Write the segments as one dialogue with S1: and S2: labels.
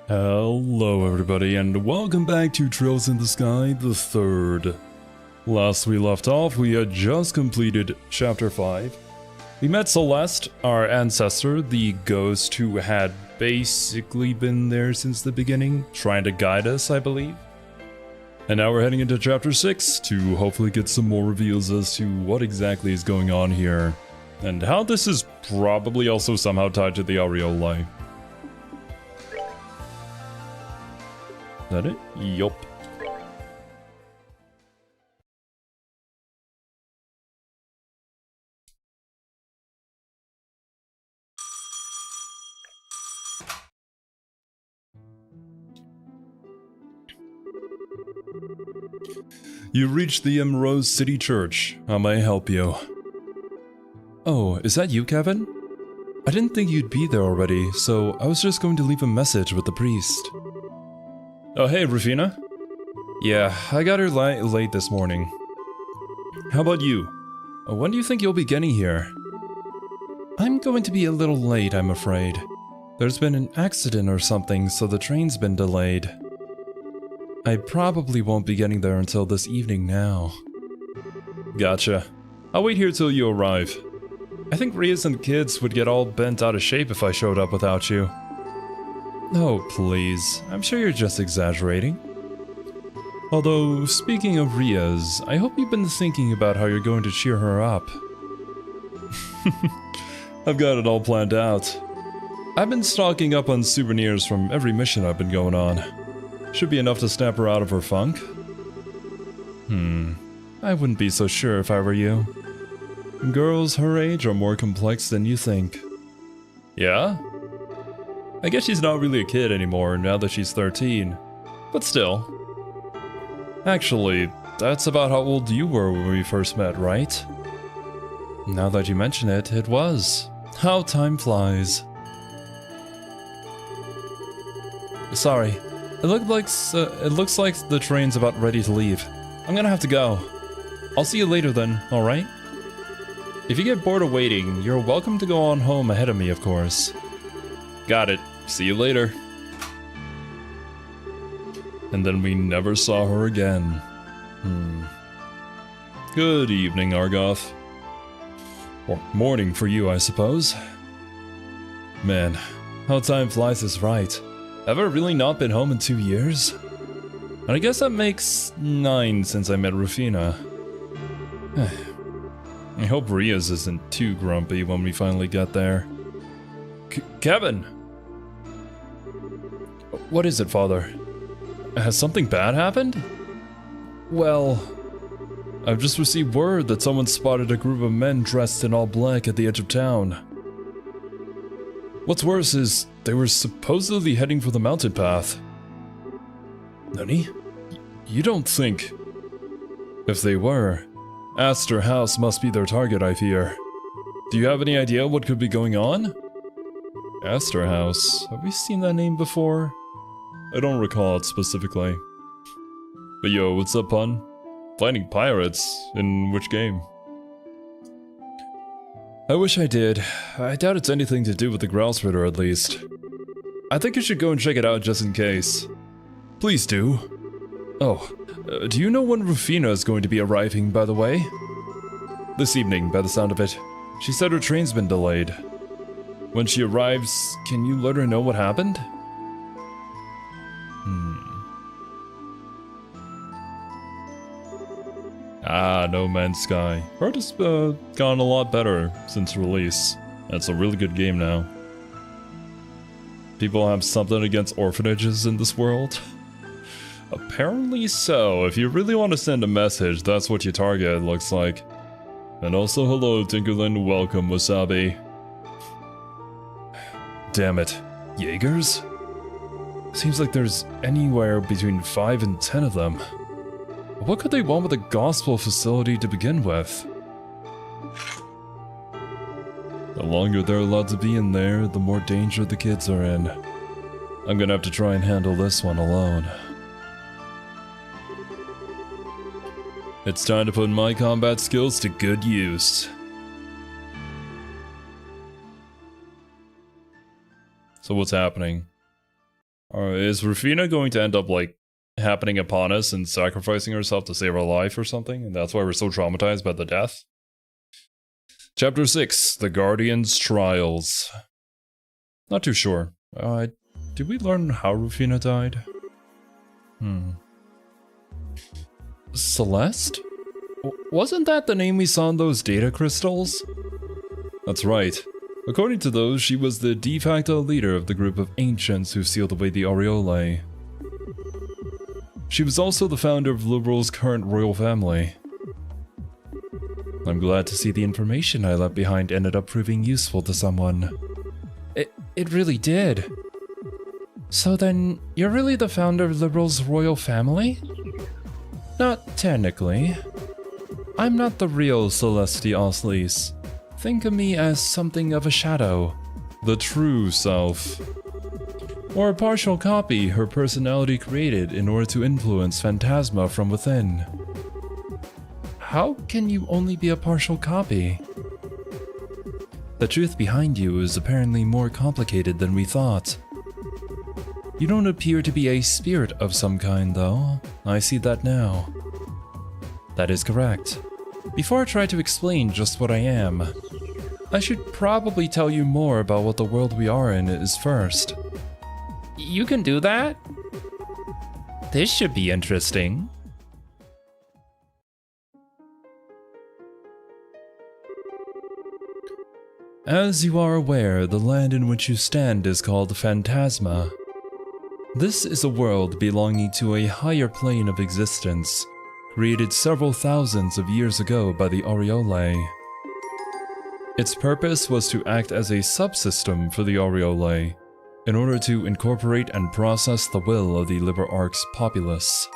S1: Hello everybody and welcome back to Trails in the Sky the 3rd. Last we left off, we had just completed chapter 5. We met Celeste, our ancestor, the ghost who had basically been there since the beginning, trying to guide us, I believe. And now we're heading into chapter 6 to hopefully get some more reveals as to what exactly is going on here, and how this is probably also somehow tied to the Aureoli. Is that it? Yup. You reached the Emerald City Church. How may I help you? Oh, is that you, Kevin? I didn't think you'd be there already, so I was just going to leave a message with the priest. Oh, hey, Rufina. Yeah, I got here late this morning. How about you? When do you think you'll be getting here? I'm going to be a little late, I'm afraid. There's been an accident or something, so the train's been delayed. I probably won't be getting there until this evening now. Gotcha. I'll wait here till you arrive. I think Rias and the kids would get all bent out of shape if I showed up without you. Oh, please. I'm sure you're just exaggerating. Although, speaking of Rias, I hope you've been thinking about how you're going to cheer her up. I've got it all planned out. I've been stocking up on souvenirs from every mission I've been going on. Should be enough to snap her out of her funk. I wouldn't be so sure if I were you. Girls her age are more complex than you think. Yeah? I guess she's not really a kid anymore now that she's 13. But still. Actually, that's about how old you were when we first met, right? Now that you mention it, it was. How time flies. Sorry. It looks like the train's about ready to leave. I'm gonna have to go. I'll see you later then, alright? If you get bored of waiting, you're welcome to go on home ahead of me, of course. Got it. See you later. And then we never saw her again. Good evening, Argoth. Or morning for you, I suppose. Man, how time flies is right. Have I really not been home in 2 years? And I guess that makes 9 since I met Rufina. I hope Rias isn't too grumpy when we finally get there. Kevin! What is it, Father? Has something bad happened? Well, I've just received word that someone spotted a group of men dressed in all black at the edge of town. What's worse is, they were supposedly heading for the mountain path. Nani? You don't think... If they were, Astor House must be their target, I fear. Do you have any idea what could be going on? Astor House? Have we seen that name before? I don't recall it specifically. But yo, what's up, pun? Finding pirates? In which game? I wish I did. I doubt it's anything to do with the Growlsritter, at least. I think you should go and check it out just in case. Please do. Oh, do you know when Rufina is going to be arriving, by the way? This evening, by the sound of it. She said her train's been delayed. When she arrives, can you let her know what happened? No Man's Sky. Heard it's gone a lot better since release. It's a really good game now. People have something against orphanages in this world? Apparently so. If you really want to send a message, that's what you target, it looks like. And also hello, Tinkerland, welcome, Wasabi. Damn it. Jaegers? Seems like there's anywhere between 5 and 10 of them. What could they want with a gospel facility to begin with? The longer they're allowed to be in there, the more danger the kids are in. I'm gonna have to try and handle this one alone. It's time to put my combat skills to good use. So what's happening? Is Rufina going to end up, like, happening upon us and sacrificing herself to save our life or something? And that's why we're so traumatized by the death? Chapter 6, The Guardian's Trials. Not too sure. Did we learn how Rufina died? Celeste? Wasn't that the name we saw in those data crystals? That's right. According to those, she was the de facto leader of the group of ancients who sealed away the Aureolae. She was also the founder of Liberal's current royal family. I'm glad to see the information I left behind ended up proving useful to someone. It really did. So then, you're really the founder of Liberal's royal family? Not technically. I'm not the real Celeste Osleys. Think of me as something of a shadow. The true self. Or a partial copy her personality created in order to influence Phantasma from within. How can you only be a partial copy? The truth behind you is apparently more complicated than we thought. You don't appear to be a spirit of some kind, though. I see that now. That is correct. Before I try to explain just what I am, I should probably tell you more about what the world we are in is first. You can do that? This should be interesting. As you are aware, the land in which you stand is called Phantasma. This is a world belonging to a higher plane of existence, created several thousands of years ago by the Aureolae. Its purpose was to act as a subsystem for the Aureolae, in order to incorporate and process the will of the Liber Arc's populace.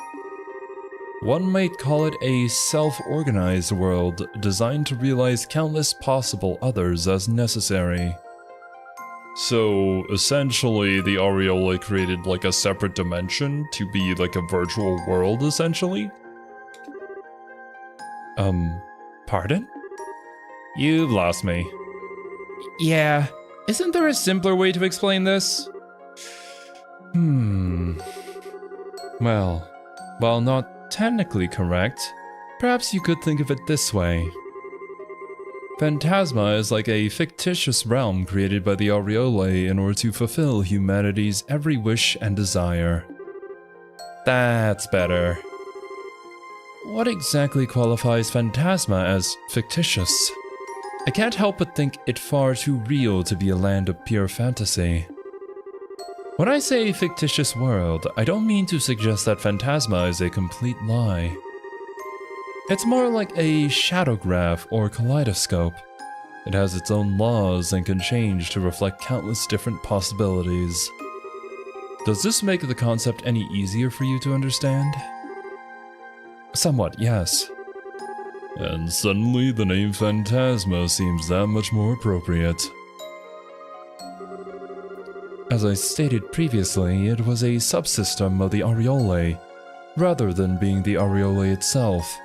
S1: One might call it a self-organized world designed to realize countless possible others as necessary. So, essentially, the Aureolae created like a separate dimension to be like a virtual world, essentially? Pardon? You've lost me. Yeah, isn't there a simpler way to explain this? Well, while not technically correct, perhaps you could think of it this way. Phantasma is like a fictitious realm created by the Aureolae in order to fulfill humanity's every wish and desire. That's better. What exactly qualifies Phantasma as fictitious? I can't help but think it far too real to be a land of pure fantasy. When I say fictitious world, I don't mean to suggest that Phantasma is a complete lie. It's more like a shadow graph or kaleidoscope. It has its own laws and can change to reflect countless different possibilities. Does this make the concept any easier for you to understand? Somewhat, yes. And suddenly the name Phantasma seems that much more appropriate. As I stated previously, it was a subsystem of the Aureolae, rather than being the Aureolae itself,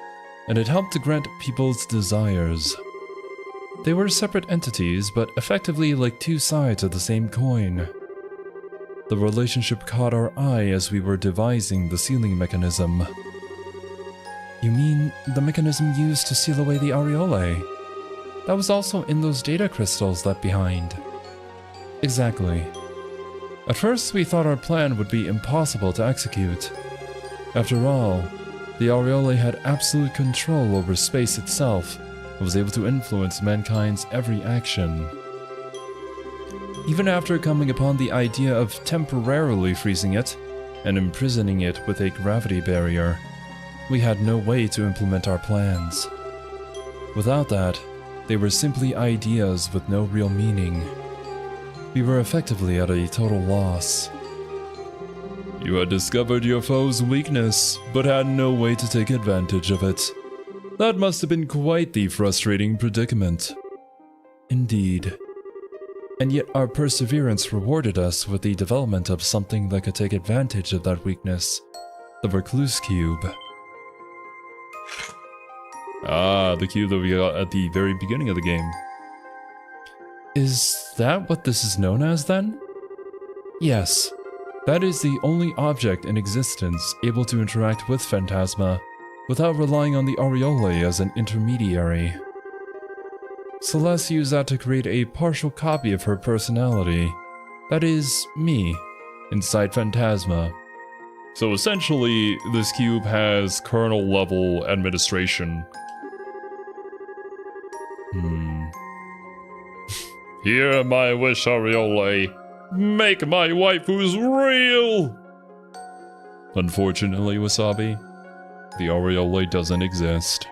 S1: and it helped to grant people's desires. They were separate entities, but effectively like two sides of the same coin. The relationship caught our eye as we were devising the sealing mechanism. You mean the mechanism used to seal away the Aureolae? That was also in those data crystals left behind. Exactly. At first we thought our plan would be impossible to execute. After all, the Aureolae had absolute control over space itself and was able to influence mankind's every action. Even after coming upon the idea of temporarily freezing it and imprisoning it with a gravity barrier, we had no way to implement our plans. Without that, they were simply ideas with no real meaning. We were effectively at a total loss. You had discovered your foe's weakness, but had no way to take advantage of it. That must have been quite the frustrating predicament. Indeed. And yet our perseverance rewarded us with the development of something that could take advantage of that weakness. The Recluse Cube. Ah, the cube that we got at the very beginning of the game. Is that what this is known as then? Yes. That is the only object in existence able to interact with Phantasma without relying on the aureole as an intermediary. Celeste used that to create a partial copy of her personality, that is, me, inside Phantasma. So essentially, this cube has kernel-level administration. Hear my wish, Aureole. Make my waifus real! Unfortunately, Wasabi, the Aureole doesn't exist.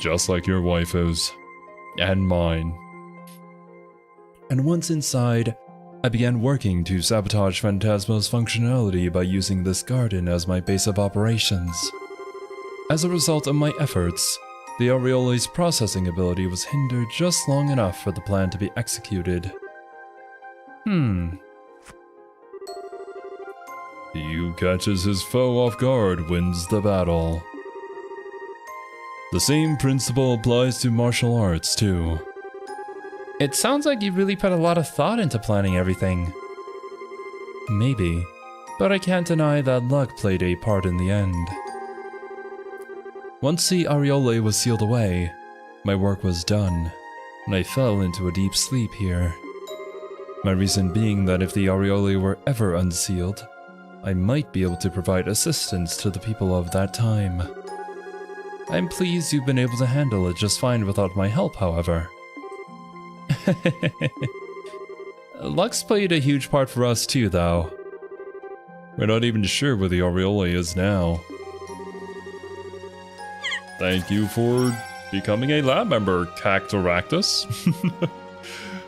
S1: Just like your waifus. And mine. And once inside, I began working to sabotage Phantasma's functionality by using this garden as my base of operations. As a result of my efforts, the Aureole's processing ability was hindered just long enough for the plan to be executed. He who catches his foe off guard wins the battle. The same principle applies to martial arts, too. It sounds like you really put a lot of thought into planning everything. Maybe, but I can't deny that luck played a part in the end. Once the aureole was sealed away, my work was done, and I fell into a deep sleep here. My reason being that if the aureole were ever unsealed, I might be able to provide assistance to the people of that time. I'm pleased you've been able to handle it just fine without my help, however. Luck's played a huge part for us too, though. We're not even sure where the aureole is now. Thank you for becoming a lab member, Cactoractus.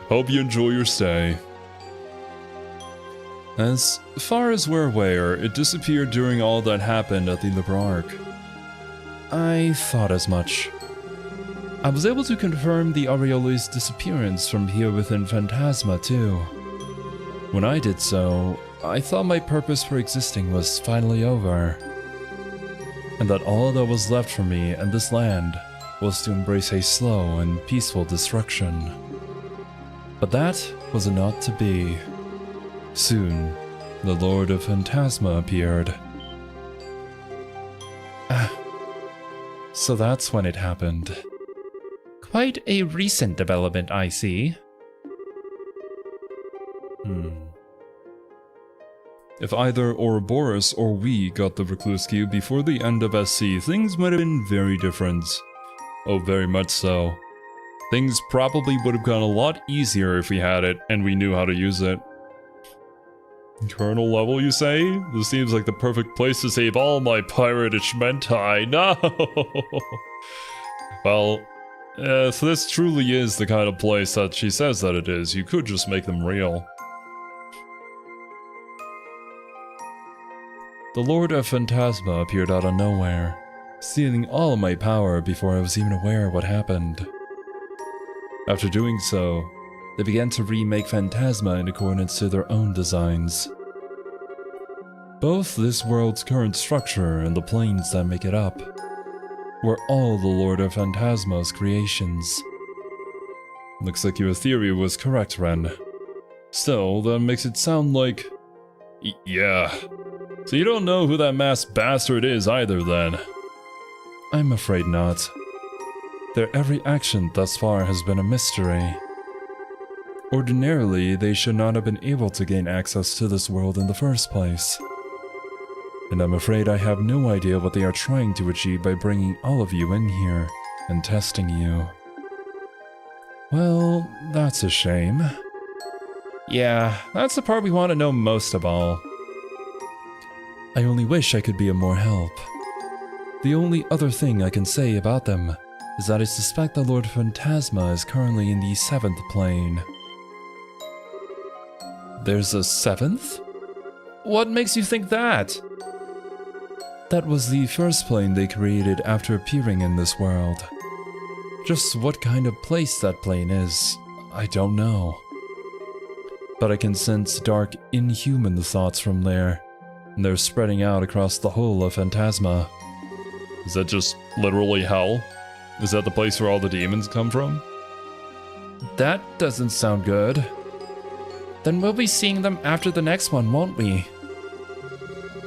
S1: Hope you enjoy your stay. As far as we're aware, it disappeared during all that happened at the Labrark. I thought as much. I was able to confirm the aureole's disappearance from here within Phantasma too. When I did so, I thought my purpose for existing was finally over, and that all that was left for me and this land was to embrace a slow and peaceful destruction. But that was not to be. Soon, the Lord of Phantasma appeared. So that's when it happened. Quite a recent development, I see. If either Ouroboros or we got the Recluse Cube before the end of SC, things might have been very different. Oh, very much so. Things probably would have gone a lot easier if we had it and we knew how to use it. Kernel level, you say? This seems like the perfect place to save all my pirate-ish mentai. No! Well, if this truly is the kind of place that she says that it is, you could just make them real. The Lord of Phantasma appeared out of nowhere, stealing all of my power before I was even aware of what happened. After doing so, they began to remake Phantasma in accordance to their own designs. Both this world's current structure and the planes that make it up were all the Lord of Phantasma's creations. Looks like your theory was correct, Ren. Still, that makes it sound like... yeah. So you don't know who that masked bastard is either, then? I'm afraid not. Their every action thus far has been a mystery. Ordinarily, they should not have been able to gain access to this world in the first place. And I'm afraid I have no idea what they are trying to achieve by bringing all of you in here and testing you. Well, that's a shame. Yeah, that's the part we want to know most of all. I only wish I could be of more help. The only other thing I can say about them is that I suspect the Lord Phantasma is currently in the 7th plane. There's a 7th? What makes you think that? That was the first plane they created after appearing in this world. Just what kind of place that plane is, I don't know. But I can sense dark, inhuman thoughts from there, and they're spreading out across the whole of Phantasma. Is that just literally hell? Is that the place where all the demons come from? That doesn't sound good. Then we'll be seeing them after the next one, won't we?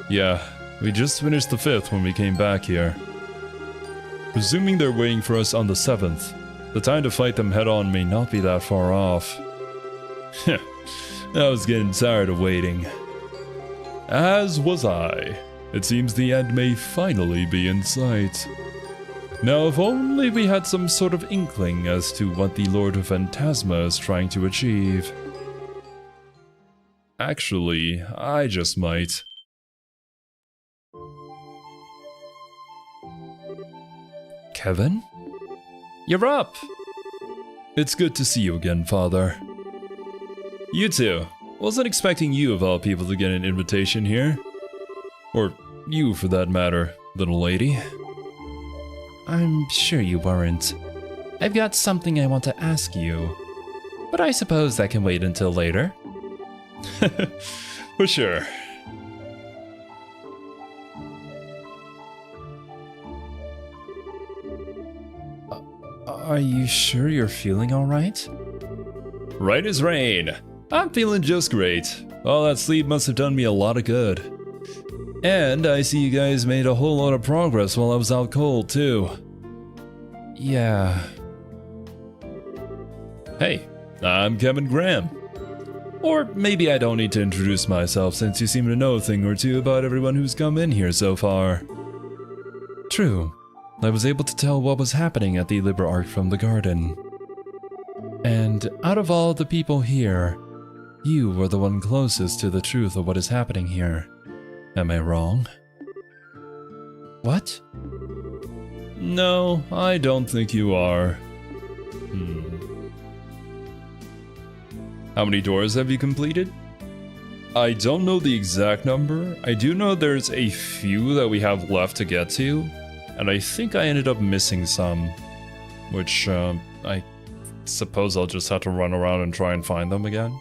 S1: Yeah, we just finished the 5th when we came back here. Presuming they're waiting for us on the 7th, the time to fight them head-on may not be that far off. I was getting tired of waiting. As was I. It seems the end may finally be in sight. Now, if only we had some sort of inkling as to what the Lord of Phantasma is trying to achieve. Actually, I just might. Kevin? You're up! It's good to see you again, Father. You too. Wasn't expecting you of all people to get an invitation here. Or you, for that matter, little lady. I'm sure you weren't. I've got something I want to ask you. But I suppose that can wait until later. For sure. Are you sure you're feeling alright? Right as rain. I'm feeling just great. All that sleep must have done me a lot of good. And I see you guys made a whole lot of progress while I was out cold, too. Yeah. Hey, I'm Kevin Graham. Or maybe I don't need to introduce myself since you seem to know a thing or two about everyone who's come in here so far. True. I was able to tell what was happening at the Liber Arc from the garden. And out of all the people here, you were the one closest to the truth of what is happening here. Am I wrong? What? No, I don't think you are. How many doors have you completed? I don't know the exact number. I do know there's a few that we have left to get to, and I think I ended up missing some, which I suppose I'll just have to run around and try and find them again,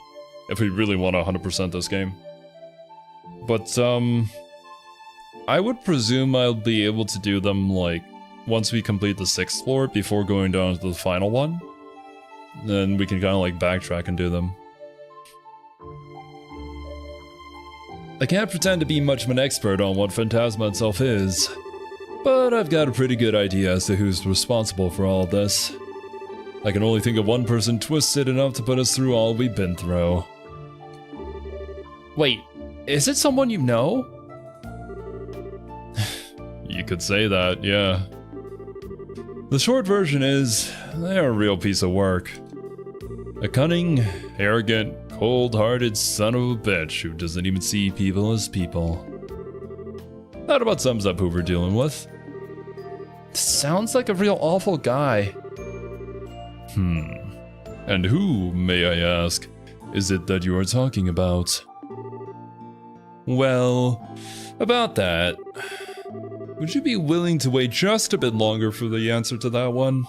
S1: if we really want to 100% this game. But, I would presume I'll be able to do them, like, once we complete the 6th floor before going down to the final one. Then we can kind of, like, backtrack and do them. I can't pretend to be much of an expert on what Phantasma itself is, but I've got a pretty good idea as to who's responsible for all of this. I can only think of one person twisted enough to put us through all we've been through. Wait, is it someone you know? You could say that, yeah. The short version is, they're a real piece of work. A cunning, arrogant, cold-hearted son of a bitch who doesn't even see people as people. That about sums up who we're dealing with. Sounds like a real awful guy. And who, may I ask, is it that you are talking about? Well, about that, would you be willing to wait just a bit longer for the answer to that one?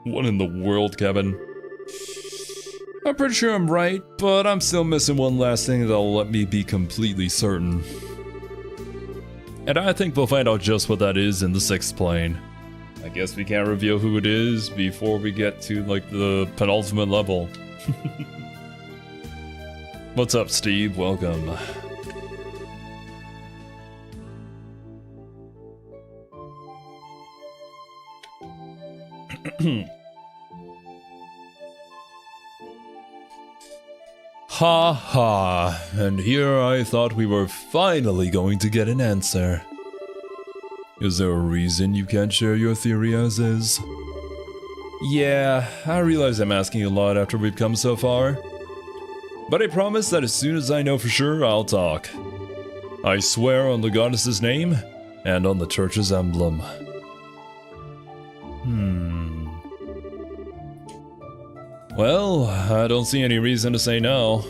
S1: What in the world, Kevin? I'm pretty sure I'm right, but I'm still missing one last thing that'll let me be completely certain. And I think we'll find out just what that is in the 6th plane. I guess we can't reveal who it is before we get to, like, the penultimate level. What's up, Steve? Welcome. Ha ha, and here I thought we were finally going to get an answer. Is there a reason you can't share your theory as is? Yeah, I realize I'm asking a lot after we've come so far. But I promise that as soon as I know for sure, I'll talk. I swear on the goddess's name, and on the church's emblem. Well, I don't see any reason to say no.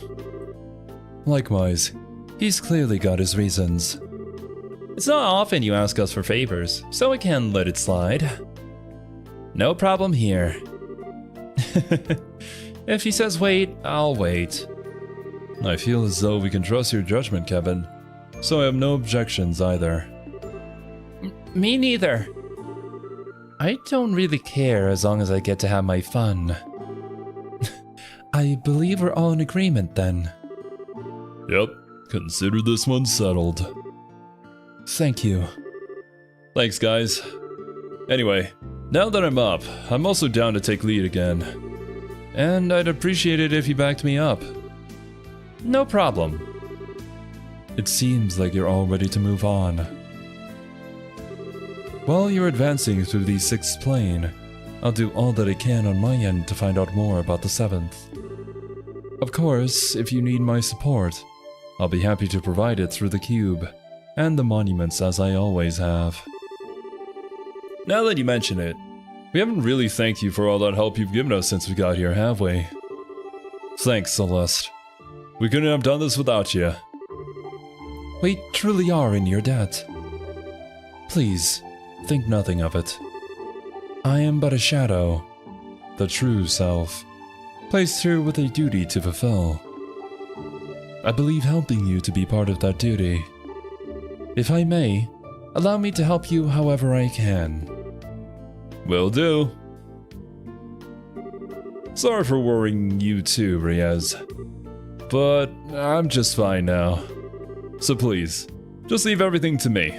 S1: Likewise, he's clearly got his reasons. It's not often you ask us for favors, so I can let it slide. No problem here. If he says wait, I'll wait. I feel as though we can trust your judgment, Kevin, so I have no objections either. Me neither. I don't really care as long as I get to have my fun. I believe we're all in agreement then. Yep, consider this one settled. Thank you. Thanks, guys. Anyway, now that I'm up, I'm also down to take lead again. And I'd appreciate it if you backed me up. No problem. It seems like you're all ready to move on. While you're advancing through the 6th plane, I'll do all that I can on my end to find out more about the 7th. Of course, if you need my support, I'll be happy to provide it through the cube, and the monuments as I always have. Now that you mention it, we haven't really thanked you for all that help you've given us since we got here, have we? Thanks, Celeste. We couldn't have done this without you. We truly are in your debt. Please, think nothing of it. I am but a shadow, the true self, placed here with a duty to fulfill. I believe helping you to be part of that duty. If I may, allow me to help you however I can. Will do. Sorry for worrying you too, Reyes. But I'm just fine now. So please, just leave everything to me.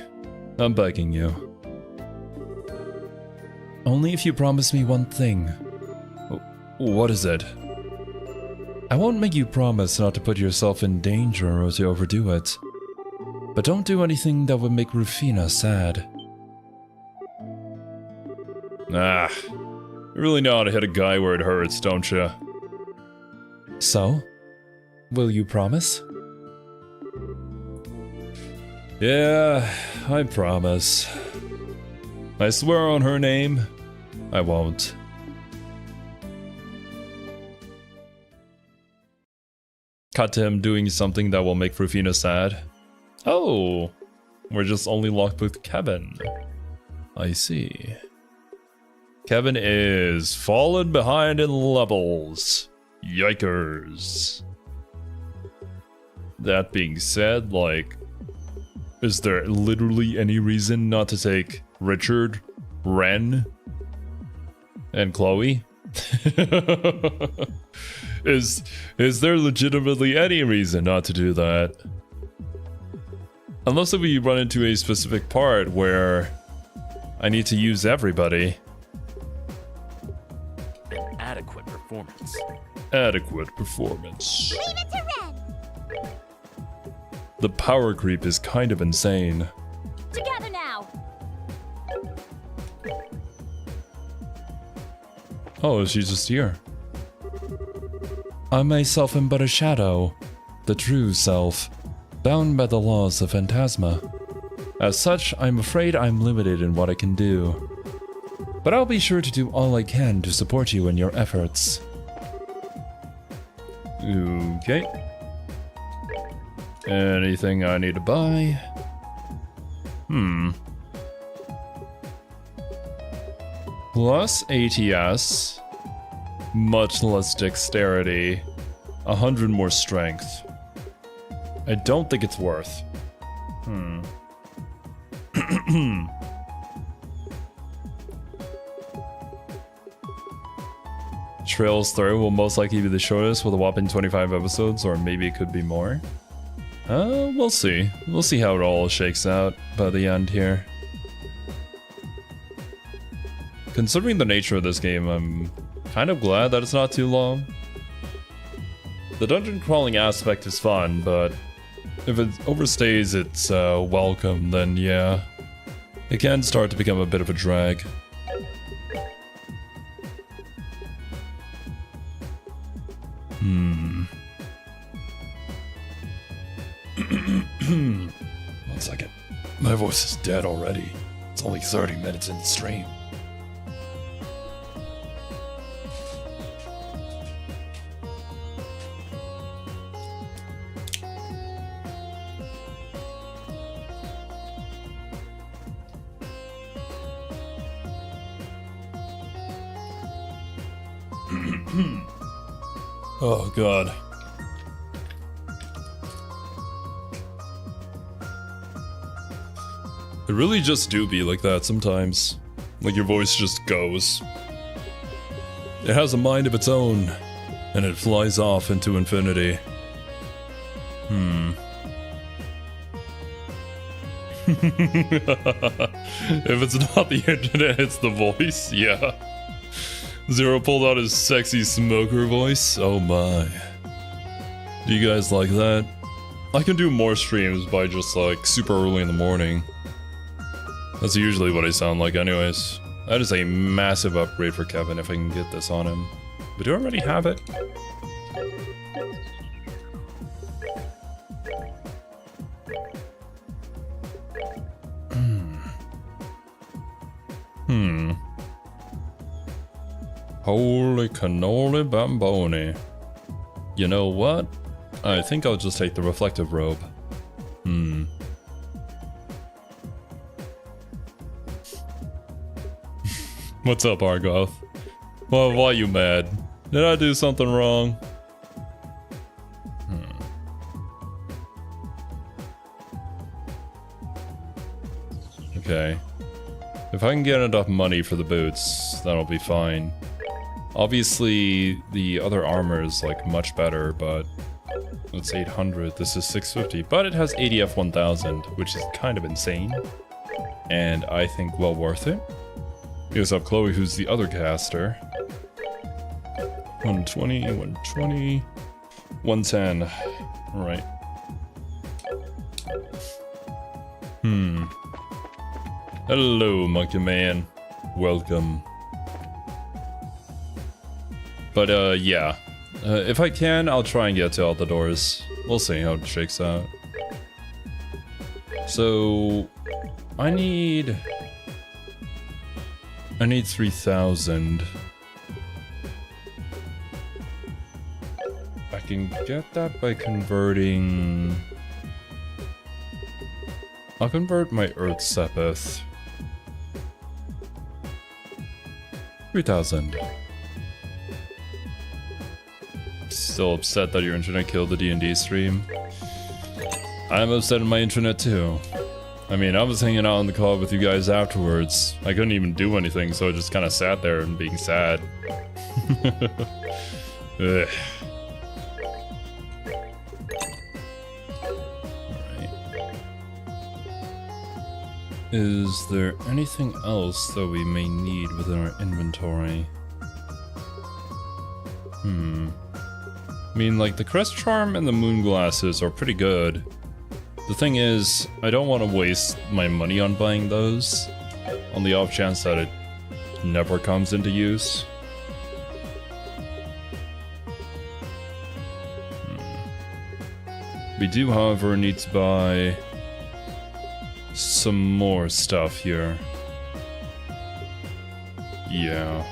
S1: I'm begging you. Only if you promise me one thing. What is it? I won't make you promise not to put yourself in danger or to overdo it. But don't do anything that would make Rufina sad. Ah, you really know how to hit a guy where it hurts, don't you? So, will you promise? Yeah, I promise. I swear on her name, I won't. Cut to him doing something that will make Rufina sad. Oh, we're just only locked with Kevin. I see. Kevin is fallen behind in levels. Yikers. That being said, like, is there literally any reason not to take Richard, Ren, and Chloe? Is there legitimately any reason not to do that? Unless if we run into a specific part where I need to use everybody.
S2: Adequate performance.
S1: Adequate performance.
S3: Leave it to Ren.
S1: The power creep is kind of insane.
S3: Together now.
S1: Oh, she's just here. I myself am but a shadow, the true self, bound by the laws of Phantasma. As such, I'm afraid I'm limited in what I can do. But I'll be sure to do all I can to support you in your efforts. Okay. Anything I need to buy? Plus ATS, much less dexterity, 100 more strength. I don't think it's worth. Trails Through will most likely be the shortest with a whopping 25 episodes, or maybe it could be more. We'll see. We'll see how it all shakes out by the end here. Considering the nature of this game, I'm kind of glad that it's not too long. The dungeon crawling aspect is fun, but if it overstays its welcome, then yeah, it can start to become a bit of a drag. One second. My voice is dead already. It's only 30 minutes in the stream. Oh god. It really just do be like that sometimes. Like your voice just goes. It has a mind of its own, and it flies off into infinity. If it's not the internet, it's the voice. Yeah. Zero pulled out his sexy smoker voice. Oh my. Do you guys like that? I can do more streams by just like super early in the morning. That's usually what I sound like anyways. That is a massive upgrade for Kevin if I can get this on him. But do I already have it? Holy cannoli bamboni. You know what? I think I'll just take the reflective robe. What's up, Argoth? Well, why you mad? Did I do something wrong? Okay. If I can get enough money for the boots, that'll be fine. Obviously, the other armor is like much better, but it's 800. This is 650, but it has ADF 1000, which is kind of insane, and I think well worth it. Here's up Chloe, who's the other caster. 120, 120, 110. All right. Hello, Monkey Man. Welcome. But, yeah. If I can, I'll try and get to all the doors. We'll see how it shakes out. So, I need 3,000. I can get that by converting... I'll convert my Earth Sepith. 3,000. Still upset that your internet killed the D&D stream. I'm upset at my internet too. I mean, I was hanging out on the call with you guys afterwards. I couldn't even do anything, so I just kind of sat there and being sad. Ugh. Is there anything else that we may need within our inventory? I mean, like, the Crest Charm and the Moon Glasses are pretty good. The thing is, I don't want to waste my money on buying those, on the off chance that it never comes into use. We do, however, need to buy some more stuff here. Yeah.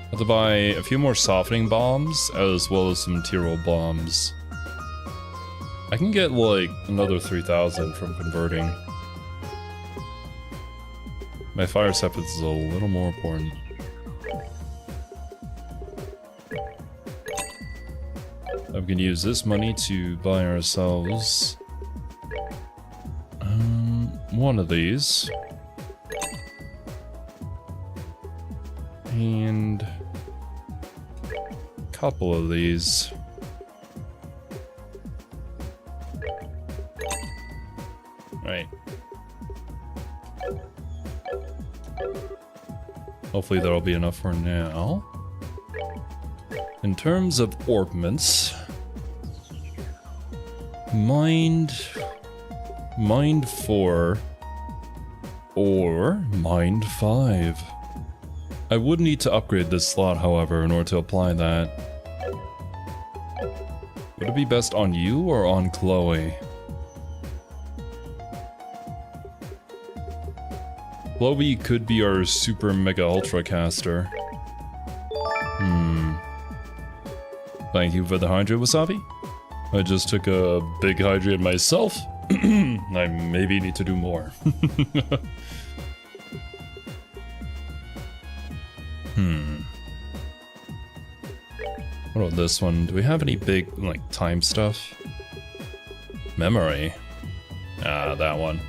S1: I have to buy a few more softening bombs, as well as some Tyrol bombs. I can get like another 3,000 from converting. My fire sepith is a little more important. We can use this money to buy ourselves one of these. And a couple of these. Right. Hopefully that'll be enough for now. In terms of orbments, Mind 4 or Mind 5. I would need to upgrade this slot, however, in order to apply that. Would it be best on you or on Chloe? Chloe could be our super mega ultra caster. Thank you for the hydrate, Wasabi. I just took a big hydrate myself. I maybe need to do more. What about this one? Do we have any big, like, time stuff? Memory. Ah, that one.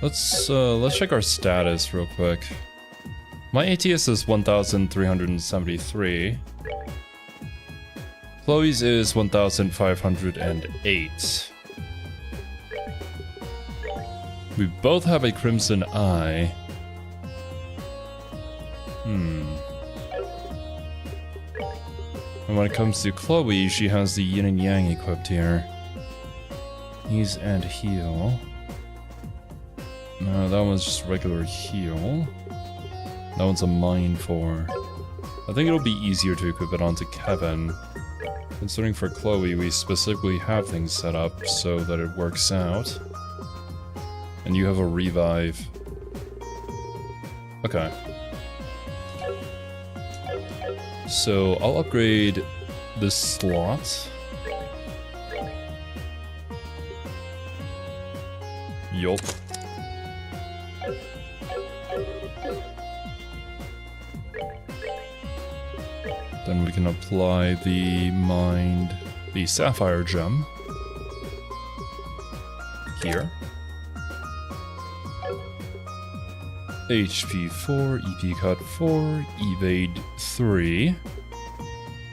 S1: Let's check our status real quick. My ATS is 1,373. Chloe's is 1,508. We both have a crimson eye. And when it comes to Chloe, she has the yin and yang equipped here. Ease and heal. No, that one's just regular heal. That one's a mind for. I think it'll be easier to equip it onto Kevin. Considering for Chloe, we specifically have things set up so that it works out. And you have a revive. Okay. So I'll upgrade this slot. Yup. Then we can apply the sapphire gem here. HP 4, EP cut 4, evade 3,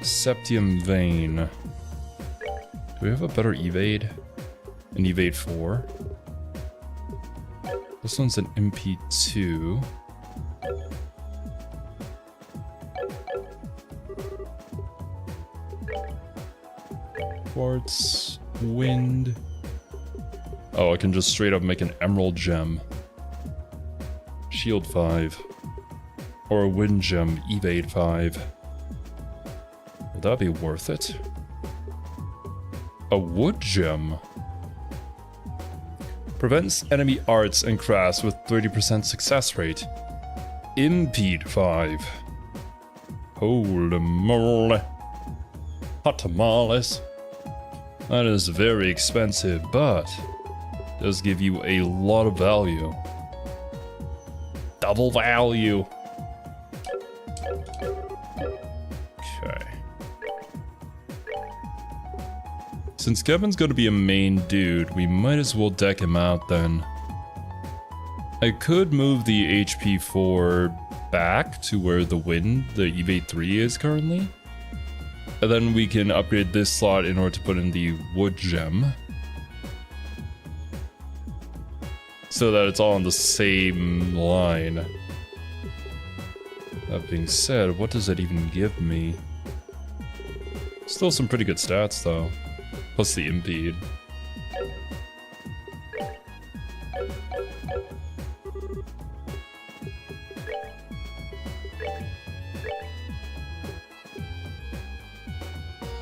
S1: septium vein. Do we have a better evade? An evade 4. This one's an MP2. Quartz, wind. Oh, I can just straight up make an emerald gem. Shield 5. Or a wind gem, evade 5. Would that be worth it? A wood gem. Prevents enemy arts and crafts with 30% success rate. Impede 5. Holy moly. Hot tamales. That is very expensive, but does give you a lot of value. Double value. Okay. Since Kevin's going to be a main dude, we might as well deck him out then. I could move the HP 4 back to where the evade 3 is currently. And then we can upgrade this slot in order to put in the wood gem. So that it's all on the same line. That being said, what does it even give me? Still some pretty good stats though. Plus the impede.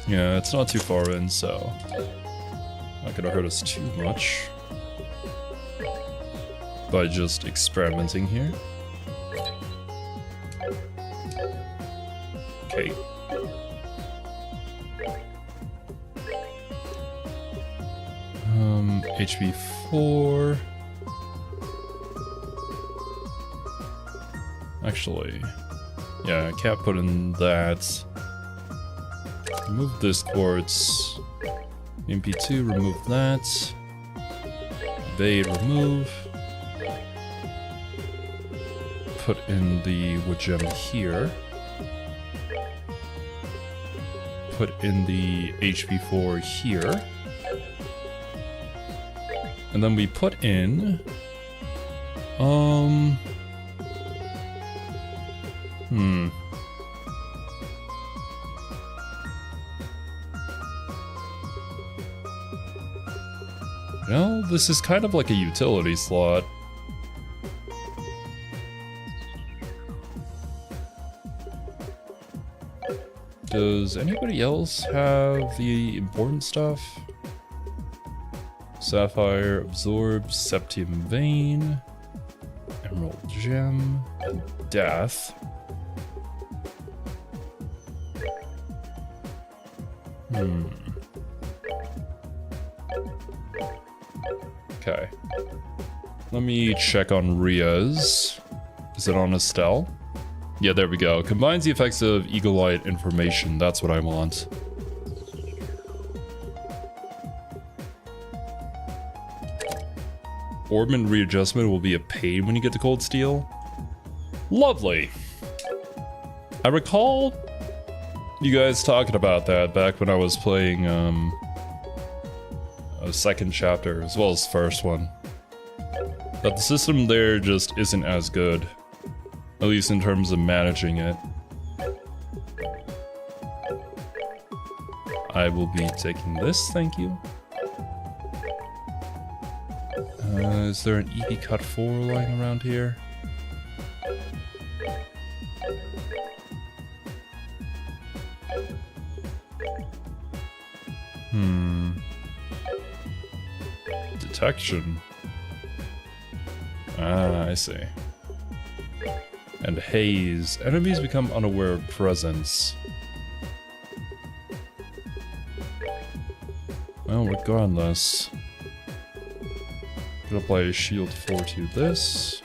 S1: Yeah, it's not too far in, so not gonna hurt us too much by just experimenting here. Okay. HP 4. Actually, yeah, I can't put in that. Remove this quartz. MP2, remove that. Evade, remove. Put in the wood gem here. Put in the HP 4 here. And then we put in... Well, this is kind of like a utility slot. Does anybody else have the important stuff? Sapphire, absorb, septium vein, emerald gem, and death. Okay. Let me check on Ria's. Is it on Estelle? Yeah, there we go. Combines the effects of eagle-eye information. That's what I want. Orbment readjustment will be a pain when you get to cold steel. Lovely. I recall you guys talking about that back when I was playing a second chapter as well as the first one. But the system there just isn't as good, at least in terms of managing it. I will be taking this, thank you. Is there an EP Cut 4 lying around here? Detection. Ah, I see. And haze. Enemies become unaware of presence. Well, regardless. Gonna apply a shield 4 to this.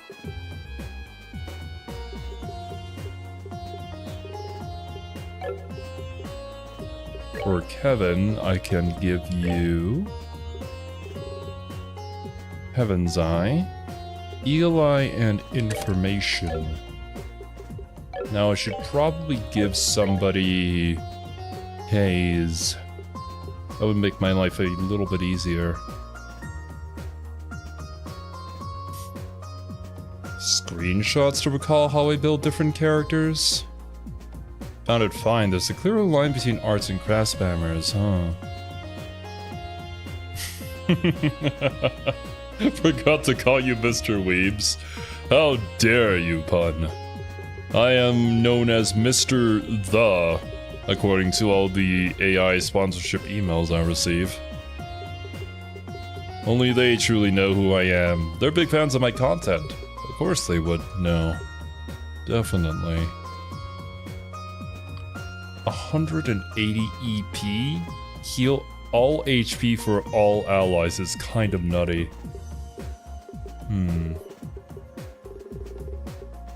S1: For Kevin, I can give you Heaven's Eye, Eagle Eye, and Information. Now I should probably give somebody Haze. That would make my life a little bit easier. Screenshots to recall how I build different characters. Found it fine. There's a clearer line between arts and crafts spammers, huh? Forgot to call you Mr. Weebs. How dare you, pun. I am known as Mr. The, according to all the AI sponsorship emails I receive. Only they truly know who I am. They're big fans of my content. Of course they would know. Definitely. 180 EP? Heal all HP for all allies is kind of nutty.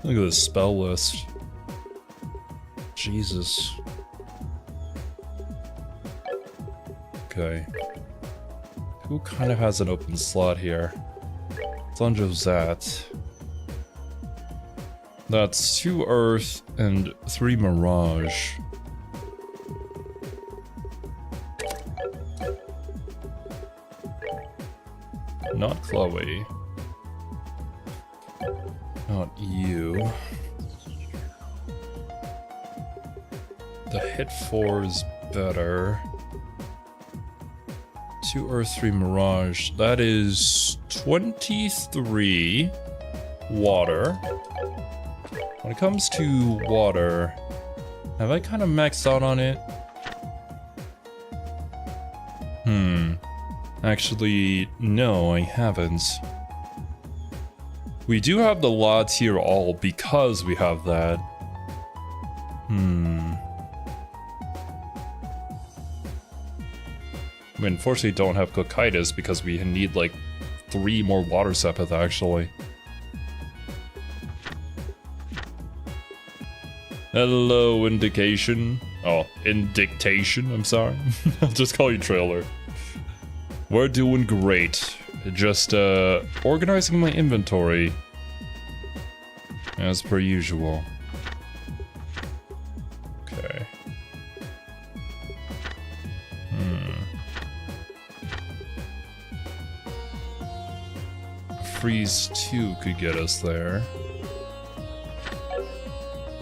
S1: Look at this spell list. Jesus. Okay. Who kind of has an open slot here? Zat. That's 2 Earth and 3 Mirage. Not Chloe. Not you. The hit 4 is better. 2 Earth, 3 Mirage. That is 23 water. When it comes to water, have I kind of maxed out on it? Actually, no, I haven't. We do have the La tier all because we have that. We unfortunately don't have Cocytus because we need like 3 more water sepith actually. Hello, indication. Oh, indictation, I'm sorry. I'll just call you trailer. We're doing great. Just organizing my inventory as per usual. Okay. Freeze 2 could get us there.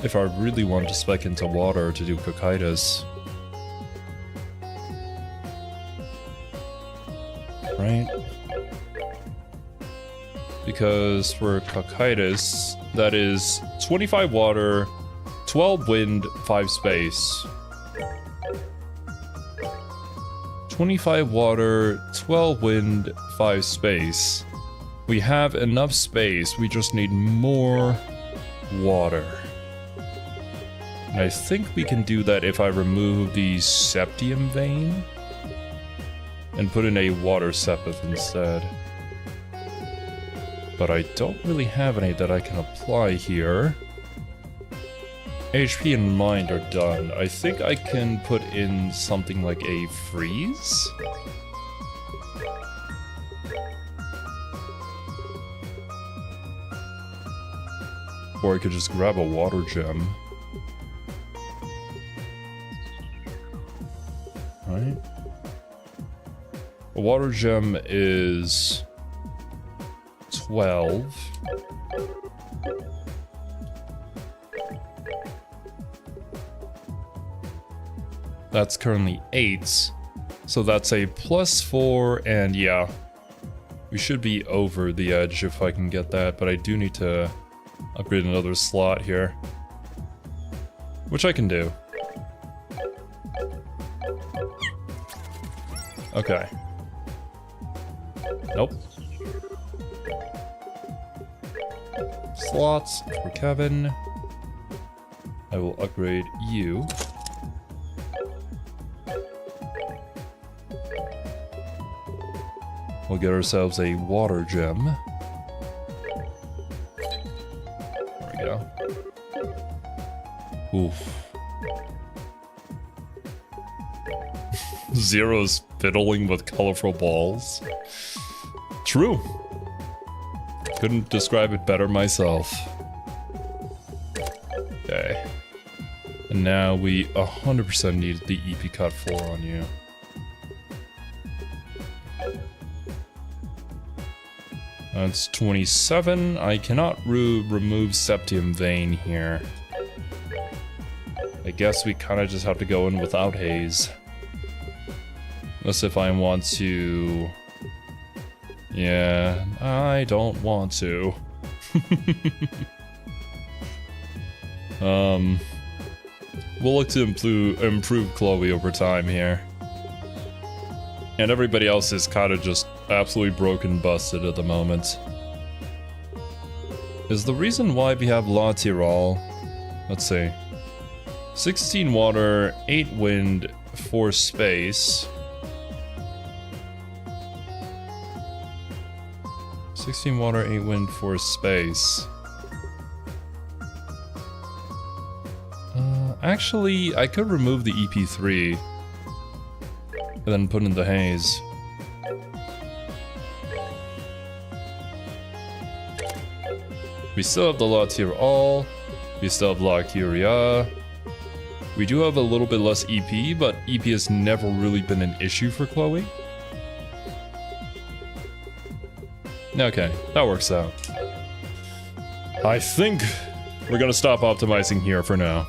S1: If I really want to spec into water to do Cocytus. Right? Because for Cocytus, that is 25 water, 12 wind, 5 space. 25 water, 12 wind, 5 space. We have enough space, we just need more water. And I think we can do that if I remove the Septium Vein and put in a water sepith instead. But I don't really have any that I can apply here. HP and mind are done. I think I can put in something like a freeze? Or I could just grab a water gem. right? A water gem is 12. That's currently 8. So that's a +4, and yeah. We should be over the edge if I can get that, but I do need to upgrade another slot here. Which I can do. Okay. Nope. Slots for Kevin. I will upgrade you. We'll get ourselves a water gem. There we go. Oof. Zero's fiddling with colorful balls. True. Couldn't describe it better myself. Okay. And now we 100% need the EP cut 4 on you. That's 27. I cannot remove Septium Vein here. I guess we kind of just have to go in without haze. Unless if I want to... Yeah, I don't want to. We'll look to improve Chloe over time here. And everybody else is kind of just absolutely broken busted at the moment. Is the reason why we have La Tirol... Let's see. 16 water, 8 wind, 4 space. 16 water, 8 wind, 4 space. Actually, I could remove the EP3 and then put in the haze. We still have the La Tirol. We still have La Curia. We do have a little bit less EP, but EP has never really been an issue for Chloe. Okay, that works out. I think we're gonna stop optimizing here for now.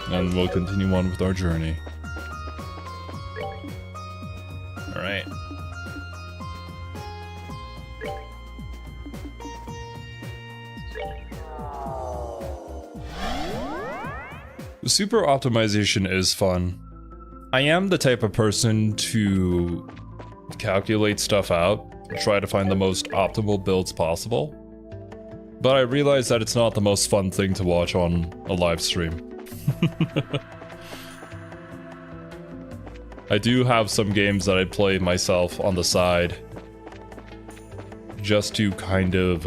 S1: And we'll continue on with our journey. Alright. Super optimization is fun. I am the type of person to calculate stuff out, try to find the most optimal builds possible. But I realize that it's not the most fun thing to watch on a live stream. I do have some games that I play myself on the side, just to kind of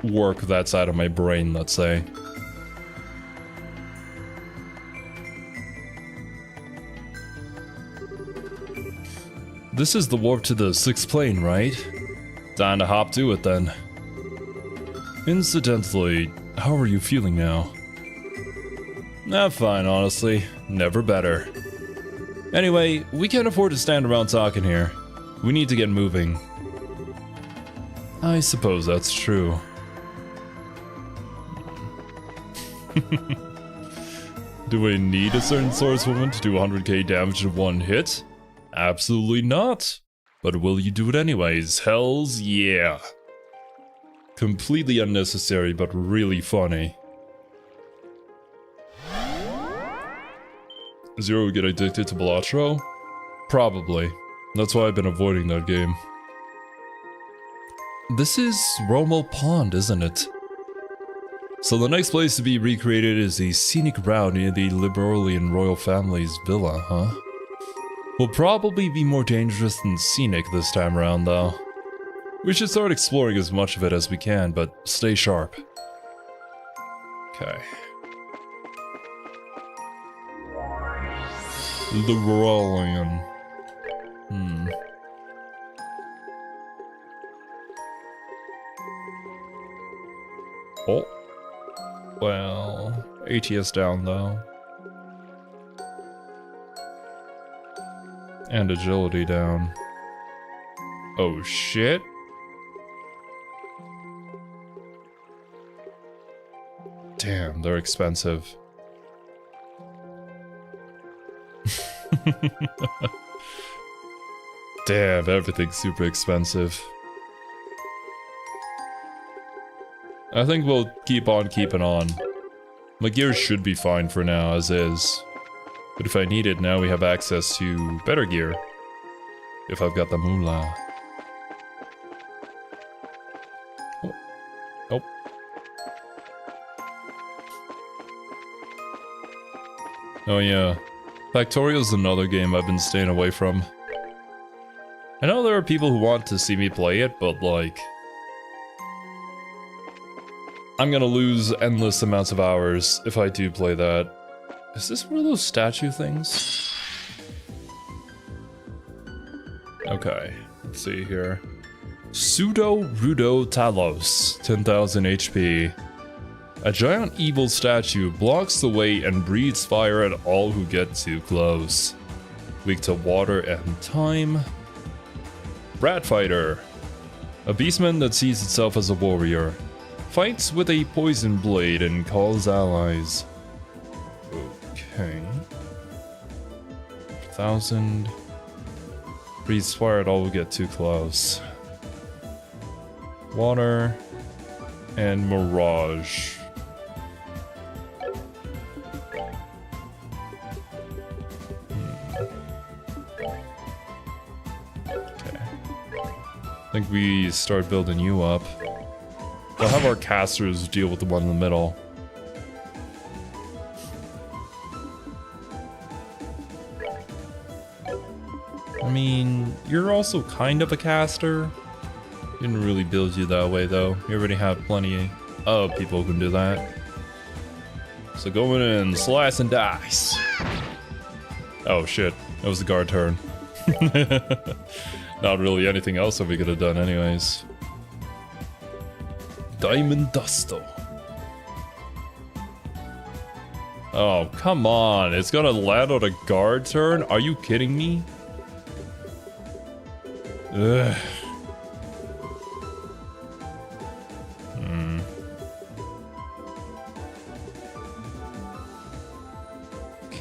S1: work that side of my brain, let's say. This is the warp to the 6th plane, right? Time to hop to it then. Incidentally, how are you feeling now? Fine, honestly. Never better. Anyway, we can't afford to stand around talking here. We need to get moving. I suppose that's true. Do we need a certain swordswoman to do 100k damage in one hit? Absolutely not. But will you do it anyways? Hells yeah. Completely unnecessary, but really funny. Zero would get addicted to Balatro? Probably. That's why I've been avoiding that game. This is Romo Pond, isn't it? So the next place to be recreated is the scenic route near the Liberolian royal family's villa, huh? Will probably be more dangerous than scenic this time around, though. We should start exploring as much of it as we can, but stay sharp. Okay. Liberolian. Oh. Well, ATS down though. And agility down. Oh shit. Damn, they're expensive. Damn, everything's super expensive. I think we'll keep on keeping on. My gear should be fine for now, as is. But if I need it, now we have access to better gear. If I've got the moolah. Oh. Oh. Oh yeah. Factorial's another game I've been staying away from. I know there are people who want to see me play it, but like... I'm gonna lose endless amounts of hours if I do play that. Is this one of those statue things? Okay, let's see here. Pseudo Rudo Talos, 10,000 HP. A giant evil statue blocks the way and breathes fire at all who get too close. Weak to water and time. Rat Fighter. A beastman that sees itself as a warrior. Fights with a poison blade and calls allies. Okay. 1,000. Breathes fire at all who get too close. Water. And Mirage. Okay. I think we start building you up. We'll have our casters deal with the one in the middle. I mean, you're also kind of a caster. Didn't really build you that way though. You already have plenty of people who can do that. So going in, slice and dice. Oh shit, that was the guard turn. Not really anything else that we could have done anyways. Diamond Dusto. Oh, come on. It's gonna land on a guard turn? Are you kidding me? Ugh.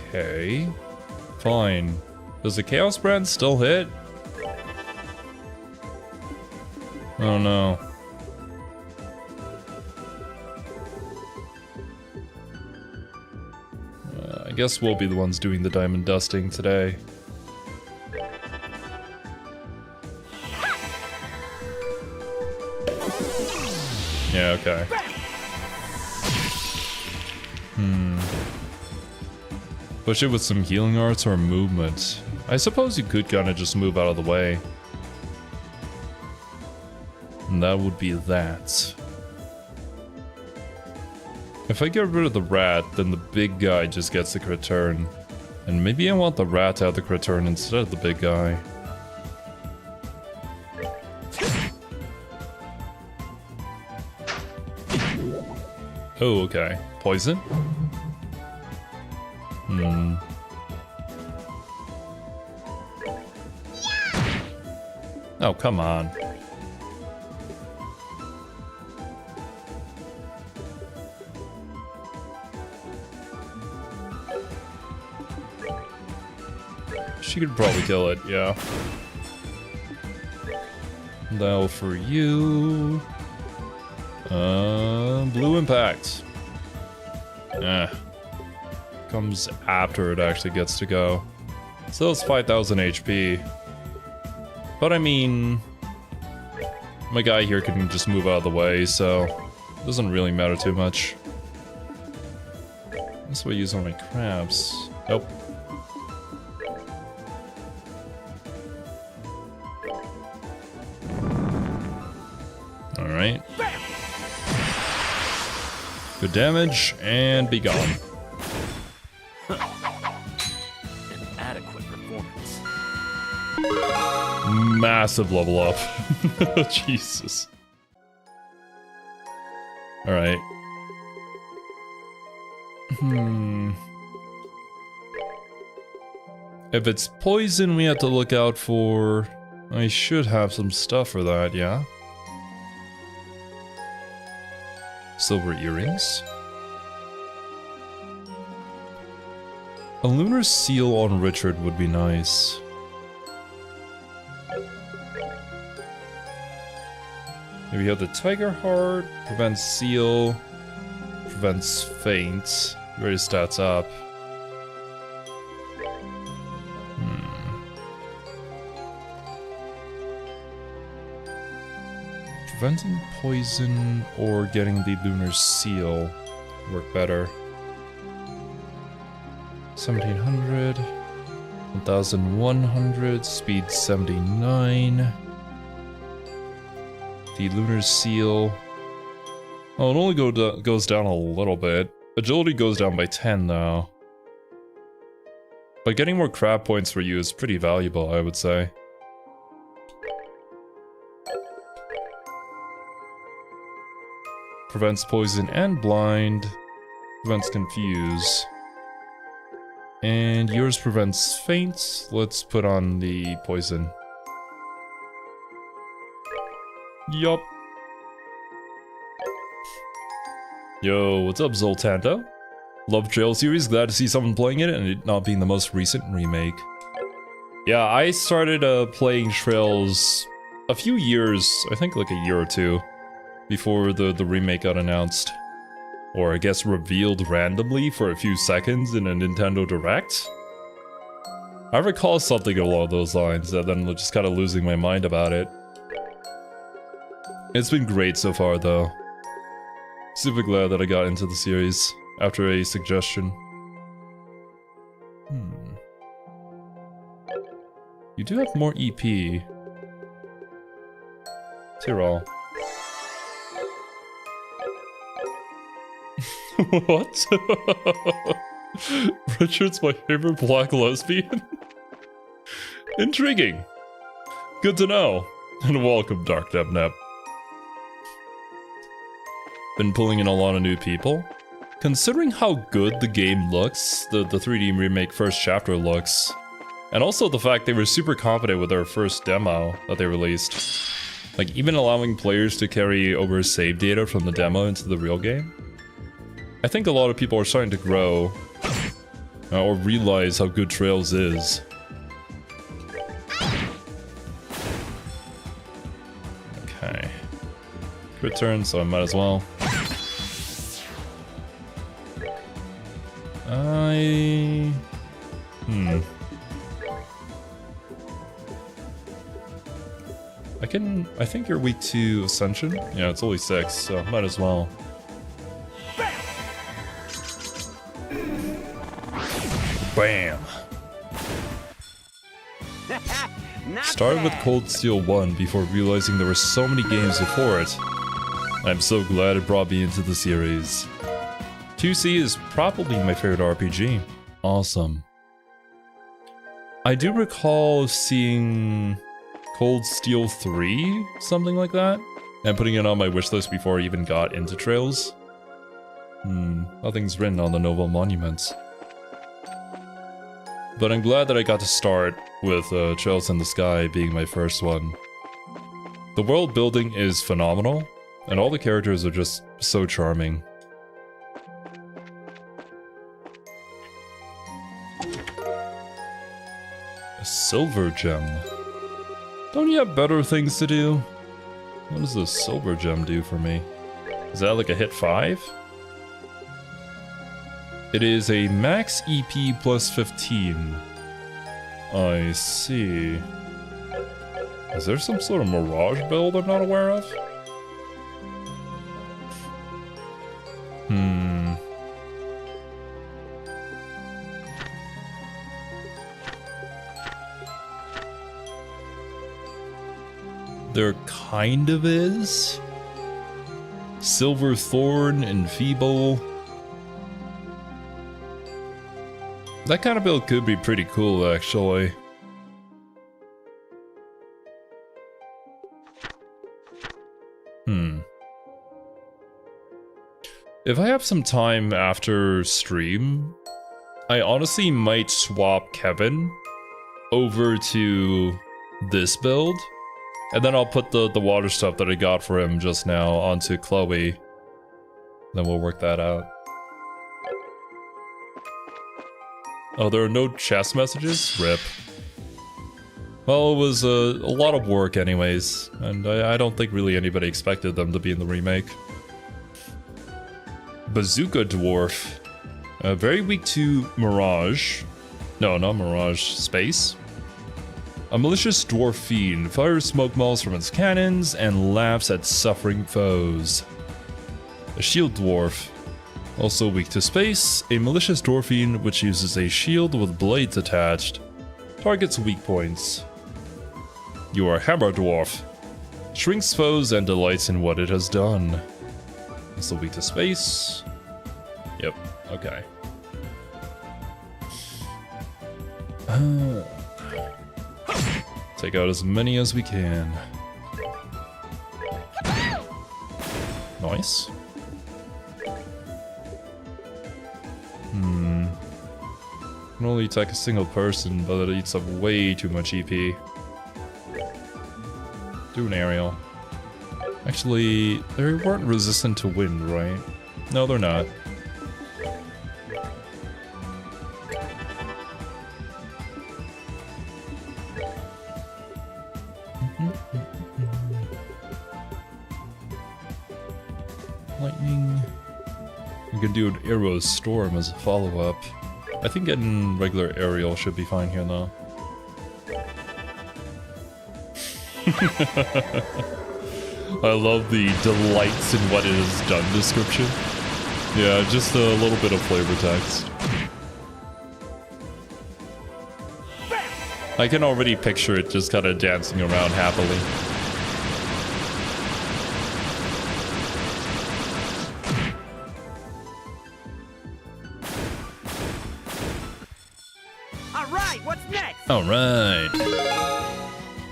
S1: Okay. Fine. Does the Chaos Brand still hit? Oh no. I guess we'll be the ones doing the diamond dusting today. Yeah, okay. Push it with some healing arts or movement. I suppose you could kind of just move out of the way. And that would be that. If I get rid of the rat, then the big guy just gets the crit turn. And maybe I want the rat to have the crit turn instead of the big guy. Oh, okay. Poison? Oh, come on. She could probably kill it, yeah. Now for you... Blue Impact. Comes after it actually gets to go. Still has 5,000 HP. But I mean... my guy here can just move out of the way, so... it doesn't really matter too much. That's what I use on my crabs. Nope. Alright. Good damage, and be gone.
S2: Inadequate performance.
S1: Massive level up. Jesus. Alright. If it's poison, we have to look out for... I should have some stuff for that, yeah? Silver earrings. A lunar seal on Richard would be nice. Here we have the tiger heart, prevents seal, prevents faint, raise stats up. Preventing poison or getting the lunar seal work better. 1700, 1100, speed 79. The lunar seal. Oh, it only goes down a little bit. Agility goes down by 10 though. But getting more crab points for you is pretty valuable, I would say. Prevents poison and blind. Prevents confuse. And yours prevents faint. Let's put on the poison. Yup. Yo, what's up, Zoltanto? Love Trail series, glad to see someone playing it and it not being the most recent remake. Yeah, I started playing Trails a few years, I think like a year or two, before the remake got announced. Or I guess revealed randomly for a few seconds in a Nintendo Direct. I recall something along those lines and then just kind of losing my mind about it. It's been great so far though. Super glad that I got into the series after a suggestion. You do have more EP. Tyrol. What? Richard's my favorite black lesbian? Intriguing. Good to know. And welcome, Dark Neb. Been pulling in a lot of new people. Considering how good the game looks, the 3D remake first chapter looks, and also the fact they were super confident with their first demo that they released. Like even allowing players to carry over save data from the demo into the real game. I think a lot of people are starting to grow or realize how good Trails is. Okay. Crit turn, so I might as well. I think you're weak to Ascension? Yeah, it's only 6, so might as well. Bam! Started with Cold Steel 1 before realizing there were so many games before it. I'm so glad it brought me into the series. 2C is probably my favorite RPG. Awesome. I do recall seeing Cold Steel 3, something like that, and putting it on my wishlist before I even got into Trails. Nothing's written on the Noble Monuments. But I'm glad that I got to start with Trails in the Sky being my first one. The world building is phenomenal, and all the characters are just so charming. A silver gem. Don't you have better things to do? What does the silver gem do for me? Is that like a hit 5? It is a max EP plus 15. I see. Is there some sort of Mirage build I'm not aware of? There kind of is. Silver Thorn and Feeble. That kind of build could be pretty cool, actually. If I have some time after stream, I honestly might swap Kevin over to this build. And then I'll put the water stuff that I got for him just now onto Chloe. Then we'll work that out. Oh, there are no chest messages? RIP. Well, it was a lot of work anyways, and I don't think really anybody expected them to be in the remake. Bazooka Dwarf. Very weak to Mirage. No, not Mirage. Space. A malicious dwarf fiend fires smoke balls from its cannons and laughs at suffering foes. A shield dwarf. Also weak to space. A malicious dwarf fiend which uses a shield with blades attached. Targets weak points. You are Hammer Dwarf. Shrinks foes and delights in what it has done. Also weak to space. Yep, okay. Take out as many as we can. Nice. Can only attack a single person, but it eats up way too much EP. Do an aerial. Actually, they weren't resistant to wind, right? No, they're not. Lightning. We can do an arrow storm as a follow-up. I think getting regular aerial should be fine here, though. I love the delights in what it has done description. Yeah, just a little bit of flavor text. I can already picture it just kind of dancing around happily.
S2: Alright, what's next?
S1: Alright.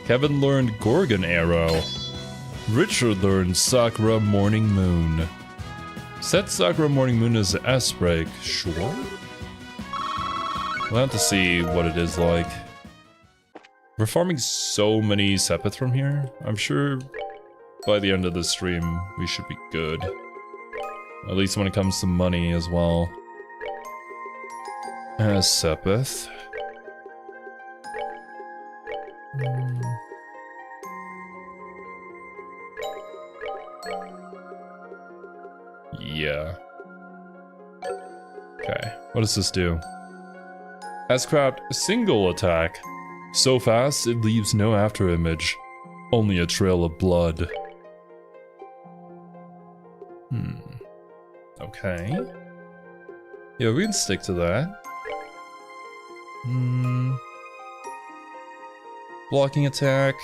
S1: Kevin learned Gorgon Arrow. Richard learned Sakura Morning Moon. Set Sakura Morning Moon as S-Break, sure? We'll have to see what it is like. We're farming so many Sepith from here. I'm sure by the end of the stream we should be good. At least when it comes to money as well. Sepith. Yeah. Okay, what does this do? Has-craft single attack. So fast it leaves no afterimage. Only a trail of blood. Okay. Yeah, we can stick to that. Blocking attack.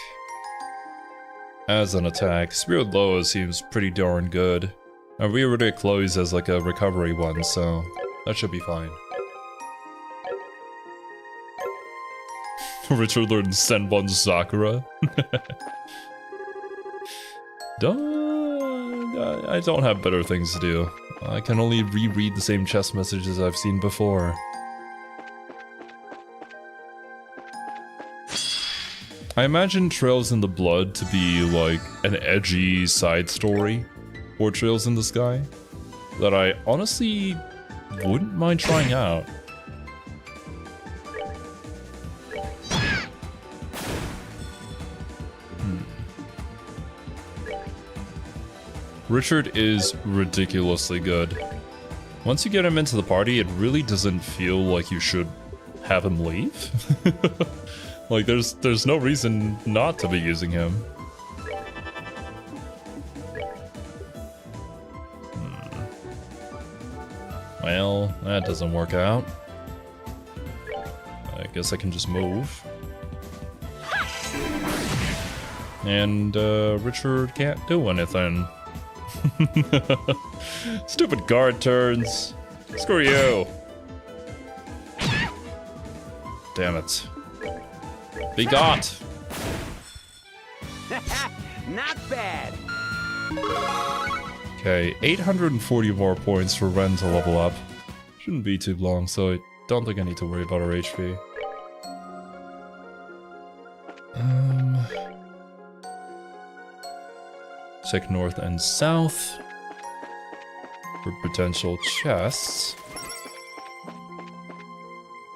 S1: As an attack, Spirit Loa seems pretty darn good. And we already close as like a recovery one, so that should be fine. Richard learned Senbon Sakura. I don't have better things to do. I can only reread the same chess messages I've seen before. I imagine Trails in the Blood to be like an edgy side story for Trails in the Sky that I honestly wouldn't mind trying out. Richard is ridiculously good. Once you get him into the party, it really doesn't feel like you should have him leave. Like, there's no reason not to be using him. Well, that doesn't work out. I guess I can just move. And, Richard can't do anything. Stupid guard turns. Screw you. Damn it. Be got.
S2: Not bad.
S1: Okay, 840 more points for Ren to level up. Shouldn't be too long, so I don't think I need to worry about our HP. Check north and south for potential chests.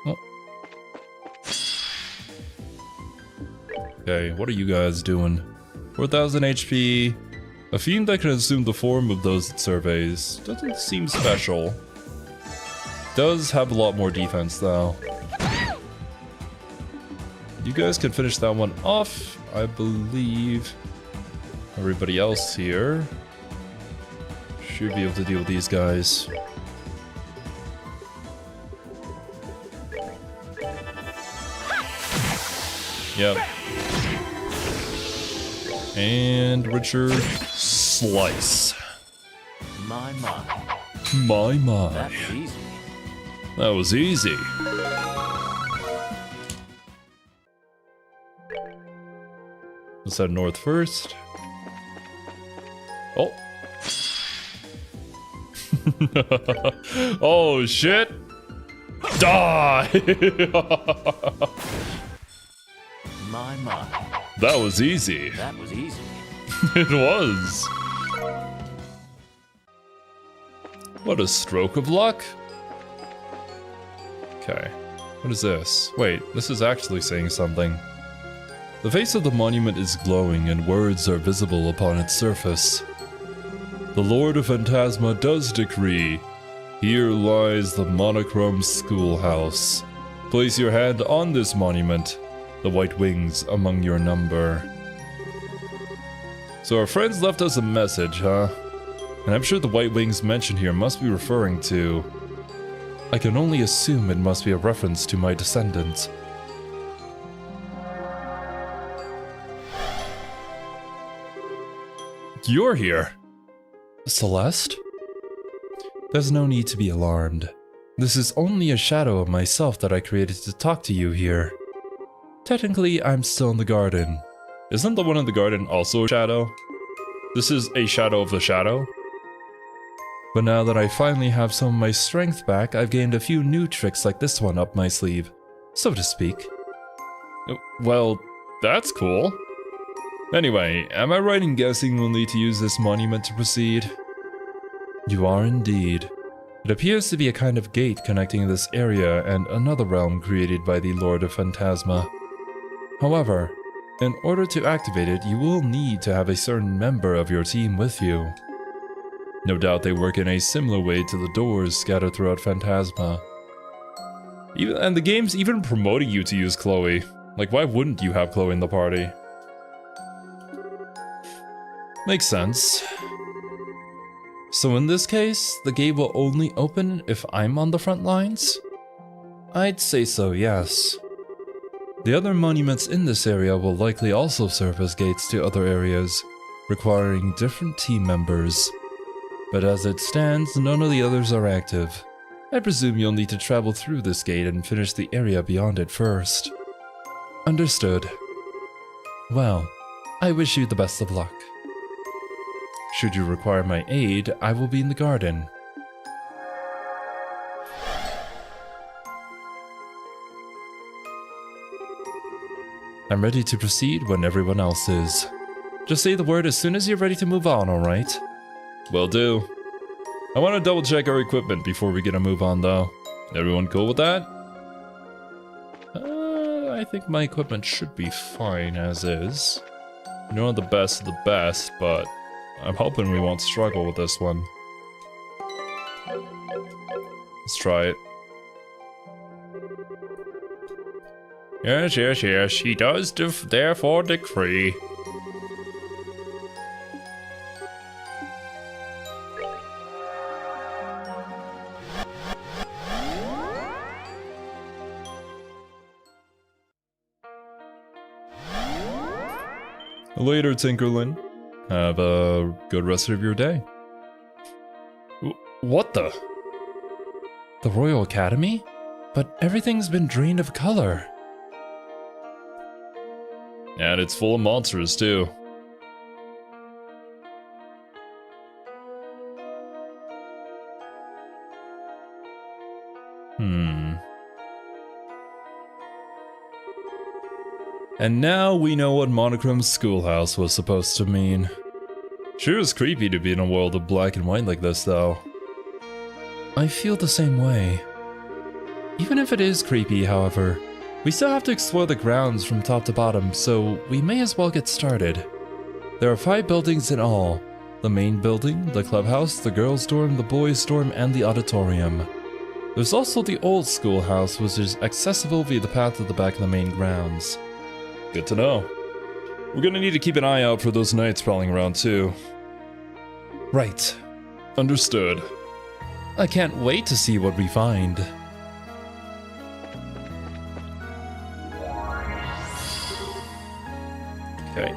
S1: Oh. Okay, what are you guys doing? 4,000 HP. A fiend that can assume the form of those it surveys. Doesn't seem special. Does have a lot more defense though. You guys can finish that one off, I believe. Everybody else here should be able to deal with these guys. Yep. And Richard, slice.
S2: My.
S1: My.
S2: That was easy.
S1: That was easy. Let's head north first. Oh. Oh shit. Die.
S2: My.
S1: That was easy.
S2: That was easy.
S1: It was. What a stroke of luck. Okay. What is this? Wait, this is actually saying something. The face of the monument is glowing and words are visible upon its surface. The Lord of Phantasma does decree. Here lies the monochrome schoolhouse. Place your hand on this monument. The white wings among your number. So our friends left us a message, huh? And I'm sure the white wings mentioned here must be referring to... I can only assume it must be a reference to my descendants. You're here! Celeste? There's no need to be alarmed. This is only a shadow of myself that I created to talk to you here. Technically, I'm still in the garden. Isn't the one in the garden also a shadow? This is a shadow of the shadow? But now that I finally have some of my strength back, I've gained a few new tricks like this one up my sleeve, so to speak. Well, that's cool. Anyway, am I right in guessing we'll need to use this monument to proceed? You are indeed. It appears to be a kind of gate connecting this area and another realm created by the Lord of Phantasma. However, in order to activate it, you will need to have a certain member of your team with you. No doubt they work in a similar way to the doors scattered throughout Phantasma. And the game's even promoting you to use Chloe. Like, why wouldn't you have Chloe in the party? Makes sense. So in this case, the gate will only open if I'm on the front lines? I'd say so, yes. The other monuments in this area will likely also serve as gates to other areas, requiring different team members. But as it stands, none of the others are active. I presume you'll need to travel through this gate and finish the area beyond it first. Understood. Well, I wish you the best of luck. Should you require my aid, I will be in the garden. I'm ready to proceed when everyone else is. Just say the word as soon as you're ready to move on, alright? Will do. I want to double check our equipment before we get a move on though. Everyone cool with that? I think my equipment should be fine as is. Not the best of the best, but I'm hoping we won't struggle with this one. Let's try it. Yes, he does therefore decree. Later, Tinkerlin. Have a good rest of your day. What the? The Royal Academy? But everything's been drained of color. And it's full of monsters, too. And now we know what Monochrome's schoolhouse was supposed to mean. Sure is creepy to be in a world of black and white like this, though. I feel the same way. Even if it is creepy, however, we still have to explore the grounds from top to bottom, so we may as well get started. There are 5 buildings in all. The main building, the clubhouse, the girls' dorm, the boys' dorm, and the auditorium. There's also the old schoolhouse, which is accessible via the path at the back of the main grounds. Good to know. We're gonna need to keep an eye out for those knights prowling around too. Right. Understood. I can't wait to see what we find. Okay.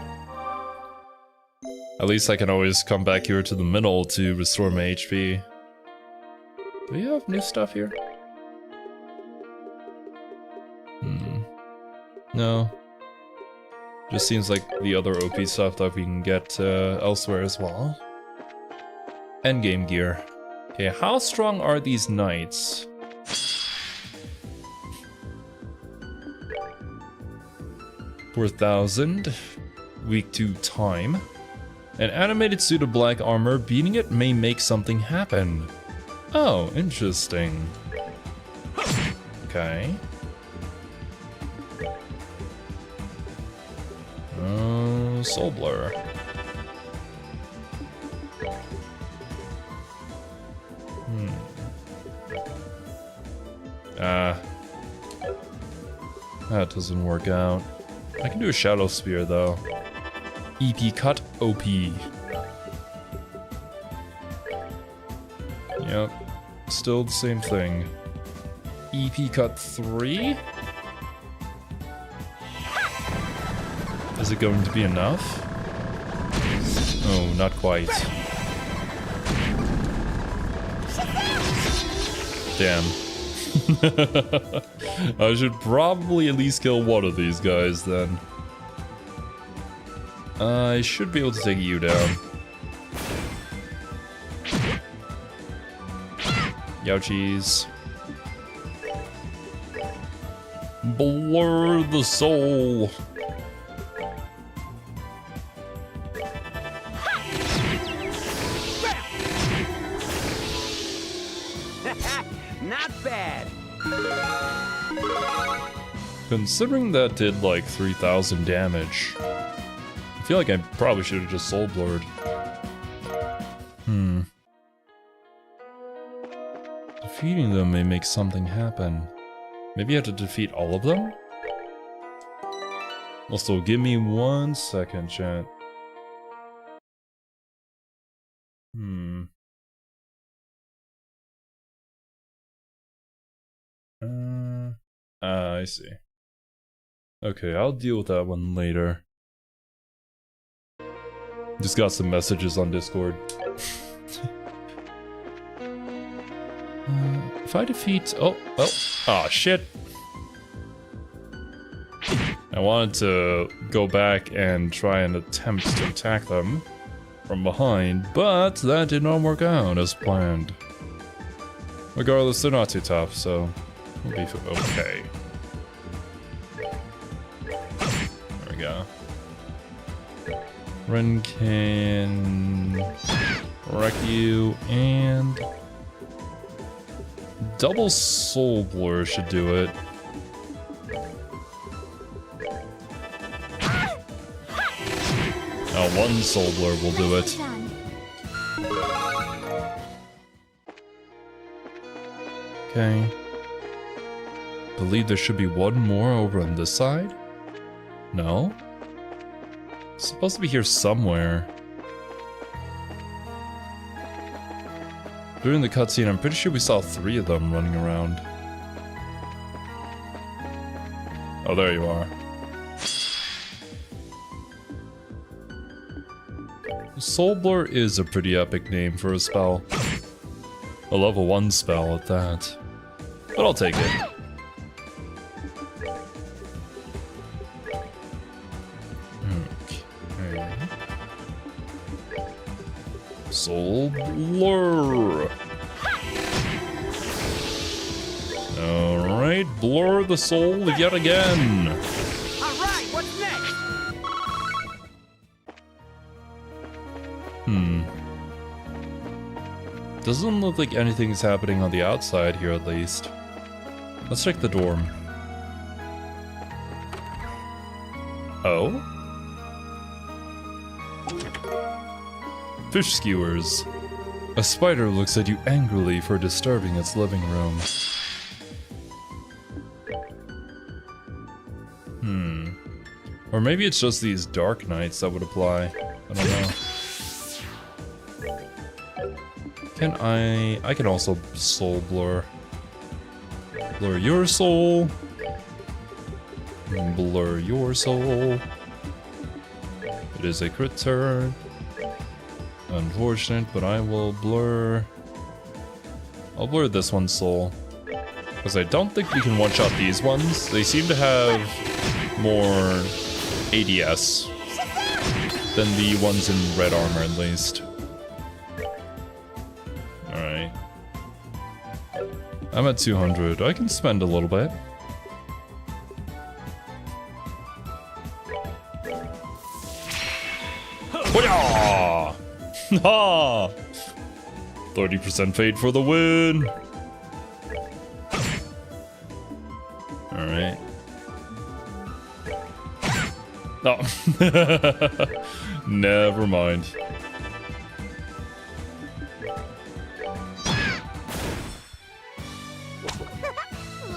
S1: At least I can always come back here to the middle to restore my HP. Do we have new stuff here? No. Just seems like the other OP stuff that we can get elsewhere as well. Endgame gear. Okay, how strong are these knights? $4,000. Weak to time. An animated suit of black armor, beating it may make something happen. Oh, interesting. Okay. Soul Blur. That doesn't work out. I can do a Shadow Spear though. EP Cut OP. Yep. Still the same thing. EP Cut 3? Is it going to be enough? Oh, not quite. Damn. I should probably at least kill one of these guys then. I should be able to take you down. Youchies. Blur the soul.
S2: Not bad.
S1: Considering that did like 3,000 damage, I feel like I probably should have just soul blurred. Defeating them may make something happen. Maybe I have to defeat all of them? Also, give me 1 second, chat. I see. Okay, I'll deal with that one later. Just got some messages on Discord. If I defeat... Oh, shit. I wanted to go back and try and attempt to attack them from behind, but that did not work out as planned. Regardless, they're not too tough, so we'll be okay. There we go. Ren can wreck you, and double soul blur should do it. Now 1 soul blur will do it. Okay. Believe there should be 1 more over on this side? No? It's supposed to be here somewhere. During the cutscene, I'm pretty sure we saw 3 of them running around. Oh, there you are. Soul Blur is a pretty epic name for a spell. A level 1 spell at that. But I'll take it. Okay. Soul Blur. Alright, blur the soul yet again.
S2: All right, what's
S1: Doesn't look like anything's happening on the outside here at least. Let's check the dorm. Oh? Fish skewers. A spider looks at you angrily for disturbing its living room. Or maybe it's just these dark nights that would apply. I don't know. Can I can also soul blur. Blur your soul. Blur your soul. It is a crit turn. Unfortunate, but I will blur. I'll blur this one's soul. Because I don't think we can one-shot these ones. They seem to have more ADS than the ones in red armor, at least. Alright. I'm at 200. I can spend a little bit. Hoo-yah! Ha! 30% fade for the win! Alright. Oh. Never mind.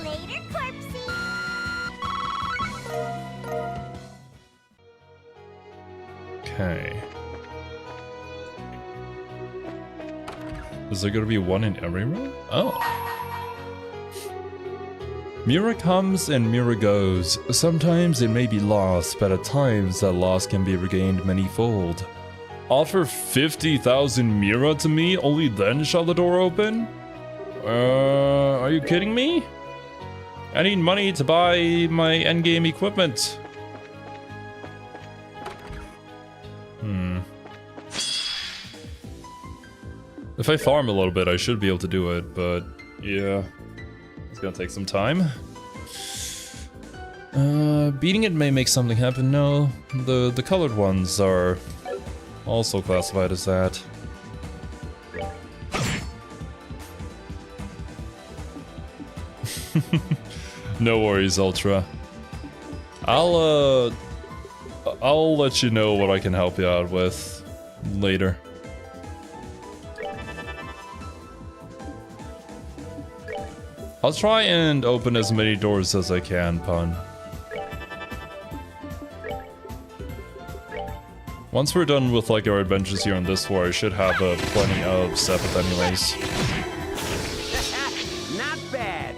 S3: Later, corpsey.
S1: Okay. Is there gonna be one in every room? Oh. Mira comes and Mira goes. Sometimes it may be lost, but at times that loss can be regained many-fold. Offer 50,000 Mira to me, only then shall the door open? Are you kidding me? I need money to buy my endgame equipment. If I farm a little bit, I should be able to do it, but yeah. It's gonna take some time. Beating it may make something happen. No, the colored ones are also classified as that. No worries, Ultra. I'll let you know what I can help you out with later. I'll try and open as many doors as I can, Pun. Once we're done with like our adventures here on this floor, I should have plenty of Sepith anyways.
S2: Not bad.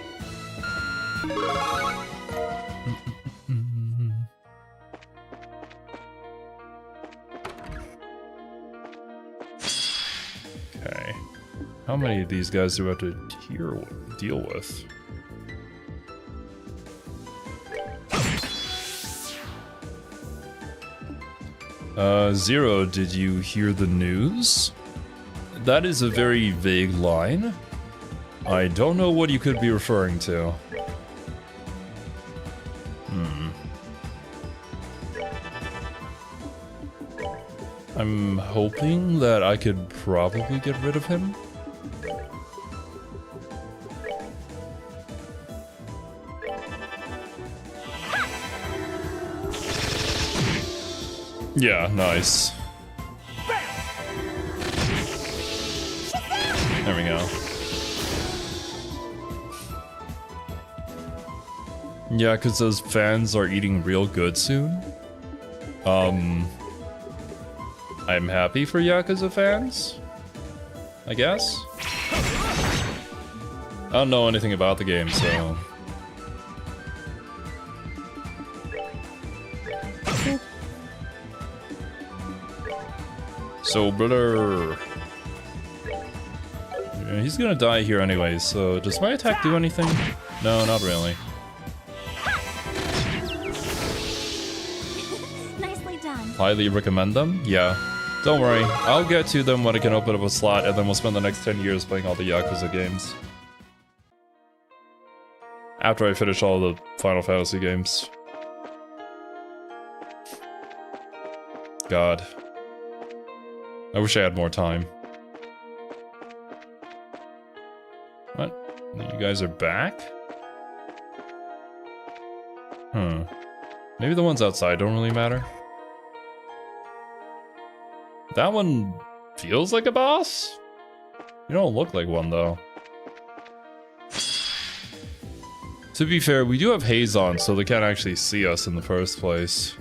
S1: Okay. How many of these guys do we have to deal with? Zero, did you hear the news? That is a very vague line. I don't know what you could be referring to. I'm hoping that I could probably get rid of him. Yeah, nice. There we go. Yeah, because those fans are eating real good soon. I'm happy for Yakuza fans, I guess. I don't know anything about the game, so... So, brother... Yeah, he's gonna die here anyway, so does my attack do anything? No, not really.
S3: Nicely done.
S1: Highly recommend them? Yeah. Don't worry, I'll get to them when I can open up a slot, and then we'll spend the next 10 years playing all the Yakuza games. After I finish all the Final Fantasy games. God. I wish I had more time. What? You guys are back? Maybe the ones outside don't really matter. That one feels like a boss? You don't look like one, though. To be fair, we do have haze on, so they can't actually see us in the first place.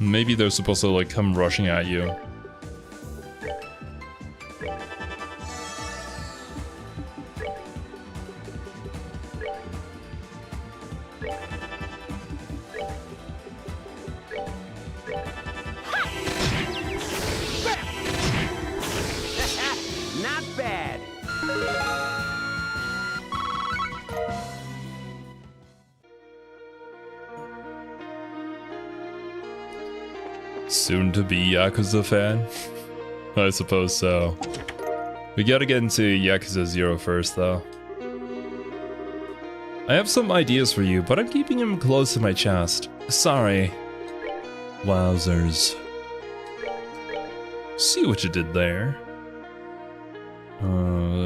S1: Maybe they're supposed to, like, come rushing at you.
S2: Not bad.
S1: Soon to be Yakuza fan? I suppose so. We gotta get into Yakuza 0 first, though. I have some ideas for you, but I'm keeping them close to my chest. Sorry. Wowzers. See what you did there.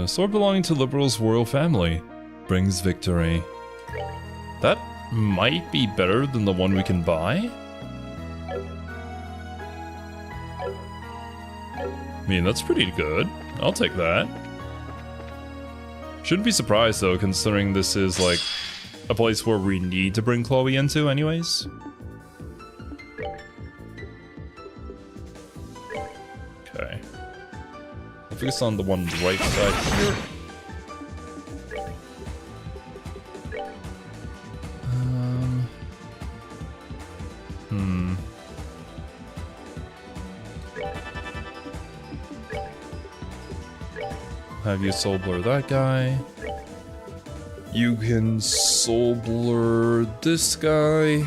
S1: Sword belonging to Liberal's royal family. Brings victory. That might be better than the one we can buy? I mean, that's pretty good. I'll take that. Shouldn't be surprised, though, considering this is, like, a place where we need to bring Chloe into anyways. Okay. I'll focus on the one right side here. Have you soul blur that guy. You can soul blur this guy.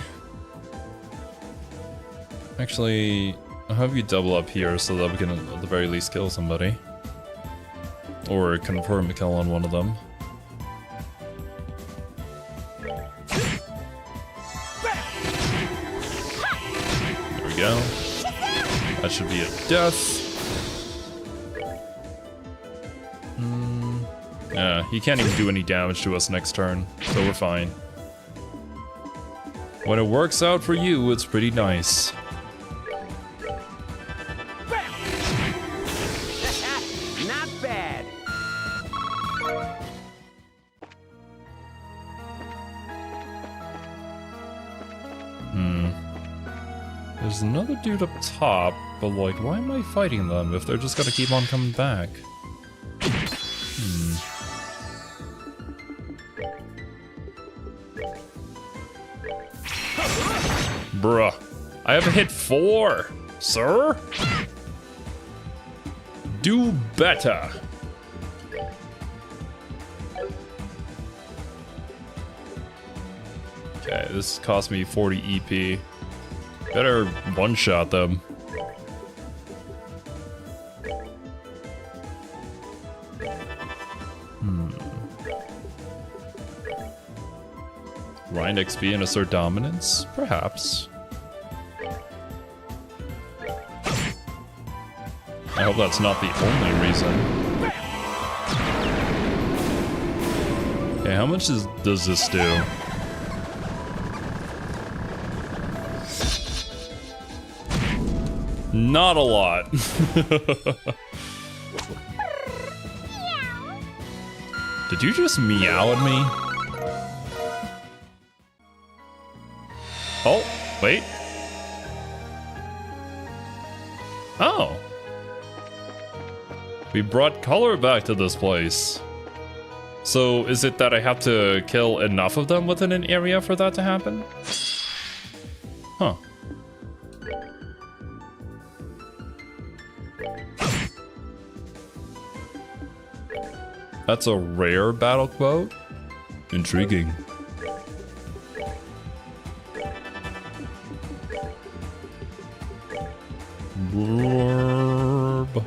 S1: Actually, I'll have you double up here so that we can at the very least kill somebody. Or confirm a kill on one of them. There we go. That should be a death. Yeah, he can't even do any damage to us next turn, so we're fine. When it works out for you, it's pretty nice.
S2: Not bad.
S1: There's another dude up top, but like, why am I fighting them if they're just gonna keep on coming back? Bruh, I haven't hit 4, sir? Do better. Okay, this cost me 40 EP. Better one-shot them. Grind XP and assert dominance? Perhaps. I hope that's not the only reason. Okay, how much does this do? Not a lot. Did you just meow at me? Oh, wait. Oh. We brought color back to this place. So is it that I have to kill enough of them within an area for that to happen? Huh. That's a rare battle quote? Intriguing. Blurb.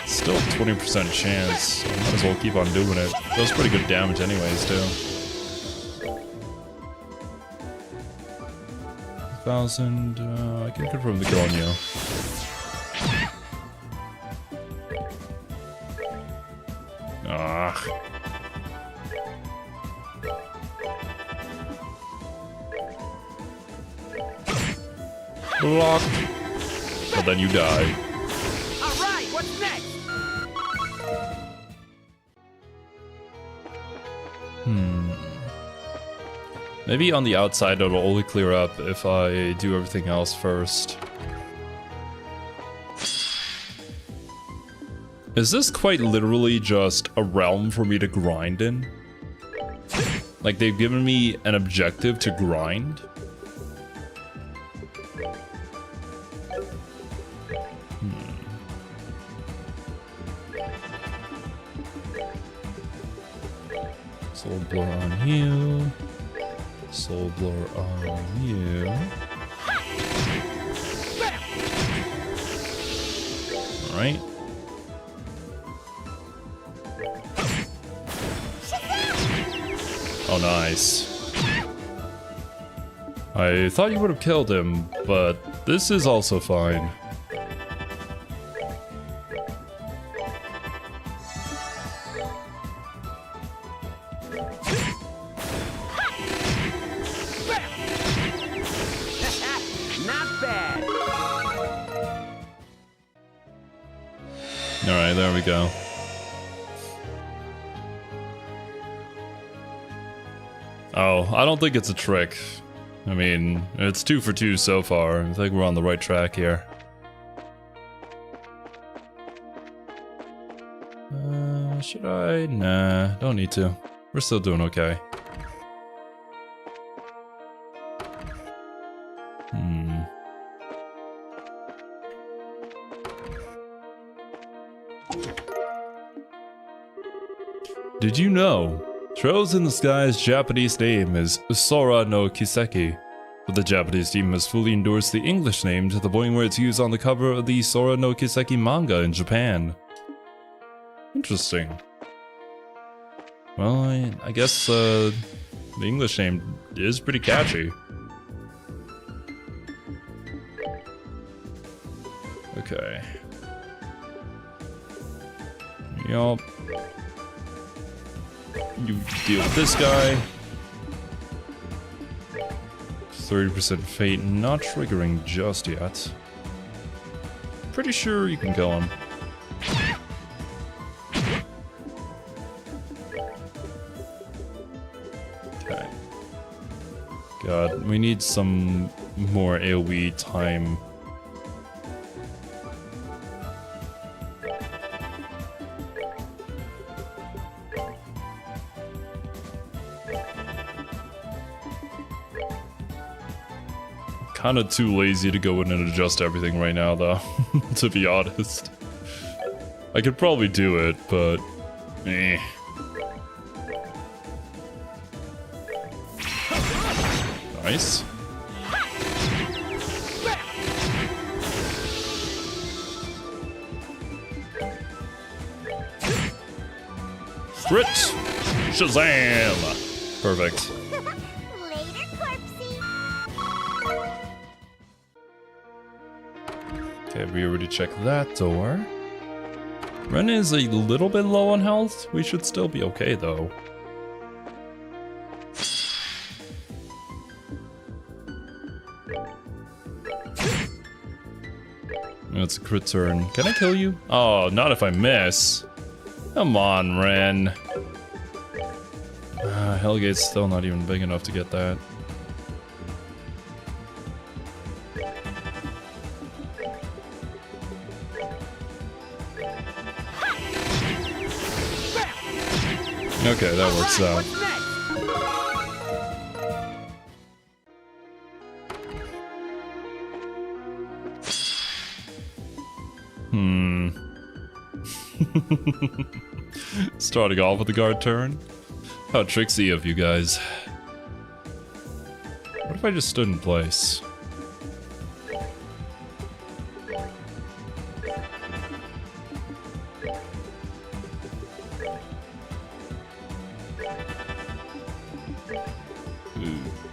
S1: Still 20% chance. Might as well keep on doing it. Does pretty good damage anyways, too. 2,000. I can confirm the kill on you. Ah. Blocked. But then you die.
S2: Alright, what's next?
S1: Maybe on the outside it'll only clear up if I do everything else first. Is this quite literally just a realm for me to grind in? Like they've given me an objective to grind? Soul Blower on you. Soul Blower on you. Alright. Oh, nice. I thought you would have killed him, but this is also fine.
S2: Not bad.
S1: Alright, there we go. Oh, I don't think it's a trick. I mean, it's 2 for 2 so far. I think we're on the right track here. Should I? Nah, don't need to. We're still doing okay. Did you know? Trails in the Sky's Japanese name is Sora no Kiseki, but the Japanese team has fully endorsed the English name to the point where it's used on the cover of the Sora no Kiseki manga in Japan. Interesting. Well, I guess the English name is pretty catchy. Okay. Yup. You deal with this guy. 30% fate not triggering just yet. Pretty sure you can kill him. Okay. God, we need some more AoE time. Kinda too lazy to go in and adjust everything right now, though, to be honest. I could probably do it, but... eh. Nice. Crit! Shazam! Perfect. Okay, we already checked that door. Ren is a little bit low on health. We should still be okay, though. It's a crit turn. Can I kill you? Oh, not if I miss. Come on, Ren. Hellgate's still not even big enough to get that. Okay, that works out. Starting off with the guard turn? How tricksy of you guys. What if I just stood in place?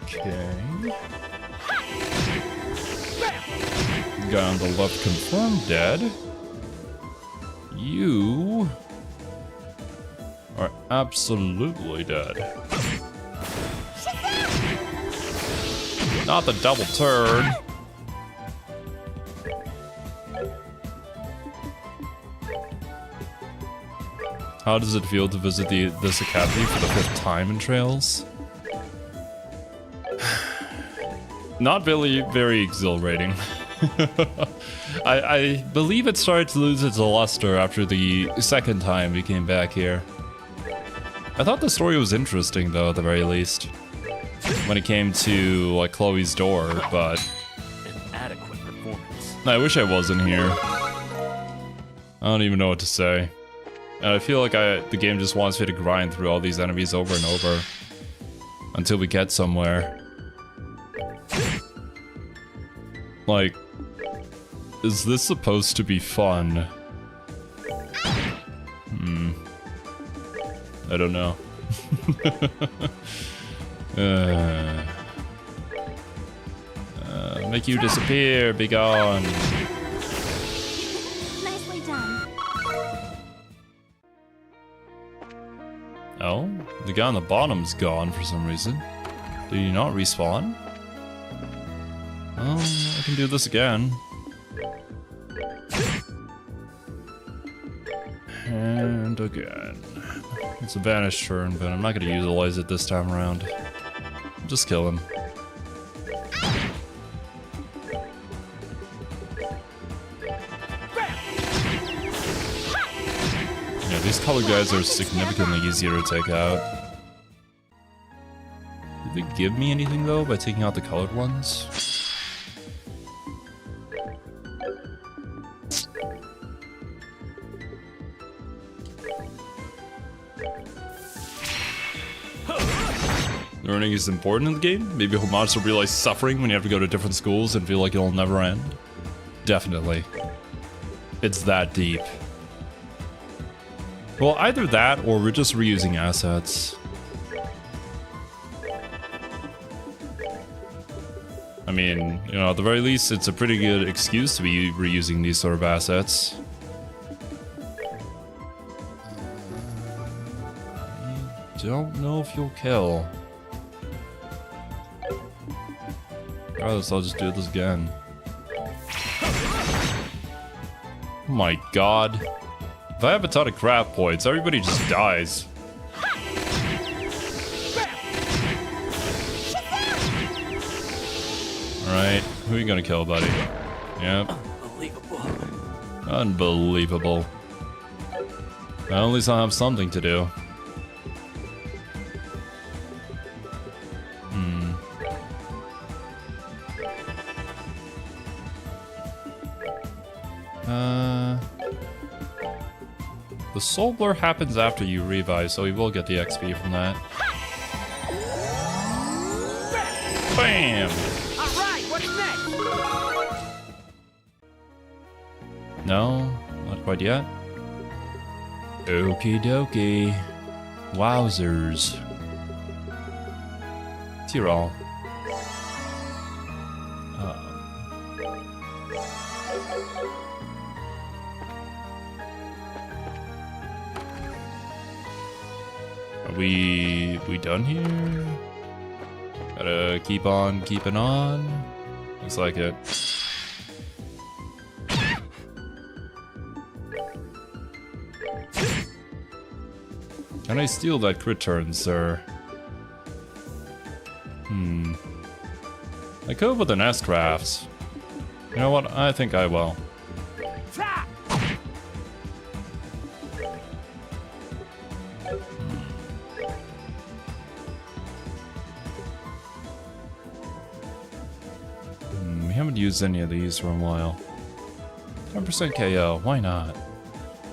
S1: Okay. Guy on the left confirmed dead. You are absolutely dead. Not the double turn. How does it feel to visit this academy for the 5th time in Trails? Not very exhilarating. I believe it started to lose its luster after the 2nd time we came back here. I thought the story was interesting though, at the very least. When it came to like Chloe's door, but
S2: An adequate performance.
S1: I wish I wasn't here. I don't even know what to say. And I feel like the game just wants me to grind through all these enemies over and over until we get somewhere. Like, is this supposed to be fun? I don't know. Make you disappear, be gone.
S3: Nicely done.
S1: Oh, the guy on the bottom's gone for some reason. Did he not respawn? Oh, I can do this again. And again. It's a vanished turn, but I'm not going to utilize it this time around. Just kill him. Yeah, these colored guys are significantly easier to take out. Did they give me anything though by taking out the colored ones? Learning is important in the game. Maybe Homage will realize suffering when you have to go to different schools and feel like it'll never end. Definitely. It's that deep. Well, either that or we're just reusing assets. I mean, you know, at the very least, it's a pretty good excuse to be reusing these sort of assets. Don't know if you'll kill. Regardless, I'll just do this again. Oh my god. If I have a ton of craft points, everybody just dies. Alright, who are you gonna kill, buddy? Yep.
S2: Unbelievable.
S1: Unbelievable. At least I have something to do. The Soul Blur happens after you revive, so we will get the XP from that. Bam!
S2: Alright, what's next?
S1: No, not quite yet. Okie dokie. Wowzers. Tyrol. Are we done here? Gotta keep on keeping on. Looks like it. Can I steal that crit turn, sir? I could with an S-Craft. You know what? I think I will. We haven't used any of these for a while. 10% KO, why not?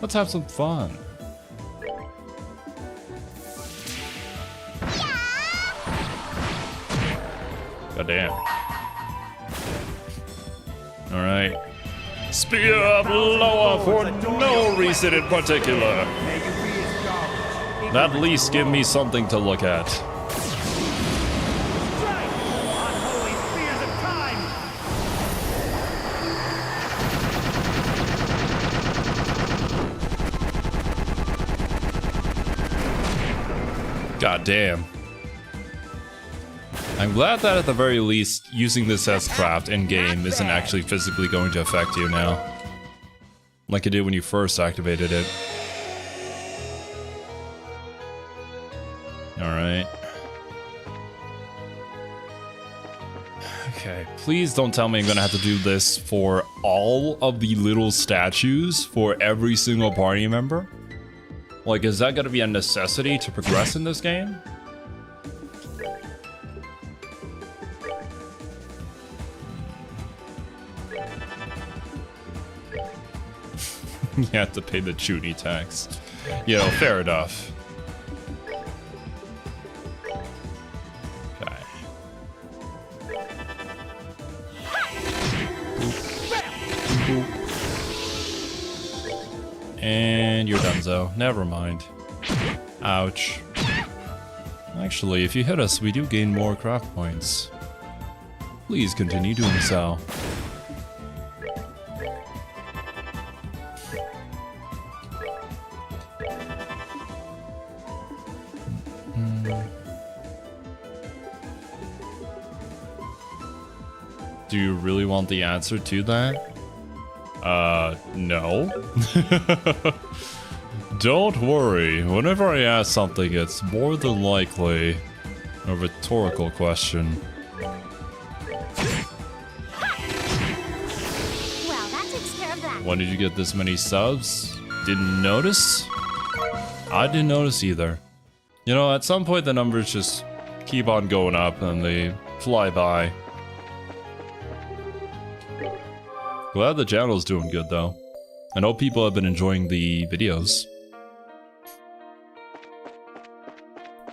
S1: Let's have some fun. God damn. Alright. Spear up lower for no reason in particular. At least give me something to look at. God damn. I'm glad that at the very least, using this as craft in-game isn't actually physically going to affect you now. Like it did when you first activated it. Alright. Okay, please don't tell me I'm gonna have to do this for all of the little statues for every single party member? Like, is that gonna be a necessity to progress in this game? You have to pay the Chuny tax. You know, fair enough. Okay. And you're donezo. Never mind. Ouch. Actually, if you hit us, we do gain more craft points. Please continue doing so. Do you really want the answer to that? No. Don't worry, whenever I ask something, it's more than likely a rhetorical question.
S3: Well, that takes care of that.
S1: When did you get this many subs? Didn't notice? I didn't notice either. You know, at some point the numbers just keep on going up and they fly by. Glad the channel's doing good though. I know people have been enjoying the videos.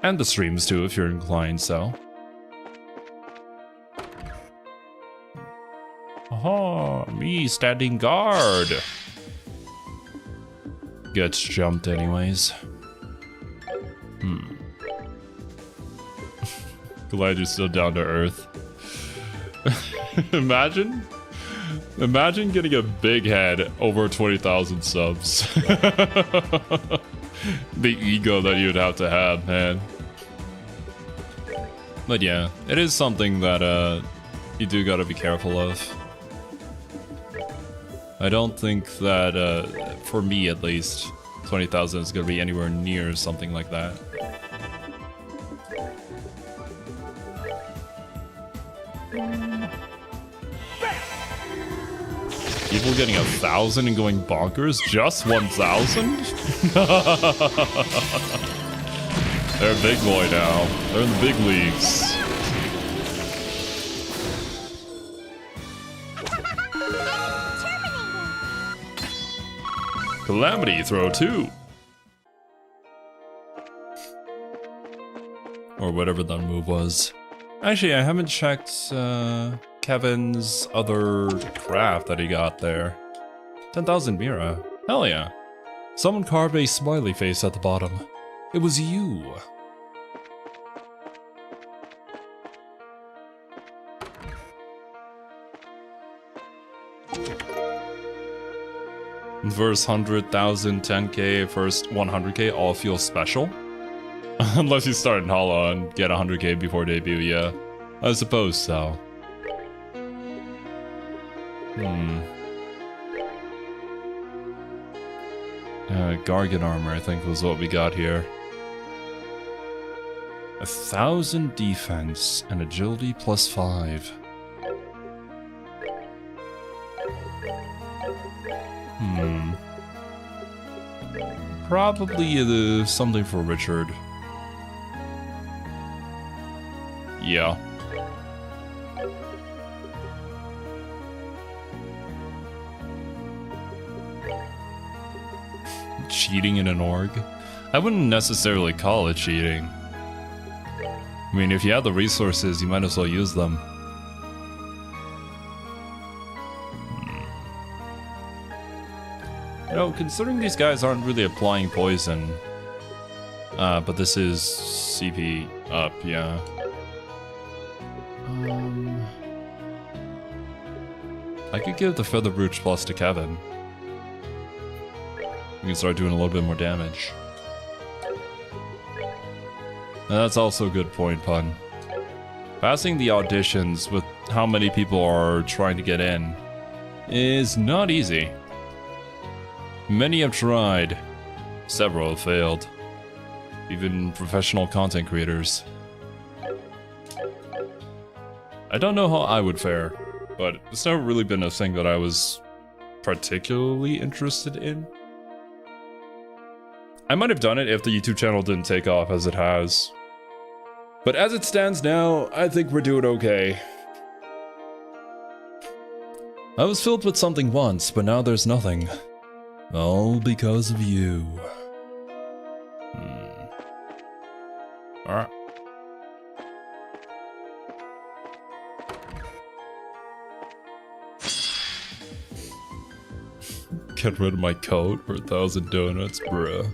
S1: And the streams too, if you're inclined so. Oh, me standing guard. Gets jumped anyways. Glad you're still down to earth. Imagine getting a big head over 20,000 subs. The ego that you'd have to have, man. But yeah, it is something that you do gotta be careful of. I don't think that, for me at least, 20,000 is gonna be anywhere near something like that. People getting 1,000 and going bonkers? Just 1,000? They're a big boy now. They're in the big leagues. Calamity throw 2. Or whatever that move was. Actually, I haven't checked Kevin's other craft that he got there. 10,000 Mira. Hell yeah. Someone carved a smiley face at the bottom. It was you. First 100,000, 10k, first 100k all feel special. Unless you start in Hollow and get 100k before debut, yeah. I suppose so. Gargan armor, I think, was what we got here. 1,000 defense and agility +5. Probably something for Richard. Yeah. Cheating in an org? I wouldn't necessarily call it cheating. I mean, if you have the resources, you might as well use them. You know, considering these guys aren't really applying poison, but this is CP up, yeah. I could give the Feather Brooch Plus to Kevin. We can start doing a little bit more damage. That's also a good point, Pun. Passing the auditions with how many people are trying to get in is not easy. Many have tried. Several have failed. Even professional content creators. I don't know how I would fare, but it's never really been a thing that I was particularly interested in. I might have done it if the YouTube channel didn't take off as it has. But as it stands now, I think we're doing okay. I was filled with something once, but now there's nothing. All because of you. Alright. Get rid of my coat for 1,000 donuts, bruh.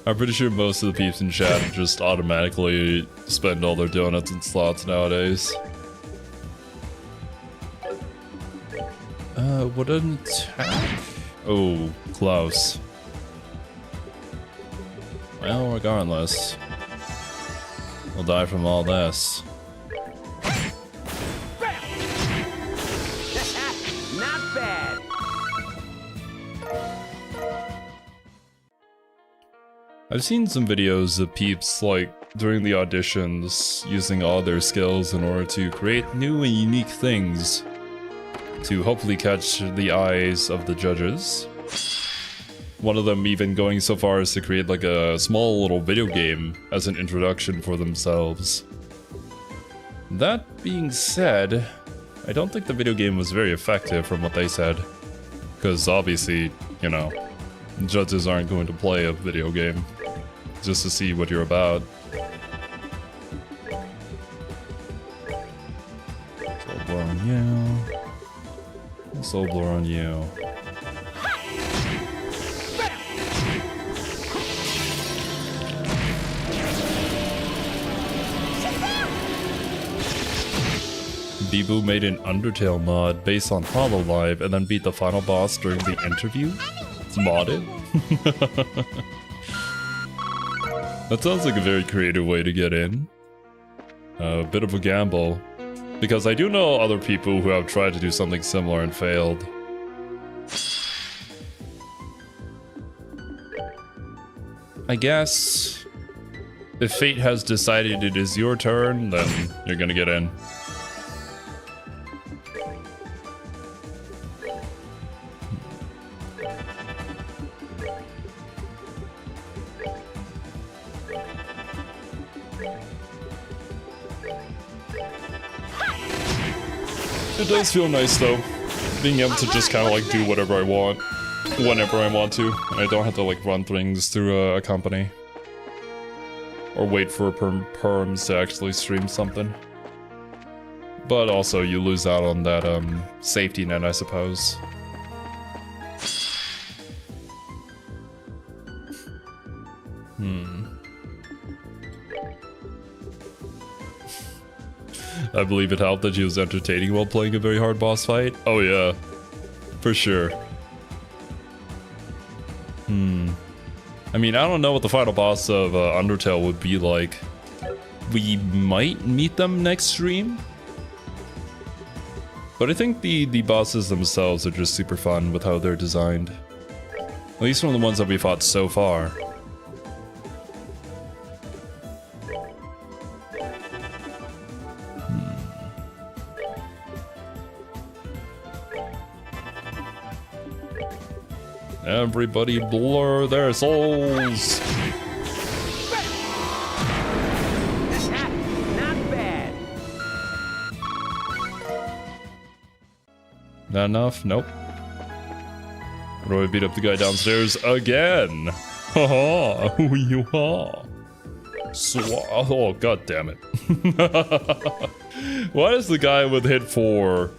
S1: I'm pretty sure most of the peeps in chat just automatically spend all their donuts in slots nowadays. Wouldn't attack? Oh, close. Well, regardless. We'll die from all this.
S2: Not bad.
S1: I've seen some videos of peeps, like, during the auditions, using all their skills in order to create new and unique things to hopefully catch the eyes of the judges. One of them even going so far as to create like a small little video game as an introduction for themselves. That being said, I don't think the video game was very effective from what they said. Because obviously, you know, judges aren't going to play a video game just to see what you're about. Soul blow on you. Soul blow on you. Bibu made an Undertale mod based on HoloLive and then beat the final boss during the interview? It's modded? That sounds like a very creative way to get in. A bit of a gamble. Because I do know other people who have tried to do something similar and failed. I guess if fate has decided it is your turn, then you're gonna get in. It does feel nice though, being able to just kind of like do whatever I want, whenever I want to, and I don't have to like run things through a company. Or wait for perms to actually stream something. But also you lose out on that safety net, I suppose. I believe it helped that she was entertaining while playing a very hard boss fight. Oh yeah, for sure. I mean, I don't know what the final boss of Undertale would be like. We might meet them next stream. But I think the bosses themselves are just super fun with how they're designed. At least one of the ones that we fought so far. Everybody blur their souls.
S2: Not bad.
S1: Not enough? Nope. What do I beat up the guy downstairs again? Haha, who you are? Oh, god damn it. Why does the guy with hit 4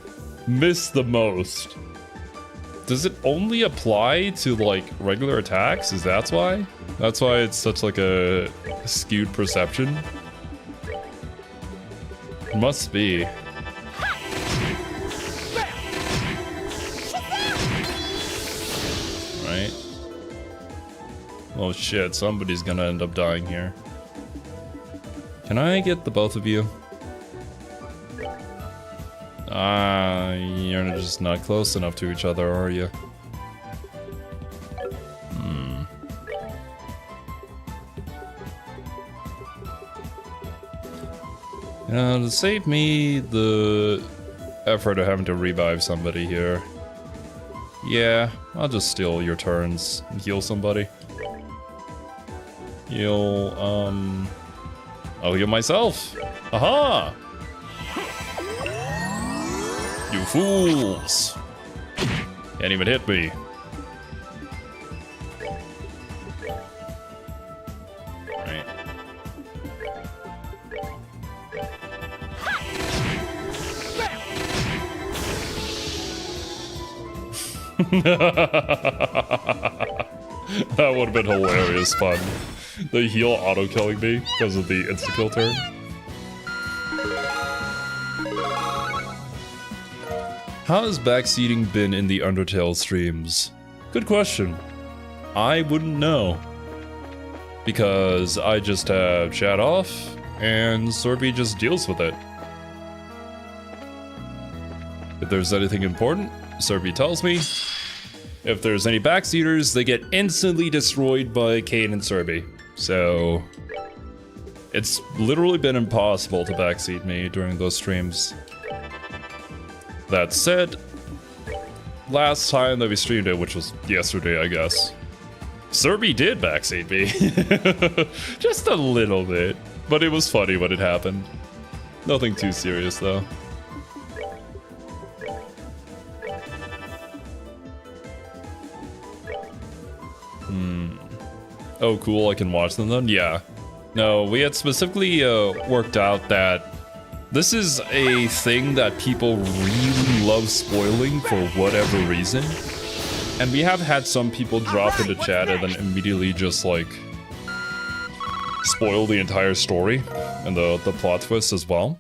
S1: miss the most? Does it only apply to like regular attacks? Is that why? That's why it's such like a skewed perception? It must be. Right? Oh shit, somebody's gonna end up dying here. Can I get the both of you? You're just not close enough to each other, are you? To save me the effort of having to revive somebody here. Yeah, I'll just steal your turns and heal somebody. I'll heal myself. Aha! You fools! Can't even hit me. Alright. That would have been hilarious fun. The heal auto-killing me because of the insta-kill turn. How has backseating been in the Undertale streams? Good question. I wouldn't know. Because I just have chat off, and Cerby just deals with it. If there's anything important, Cerby tells me. If there's any backseaters, they get instantly destroyed by Kane and Cerby. So it's literally been impossible to backseat me during those streams. That said, last time that we streamed it, which was yesterday, I guess, Cerby did backseat me. Just a little bit. But it was funny when it happened. Nothing too serious, though. Oh, cool, I can watch them then? Yeah. No, we had specifically worked out that this is a thing that people really love spoiling for whatever reason. And we have had some people drop into chat and then immediately just, like, spoil the entire story and the plot twist as well.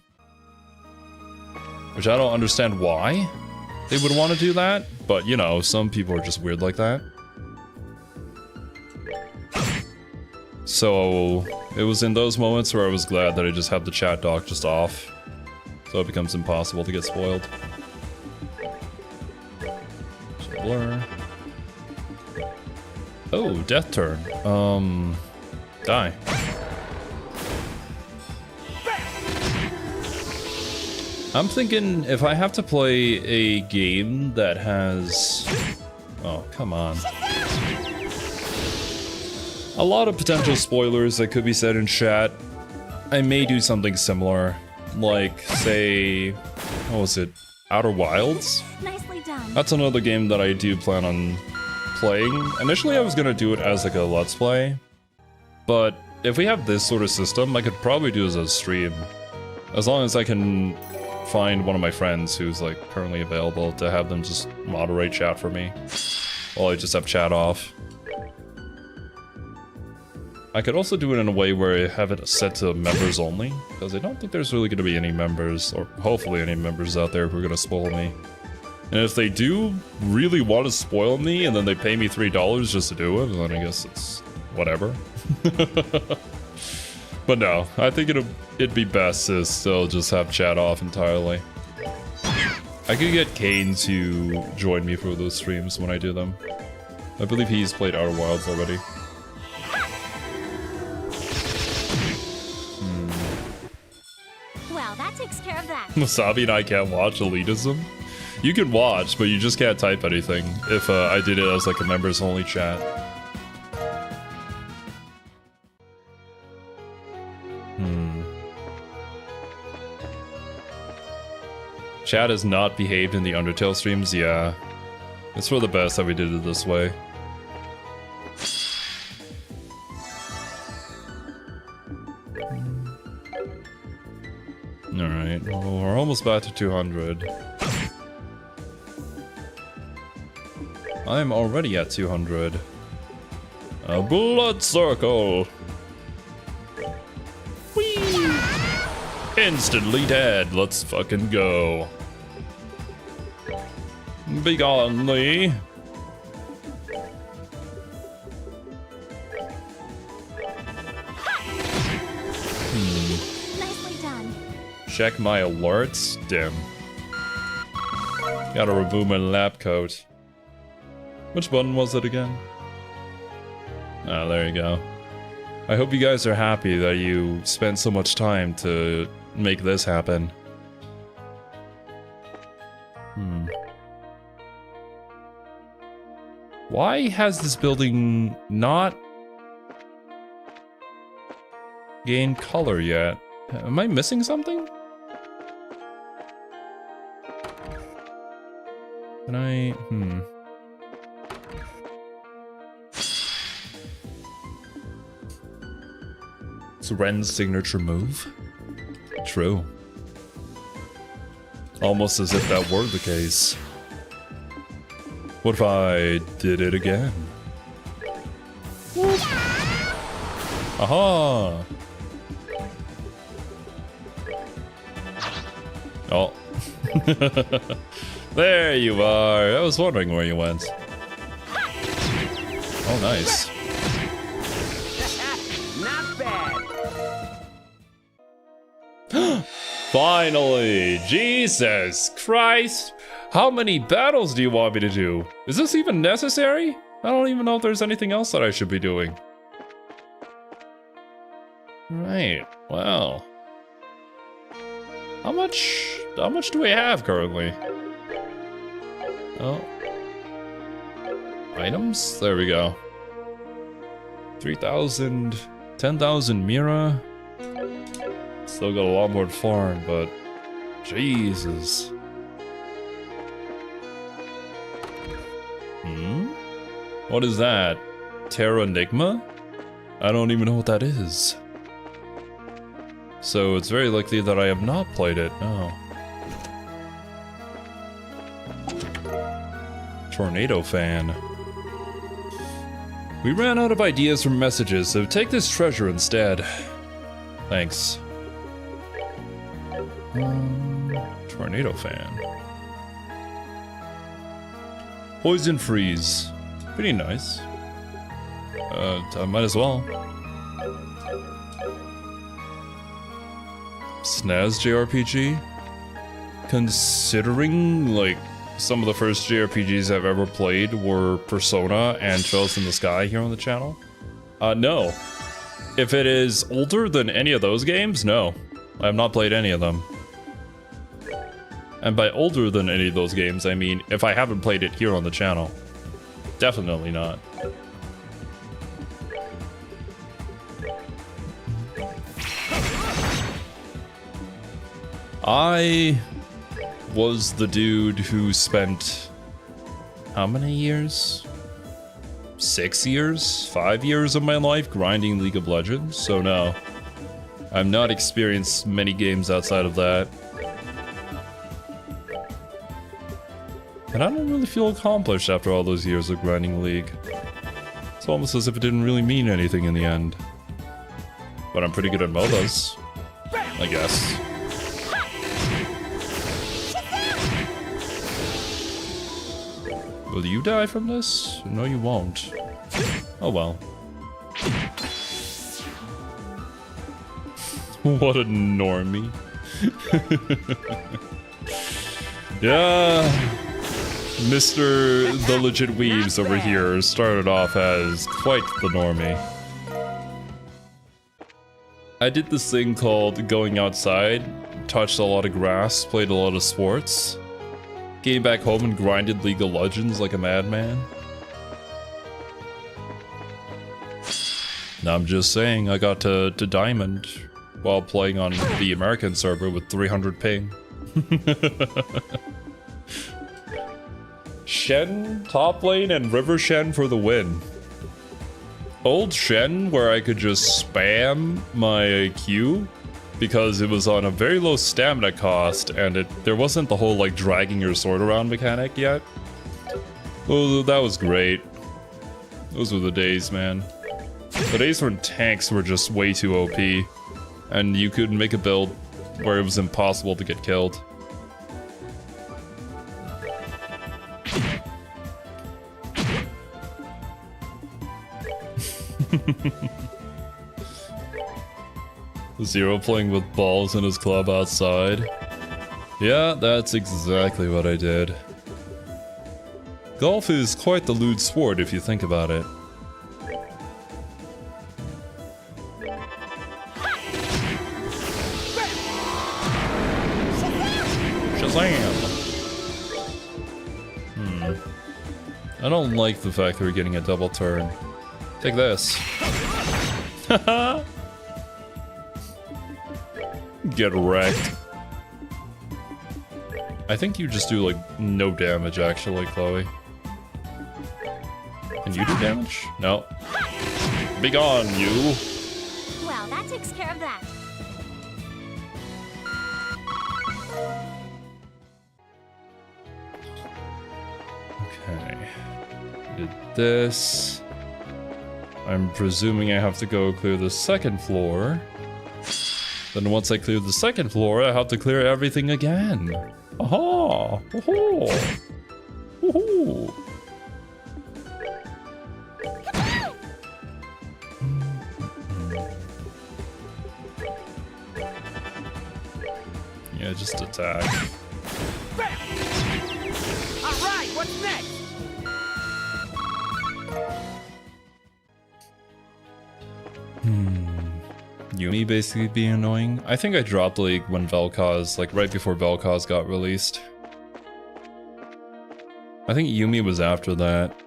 S1: Which I don't understand why they would want to do that, but, you know, some people are just weird like that. So it was in those moments where I was glad that I just have the chat dock just off, so it becomes impossible to get spoiled. So blur. Oh, death turn. Die. I'm thinking if I have to play a game that has... Oh, come on. A lot of potential spoilers that could be said in chat. I may do something similar, like, say, what was it? Outer Wilds?
S3: Nicely done.
S1: That's another game that I do plan on playing. Initially, I was gonna do it as like a Let's Play, but if we have this sort of system, I could probably do it as a stream. As long as I can find one of my friends who's like currently available to have them just moderate chat for me, while I just have chat off. I could also do it in a way where I have it set to members only, because I don't think there's really going to be any members, or hopefully any members out there who are going to spoil me. And if they do really want to spoil me, and then they pay me $3 just to do it, then I guess it's whatever. But no, I think it'd be best to still just have chat off entirely. I could get Kane to join me for those streams when I do them. I believe he's played Outer Wilds already.
S3: Well, that takes care of that.
S1: Wasabi and I can't watch elitism. You can watch, but you just can't type anything if I did it as like a members only chat. Chat has not behaved in the Undertale streams, yeah. It's for the best that we did it this way. Alright, well, we're almost back to 200. I'm already at 200. A blood circle! Whee! Instantly dead, let's fucking go. Begone thee. Check my alerts. Dim. Gotta remove my lab coat. Which button was it again? Ah, there you go. I hope you guys are happy that you spent so much time to make this happen. Why has this building not gained color yet? Am I missing something? Can I... It's Ren's signature move? True. Almost as if that were the case. What if I did it again? Aha! Oh. There you are. I was wondering where you went. Oh, nice.
S2: Not bad.
S1: Finally! Jesus Christ! How many battles do you want me to do? Is this even necessary? I don't even know if there's anything else that I should be doing. Right, well. How much do we have currently? Oh. Items? There we go. 3,000, 10,000 Mira. Still got a lot more to farm, but Jesus. What is that? Terra Enigma? I don't even know what that is. So it's very likely that I have not played it. No. Tornado fan. We ran out of ideas for messages, so take this treasure instead. Thanks. Tornado fan. Poison freeze. Pretty nice. I might as well. SNES JRPG? Considering, like, some of the first JRPGs I've ever played were Persona and Trails in the Sky here on the channel? No. If it is older than any of those games, no. I have not played any of them. And by older than any of those games, I mean if I haven't played it here on the channel. Definitely not. I was the dude who spent how many years? 6 years? 5 years of my life grinding League of Legends, so no. I've not experienced many games outside of that. And I don't really feel accomplished after all those years of grinding League. It's almost as if it didn't really mean anything in the end. But I'm pretty good at MOBAs, I guess. Will you die from this? No, you won't. Oh well. What a normie. Yeah. Mr. The Legit Weebs over here started off as quite the normie. I did this thing called going outside, touched a lot of grass, played a lot of sports, came back home and grinded League of Legends like a madman. Now I'm just saying, I got to Diamond while playing on the American server with 300 ping. Shen top lane and River Shen for the win. Old Shen where I could just spam my Q because it was on a very low stamina cost and there wasn't the whole like dragging your sword around mechanic yet. Oh, that was great. Those were the days, man. The days when tanks were just way too OP and you could make a build where it was impossible to get killed. Zero playing with balls in his club outside. Yeah, that's exactly what I did. Golf is quite the lewd sport if you think about it. Shazam! I don't like the fact that we're getting a double turn. Take this. Get wrecked. I think you just do like no damage actually, Chloe. Can you do damage? No. Be gone, you!
S3: Well, that takes care of that.
S1: Okay. Did this. I'm presuming I have to go clear the second floor. Then once I clear the second floor, I have to clear everything again. Aha! Woohoo! Woohoo! Yeah, just attack.
S2: Alright, what's next?
S1: Yumi basically being annoying. I think I dropped League when Vel'Koz, like right before Vel'Koz got released. I think Yumi was after that.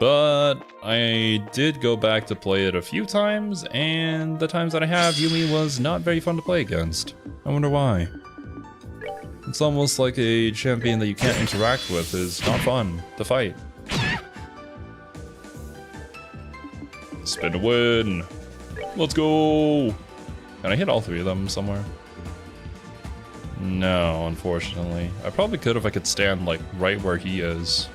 S1: But I did go back to play it a few times, and the times that I have, Yumi was not very fun to play against. I wonder why. It's almost like a champion that you can't interact with is not fun to fight. Spin to win! Let's go! Can I hit all three of them somewhere? No, unfortunately. I probably could if I could stand, like, right where he is.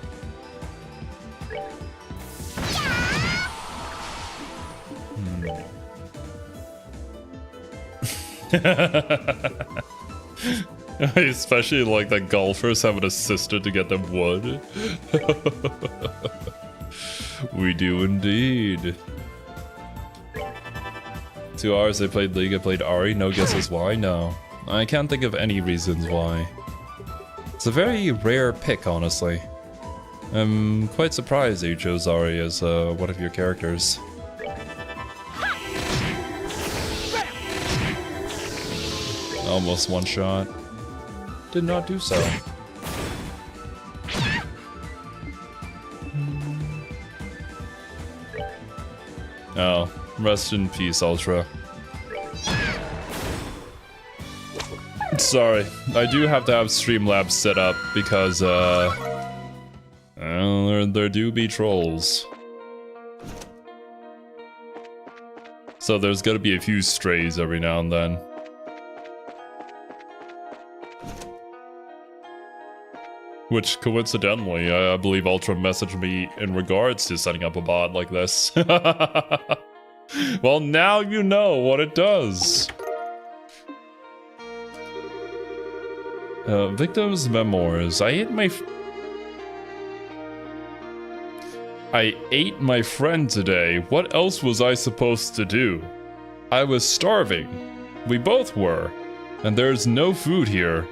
S1: Especially, like, the golfers have an assistant to get them wood. We do indeed. 2 hours I played League, I played Ari, no guesses why? No. I can't think of any reasons why. It's a very rare pick, honestly. I'm quite surprised that you chose Ari as one of your characters. Almost one shot. Did not do so. Oh. Rest in peace, Ultra. Sorry, I do have to have Streamlabs set up because, there do be trolls. So there's gotta be a few strays every now and then. Which, coincidentally, I believe Ultra messaged me in regards to setting up a bot like this. Well, now you know what it does. Victim's memoirs. I ate my friend today. What else was I supposed to do? I was starving. We both were. And there's no food here.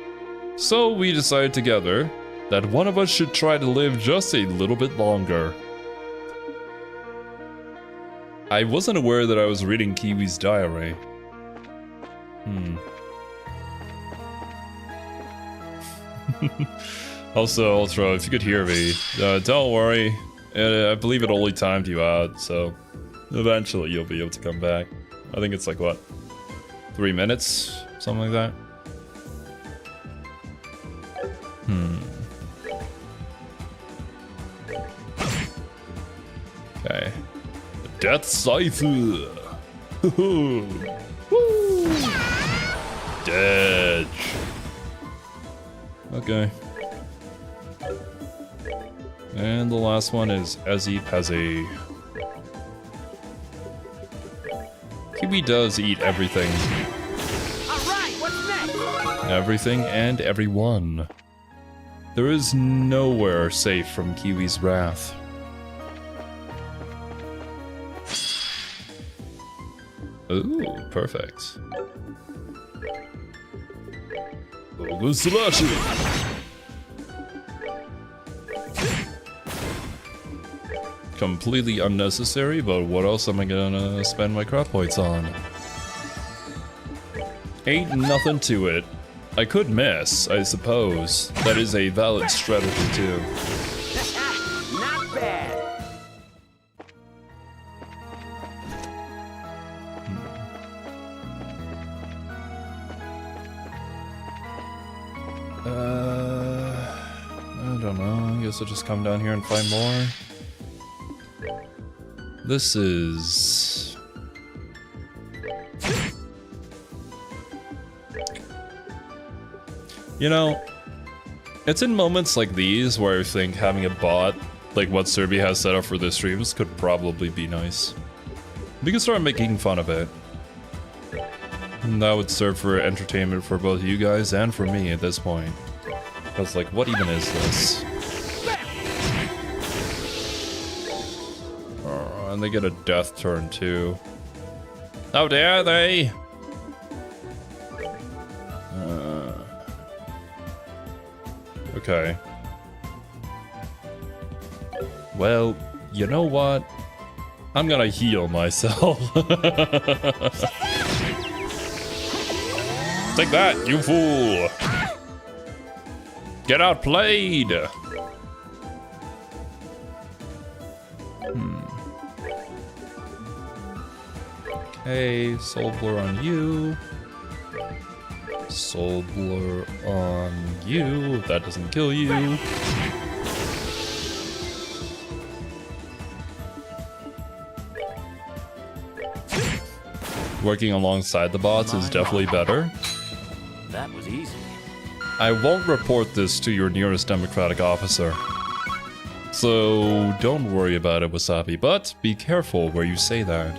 S1: So we decided together that one of us should try to live just a little bit longer. I wasn't aware that I was reading Kiwi's diary. Also, Ultra, if you could hear me, don't worry. I believe it only timed you out, so eventually you'll be able to come back. I think it's like, what, 3 minutes? Something like that? Okay. Death Scythe! Woo! Dead! Okay. And the last one is Ezzy Pezzy. Kiwi does eat everything.
S2: Alright, what's next?
S1: Everything and everyone. There is nowhere safe from Kiwi's wrath. Ooh, perfect. Oguslashi! Completely unnecessary, but what else am I gonna spend my crop points on? Ain't nothing to it. I could miss, I suppose. That is a valid strategy too.
S2: Not bad.
S1: I don't know. I guess I'll just come down here and find more. This is... You know, it's in moments like these where I think having a bot, like what Cerby has set up for the streams, could probably be nice. We can start making fun of it. And that would serve for entertainment for both you guys and for me at this point. Because, like, what even is this? Oh, and they get a death turn too. How dare they! Okay. Well, you know what? I'm gonna heal myself. Take that, you fool! Get outplayed! Okay, Soul Blur on you. Soul Blur on you, if that doesn't kill you. Working alongside the bots is definitely better.
S2: That was easy.
S1: I won't report this to your nearest democratic officer. So don't worry about it, Wasabi, but be careful where you say that.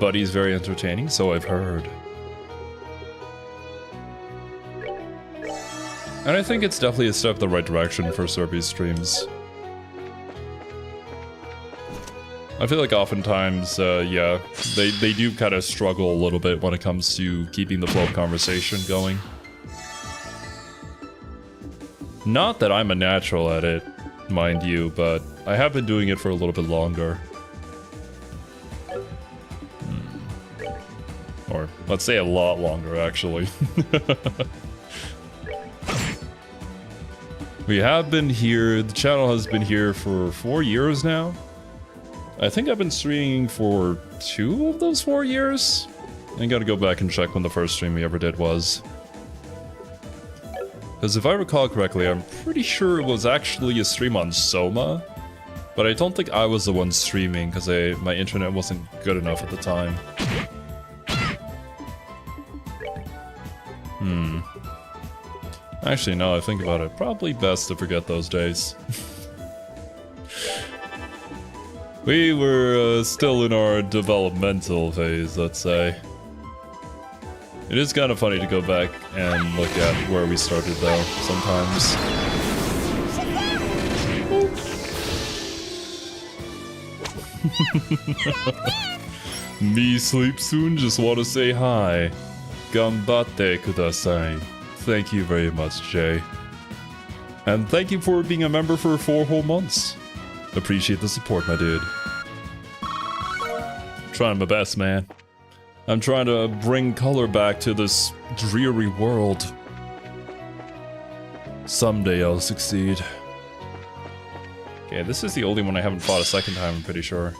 S1: Buddy's very entertaining, so I've heard. And I think it's definitely a step in the right direction for Cerby's streams. I feel like oftentimes, yeah, they do kind of struggle a little bit when it comes to keeping the flow of conversation going. Not that I'm a natural at it, mind you, but I have been doing it for a little bit longer. Or, let's say a lot longer, actually. We have been here, the channel has been here for 4 years now. I think I've been streaming for 2 of those 4 years. I gotta go back and check when the first stream we ever did was. Because if I recall correctly, I'm pretty sure it was actually a stream on Soma. But I don't think I was the one streaming, because my internet wasn't good enough at the time. Actually, now I think about it, probably best to forget those days. We were still in our developmental phase, let's say. It is kind of funny to go back and look at where we started, though, sometimes. Me sleep soon, just want to say hi. Gambatte kudasai. Thank you very much, Jay. And thank you for being a member for 4 whole months. Appreciate the support, my dude. Trying my best, man. I'm trying to bring color back to this dreary world. Someday I'll succeed. Okay, this is the only one I haven't fought a second time, I'm pretty sure.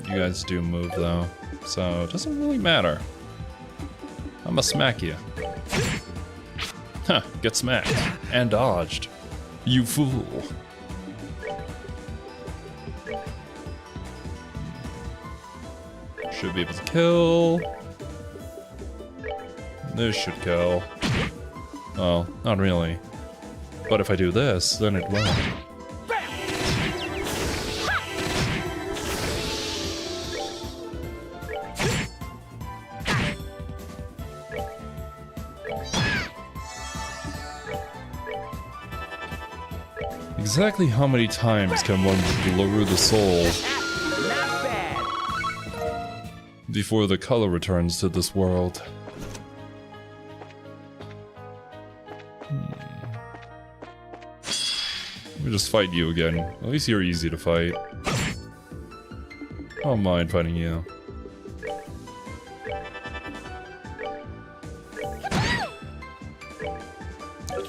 S1: You guys do move, though, so it doesn't really matter. I'ma smack you. Huh, get smacked. And dodged. You fool. Should be able to kill. This should kill. Well, not really. But if I do this, then it will. Exactly how many times can one blur the soul
S2: Not bad.
S1: before the color returns to this world? Let me just fight you again. At least you're easy to fight. I don't mind fighting you.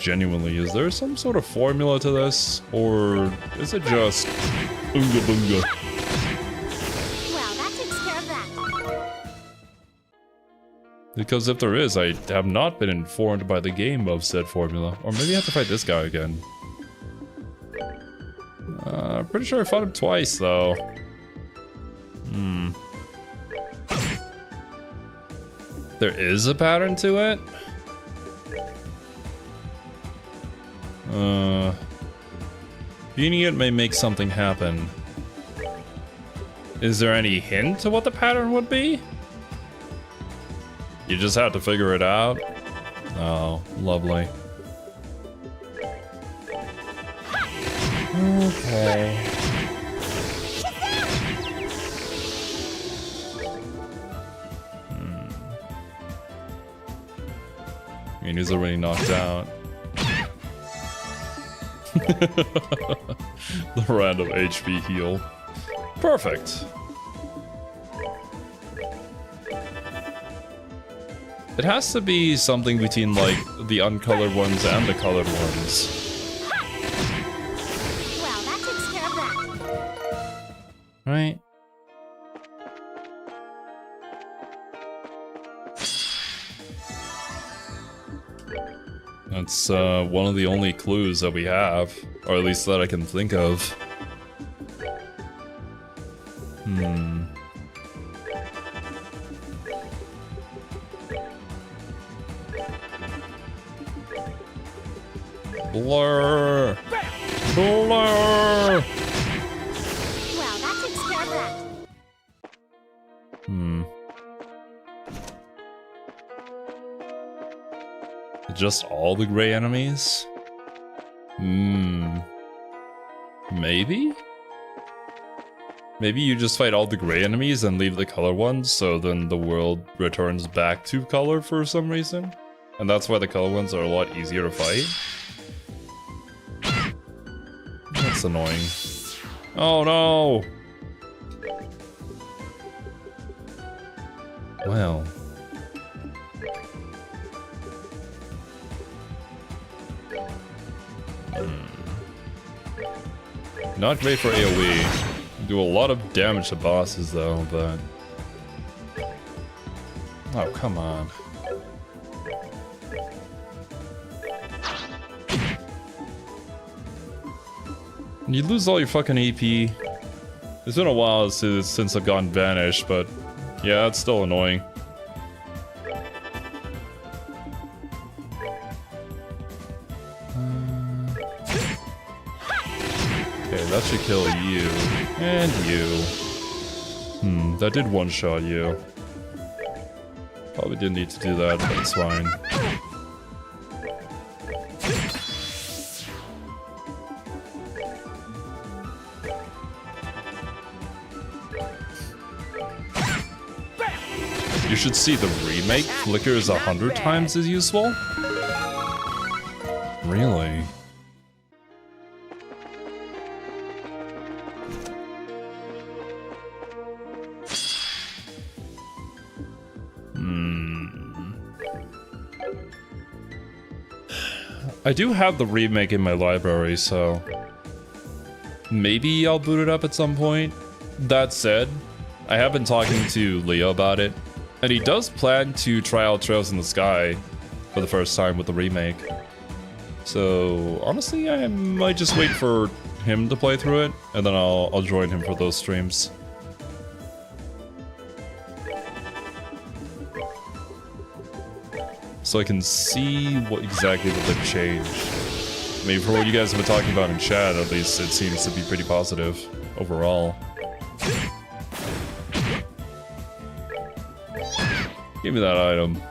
S1: Genuinely, is there some sort of formula to this? Or is it just Oonga Boonga?
S3: Well, that takes care of that.
S1: Because if there is, I have not been informed by the game of said formula. Or maybe I have to fight this guy again. I'm pretty sure I fought him twice, though. There is a pattern to it? Beating it may make something happen. Is there any hint to what the pattern would be? You just have to figure it out? Oh, lovely. Okay. I mean, he's already knocked out. The random HP heal. Perfect. It has to be something between, like, the uncolored ones and the colored ones.
S3: Well, that takes care of that.
S1: Right? That's one of the only clues that we have, or at least that I can think of. Blur! Blur!
S3: Well, that takes care of that.
S1: Just all the gray enemies? Maybe? Maybe you just fight all the gray enemies and leave the color ones, so then the world returns back to color for some reason? And that's why the color ones are a lot easier to fight? That's annoying. Oh no! Well. Not great for AoE. Do a lot of damage to bosses though, but... Oh, come on. You lose all your fucking AP. It's been a while since I've gotten banished, but yeah, it's still annoying. Okay, that should kill you. And you. That did one-shot you. Probably didn't need to do that, but it's fine. You should see the remake flickers 100 times as useful. Really? I do have the remake in my library, so maybe I'll boot it up at some point. That said, I have been talking to Leo about it, and he does plan to try out Trails in the Sky for the first time with the remake. So honestly, I might just wait for him to play through it, and then I'll join him for those streams. So I can see exactly what they've changed. I mean, for what you guys have been talking about in chat, at least it seems to be pretty positive overall. Give me that item.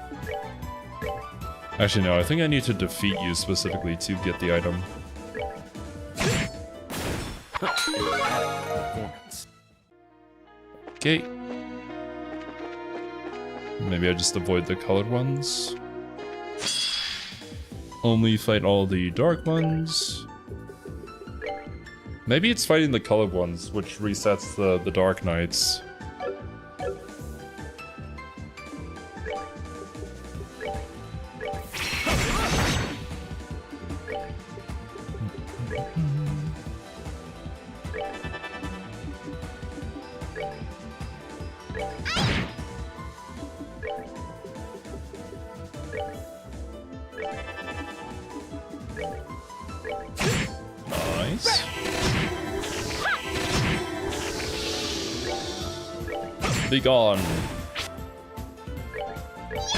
S1: Actually, no, I think I need to defeat you specifically to get the item.
S2: performance.
S1: Okay. Maybe I just avoid the colored ones. Only fight all the dark ones. Maybe it's fighting the colored ones, which resets the dark knights. Nice. Be gone.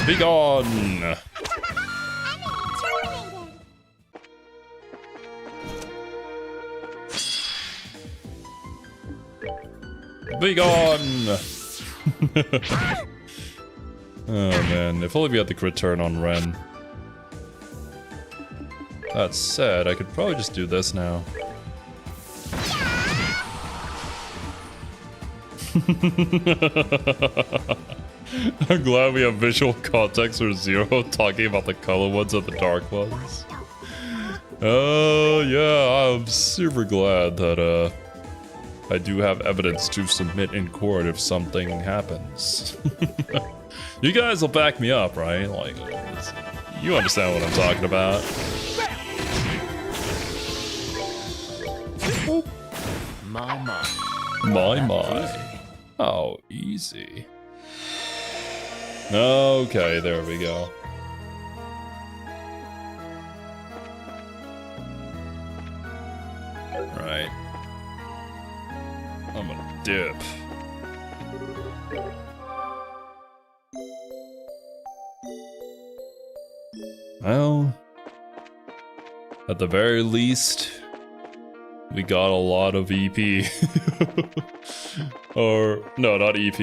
S1: Be gone.
S3: Enemy terminated.
S1: Be gone. Oh man, if only we had the crit turn on Ren. That said, I could probably just do this now. I'm glad we have visual context for Zero talking about the color ones and the dark ones. Oh yeah, I'm super glad that I do have evidence to submit in court if something happens. You guys will back me up, right? Like, you understand what I'm talking about. My. Oh, easy. Okay, there we go. Right. I'm gonna dip. Well, at the very least, we got a lot of EP. Or, no, not EP,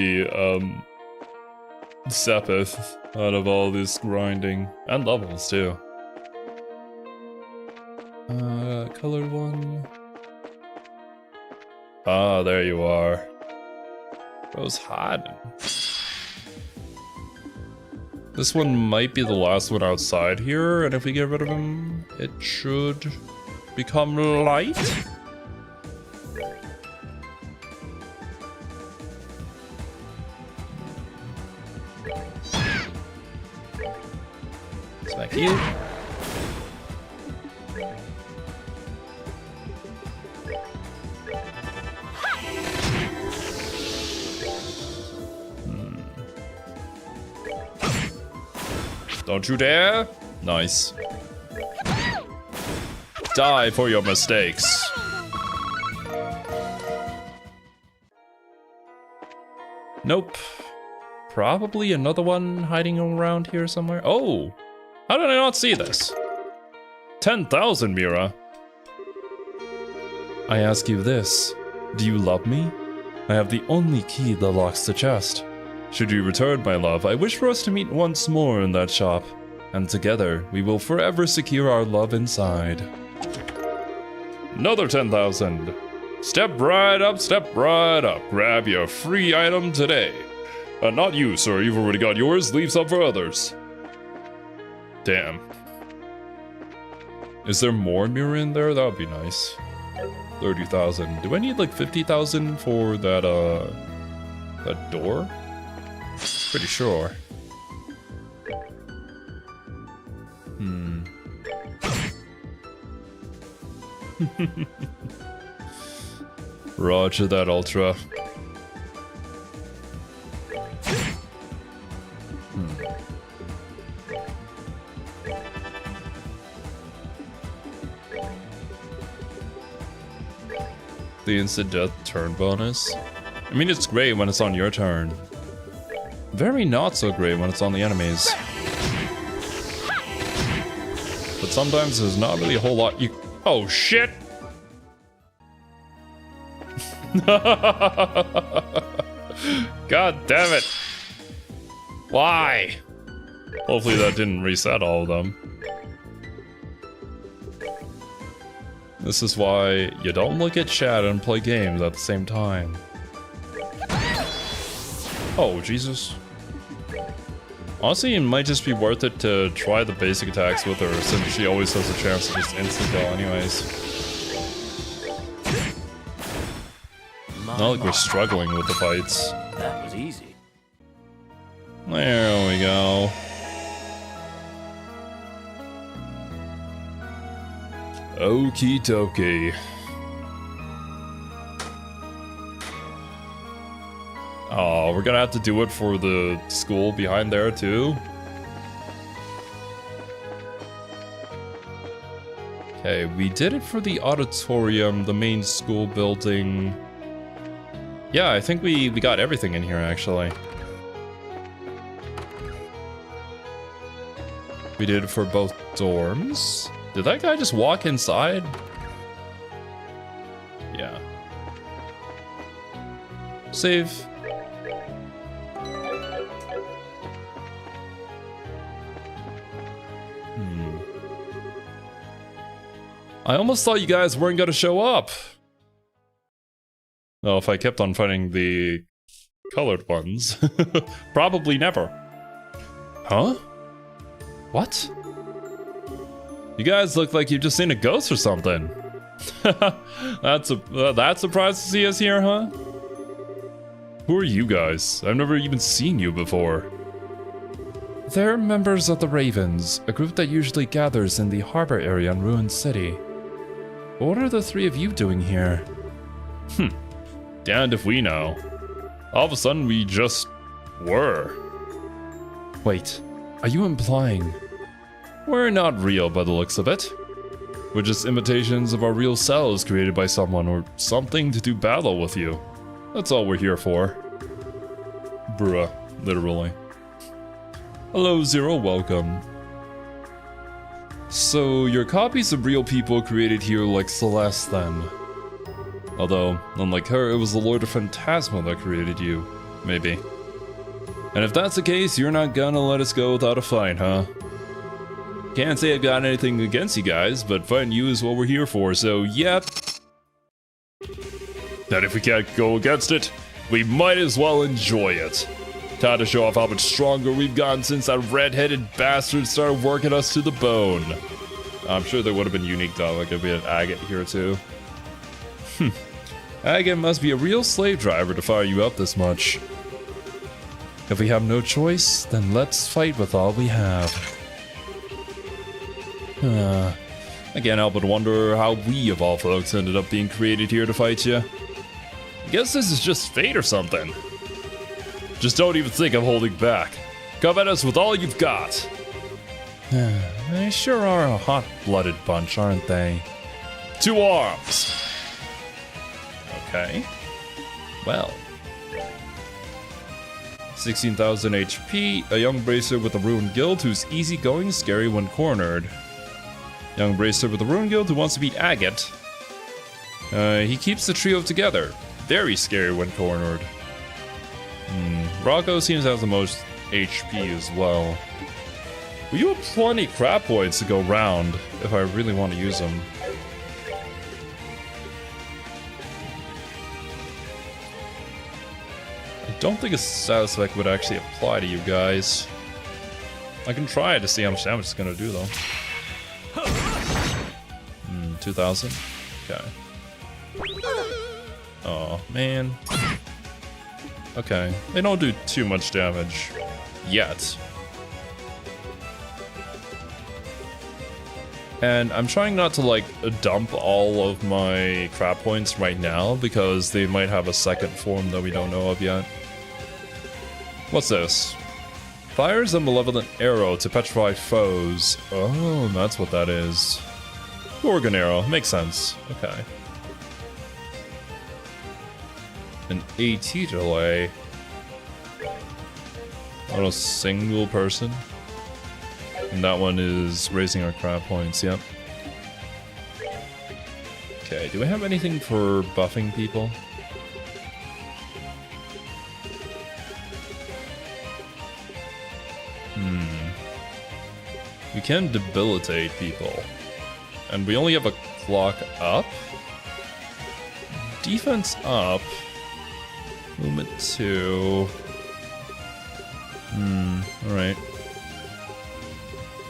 S1: Sepith out of all this grinding. And levels, too. Colored one. Ah, there you are. Bro's hiding. This one might be the last one outside here, and if we get rid of him, it should become light. Smack you. Don't you dare! Nice. Die for your mistakes. Nope. Probably another one hiding around here somewhere. Oh! How did I not see this? 10,000, Mira. I ask you this. Do you love me? I have the only key that locks the chest. Should you return, my love, I wish for us to meet once more in that shop. And together, we will forever secure our love inside. Another 10,000. Step right up, step right up. Grab your free item today. Not you, sir. You've already got yours. Leave some for others. Damn. Is there more mirror in there? That would be nice. 30,000. Do I need like 50,000 for that, that door? Pretty sure. Roger that, Ultra. The instant death turn bonus. I mean, it's great when it's on your turn. Very not so great when it's on the enemies. But sometimes there's not really a whole lot you... Oh, shit! God damn it! Why? Hopefully that didn't reset all of them. This is why you don't look at chat and play games at the same time. Oh, Jesus. Honestly, it might just be worth it to try the basic attacks with her, since she always has a chance to just instant kill anyways. Not like we're struggling with the fights.
S2: That was easy.
S1: There we go. Okie dokie. Oh, we're gonna have to do it for the school behind there too. Okay, we did it for the auditorium, the main school building. Yeah, I think we got everything in here actually. We did it for both dorms. Did that guy just walk inside? Yeah. Save. I almost thought you guys weren't gonna show up. Well, if I kept on fighting the colored ones. Probably never. Huh? What? You guys look like you've just seen a ghost or something. That's surprised to see us here, huh? Who are you guys? I've never even seen you before. They're members of the Ravens, a group that usually gathers in the harbor area in Ruined City. What are the three of you doing here? Damned if we know. All of a sudden we just were. Wait, are you implying we're not real by the looks of it? We're just imitations of our real selves created by someone or something to do battle with you. That's all we're here for. Bruh, literally. Hello, Zero, welcome. So, you're copies of real people created here like Celeste then. Although, unlike her, it was the Lord of Phantasma that created you. Maybe. And if that's the case, you're not gonna let us go without a fight, huh? Can't say I've got anything against you guys, but fighting you is what we're here for, so yep. And if we can't go against it, we might as well enjoy it. Time to show off how much stronger we've gotten since that red-headed bastard started working us to the bone. I'm sure there would have been unique though, like there'd be an agate here too. Agate must be a real slave driver to fire you up this much. If we have no choice, then let's fight with all we have. I can't help but wonder how we of all folks ended up being created here to fight you. I guess this is just fate or something. Just don't even think I'm holding back. Come at us with all you've got. They sure are a hot-blooded bunch, aren't they? 2 arms! Okay. Well. 16,000 HP, a young bracer with a ruined guild who's easygoing, scary when cornered. Young bracer with a ruined guild who wants to beat agate. He keeps the trio together. Very scary when cornered. Rocco seems to have the most HP as well. Well, you have plenty crap points to go round if I really want to use them. I don't think a status effect would actually apply to you guys. I can try to see how much damage it's gonna do though. 2,000? Okay. Oh man. Okay, they don't do too much damage yet. And I'm trying not to like dump all of my crap points right now because they might have a second form that we don't know of yet. What's this? Fires a malevolent arrow to petrify foes. Oh, that's what that is. Gorgon arrow, makes sense. Okay. An AT delay on a single person. And that one is raising our crap points, yep. Okay, do we have anything for buffing people? We can debilitate people. And we only have a clock up. Defense up. Movement 2. Alright.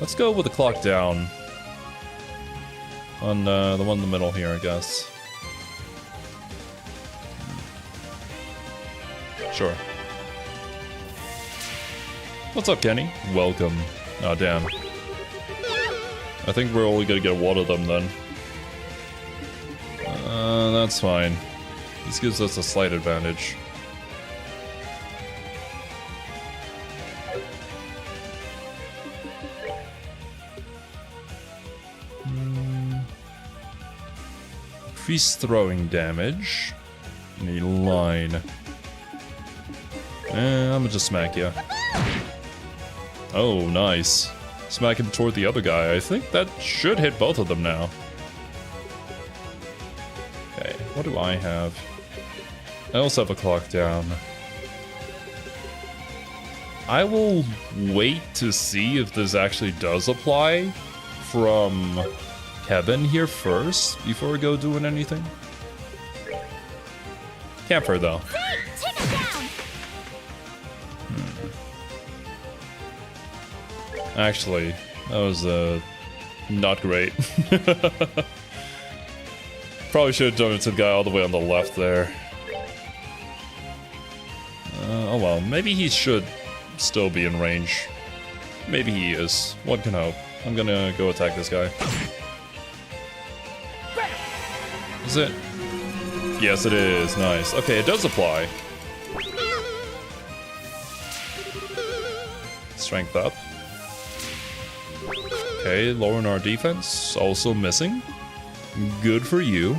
S1: Let's go with the clock down. On the one in the middle here, I guess. Sure. What's up, Kenny? Welcome. Oh, damn. I think we're only gonna get one of them then. That's fine. This gives us a slight advantage. Increase throwing damage. Need line. I'm gonna just smack you. Oh, nice. Smack him toward the other guy. I think that should hit both of them now. Okay, what do I have? I also have a clock down. I will wait to see if this actually does apply from Kevin here first before we go doing anything. Camper though.
S3: Take him down.
S1: Actually, that was not great. Probably should have done it to the guy all the way on the left there. Oh well, maybe he should still be in range. Maybe he is. One can hope. I'm gonna go attack this guy. Is it? Yes, it is. Nice. Okay, it does apply. Strength up. Okay, lowering our defense. Also missing. Good for you.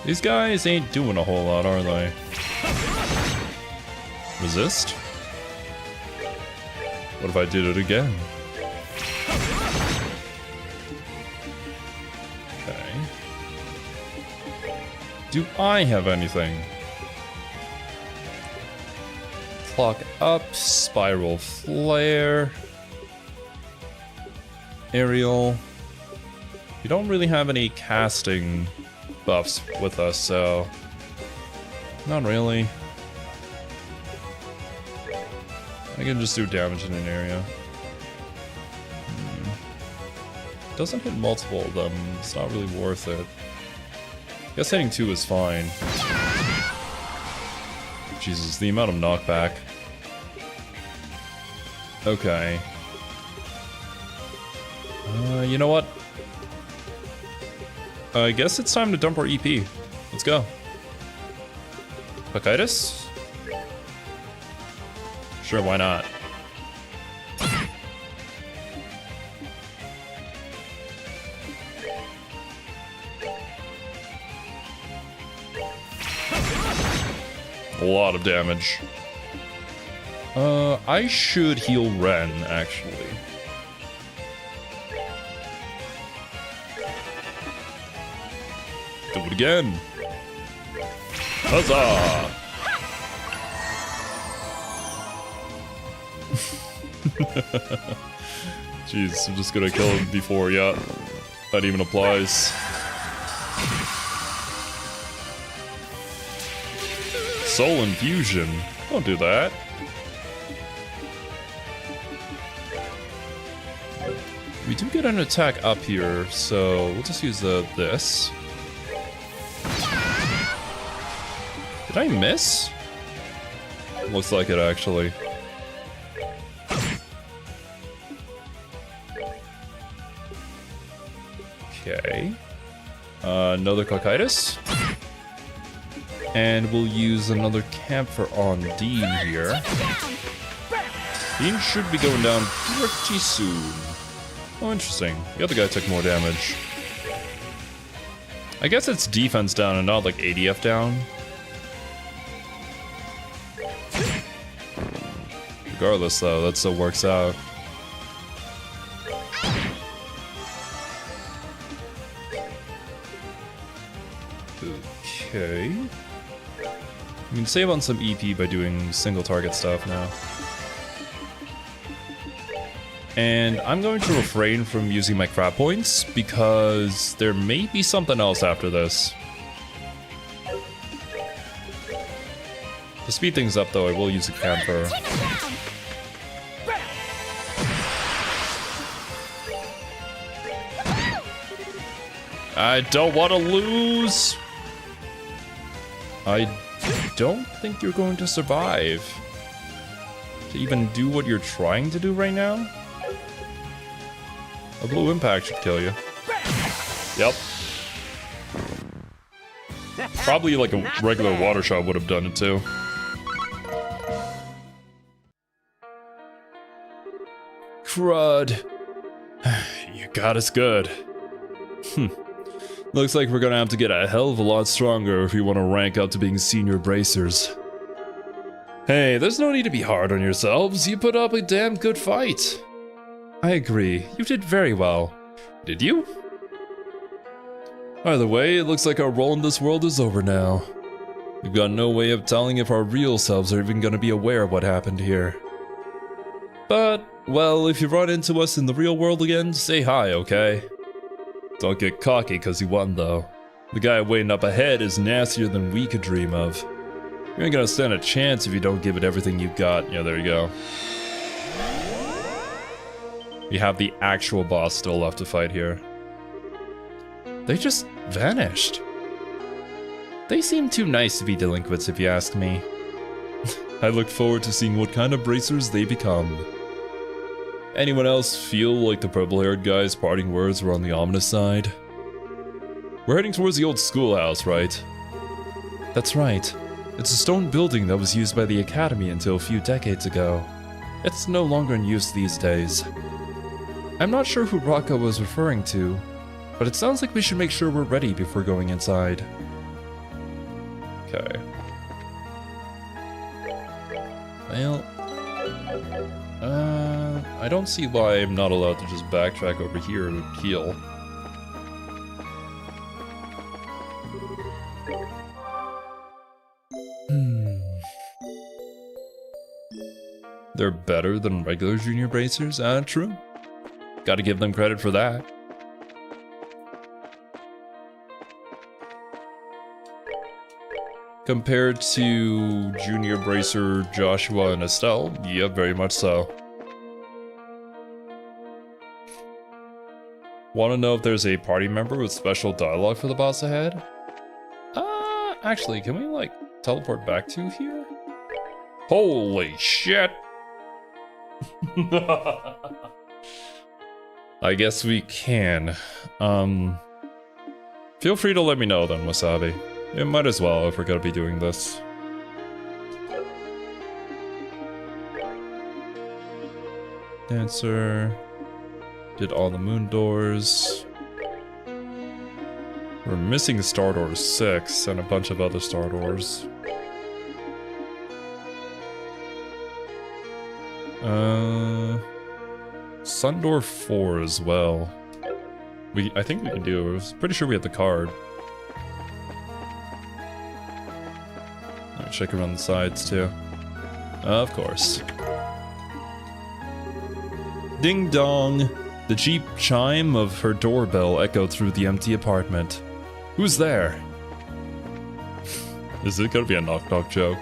S1: These guys ain't doing a whole lot, are they? Resist? What if I did it again? Okay. Do I have anything? Clock up, spiral flare, aerial. We don't really have any casting buffs with us, so not really. I can just do damage in an area. Doesn't hit multiple of them. It's not really worth it. I guess hitting 2 is fine. Jesus, the amount of knockback. Okay. You know what? I guess it's time to dump our EP. Let's go. Pacitis? Sure, why not? A lot of damage. I should heal Ren, actually. Do it again. Huzzah! Jeez, I'm just gonna kill him before, yeah. That even applies. Soul Infusion. Don't do that. We do get an attack up here, so we'll just use this. Did I miss? Looks like it, actually. Okay. Another Cocytus. And we'll use another camphor on Dean here. Dean should be going down pretty soon. Oh, interesting. The other guy took more damage. I guess it's defense down and not like ADF down. Regardless, though, that still works out. Okay. We can save on some EP by doing single target stuff now. And I'm going to refrain from using my crab points because there may be something else after this. To speed things up though, I will use a camper. I don't want to lose! I don't think you're going to survive. To even do what you're trying to do right now? A blue impact should kill you. Yep. Probably like a regular water shot would have done it too. Crud. You got us good. Looks like we're gonna have to get a hell of a lot stronger if you want to rank up to being senior bracers. Hey, there's no need to be hard on yourselves. You put up a damn good fight. I agree. You did very well. Did you? Either way, it looks like our role in this world is over now. We've got no way of telling if our real selves are even gonna be aware of what happened here. But, well, if you run into us in the real world again, say hi, okay? Don't get cocky cause you won though. The guy waiting up ahead is nastier than we could dream of. You ain't gonna stand a chance if you don't give it everything you got. Yeah, there you go. We have the actual boss still left to fight here. They just vanished. They seem too nice to be delinquents if you ask me. I look forward to seeing what kind of bracers they become. Anyone else feel like the purple-haired guy's parting words were on the ominous side? We're heading towards the old schoolhouse, right? That's right. It's a stone building that was used by the Academy until a few decades ago. It's no longer in use these days. I'm not sure who Rocco was referring to, but it sounds like we should make sure we're ready before going inside. Okay. Well... I don't see why I'm not allowed to just backtrack over here to heal. They're better than regular junior bracers, true. Gotta give them credit for that. Compared to junior bracer Joshua and Estelle, yeah, very much so. Want to know if there's a party member with special dialogue for the boss ahead? Actually, can we, like, teleport back to here? Holy shit! I guess we can. Feel free to let me know then, Wasabi. It might as well if we're gonna be doing this. Dancer. Did all the moon doors. We're missing Star Doors 6 and a bunch of other Star Doors. Sun Door 4 as well. I think we can do it. I was pretty sure we had the card. Alright, check around the sides too. Of course. Ding dong! The cheap chime of her doorbell echoed through the empty apartment. Who's there? Is it gonna be a knock-knock joke?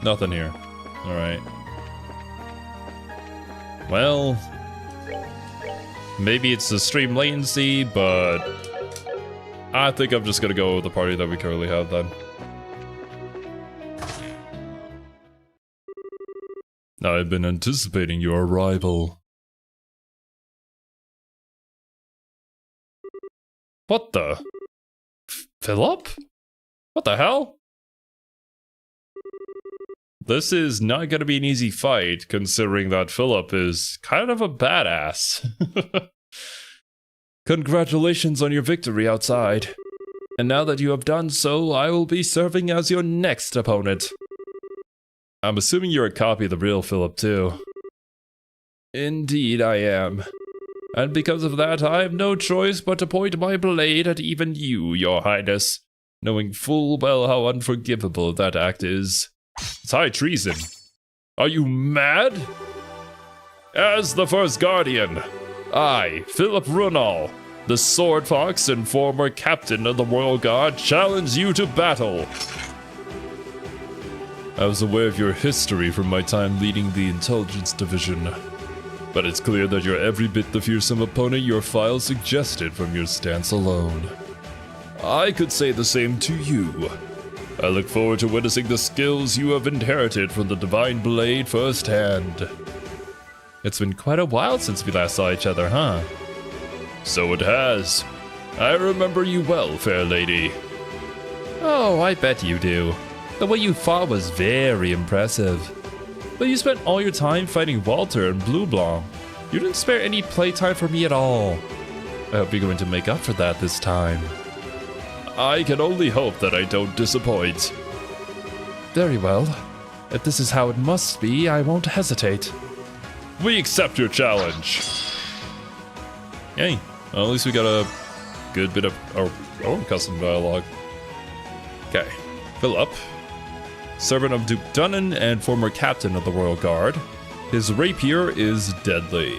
S1: Nothing here. Alright. Well... maybe it's the stream latency, but... I think I'm just gonna go with the party that we currently have then. I've been anticipating your arrival. What the? Philip? What the hell? This is not gonna be an easy fight, considering that Philip is kind of a badass. Congratulations on your victory outside. And now that you have done so, I will be serving as your next opponent. I'm assuming you're a copy of the real Philip too. Indeed I am. And because of that, I have no choice but to point my blade at even you, your highness. knowing full well how unforgivable that act is. It's high treason. Are you mad? As the first guardian, I, Philip Runall, the Sword Fox and former captain of the Royal Guard, challenge you to battle. I was aware of your history from my time leading the intelligence division, but it's clear that you're every bit the fearsome opponent your file suggested from your stance alone. I could say the same to you. I look forward to witnessing the skills you have inherited from the Divine Blade firsthand. It's been quite a while since we last saw each other, huh? So it has. I remember you well, fair lady. Oh, I bet you do. The way you fought was very impressive. But you spent all your time fighting Walter and Blue Blanc. You didn't spare any playtime for me at all. I hope you're going to make up for that this time. I can only hope that I don't disappoint. Very well. If this is how it must be, I won't hesitate. We accept your challenge. Yay. Well, at least we got a good bit of our own custom dialogue. Okay. Philip. Servant of Duke Dunnan and former captain of the Royal Guard. His rapier is deadly.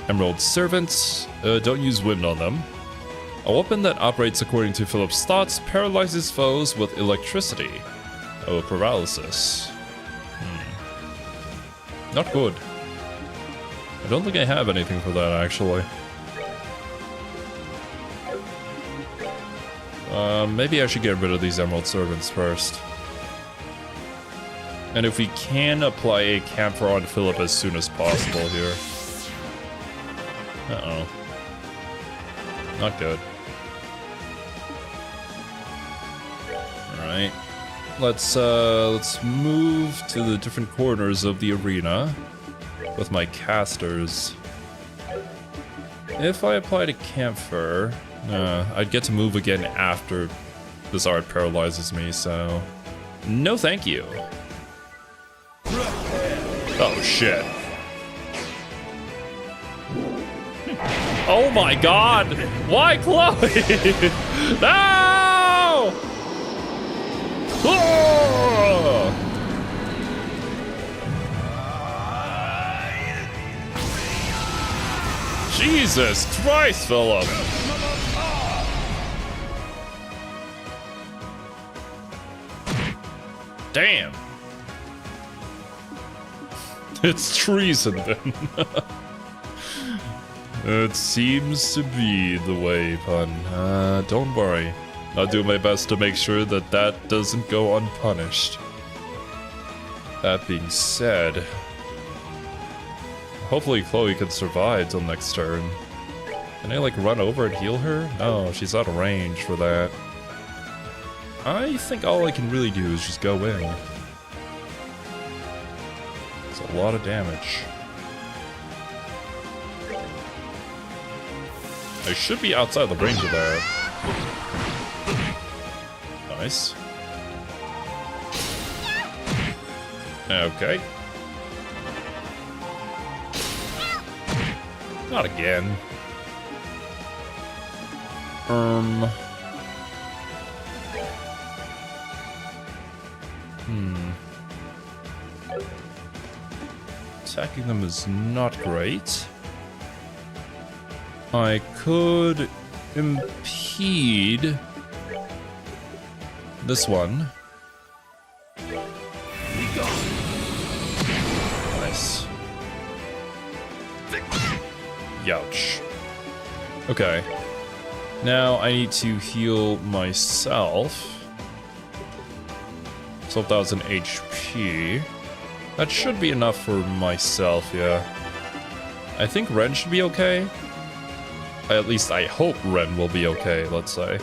S1: Emerald servants. Don't use wind on them. A weapon that operates according to Philip's thoughts paralyzes foes with electricity. Oh, paralysis. Not good. I don't think I have anything for that, actually. Maybe I should get rid of these Emerald Servants first. And if we can apply a camphor on Philip as soon as possible here. Uh-oh. Not good. Alright. Let's move to the different corners of the arena with my casters. If I applied a camphor, I'd get to move again after this art paralyzes me, so no thank you. Oh shit. Oh my god! Why Chloe? No! Oh! Jesus Christ, Philip! Damn! It's treason then. It seems to be the way, pun. Don't worry. I'll do my best to make sure that that doesn't go unpunished. That being said, hopefully Chloe can survive till next turn. Can I like run over and heal her? No, she's out of range for that. I think all I can really do is just go in. It's a lot of damage. I should be outside the range of that. Nice. Okay. Not again. Attacking them is not great. I could impede this one. Nice. Youch. Okay. Now I need to heal myself. 12,000 HP. That should be enough for myself, yeah. I think Ren should be okay. At least I hope Ren will be okay, let's say.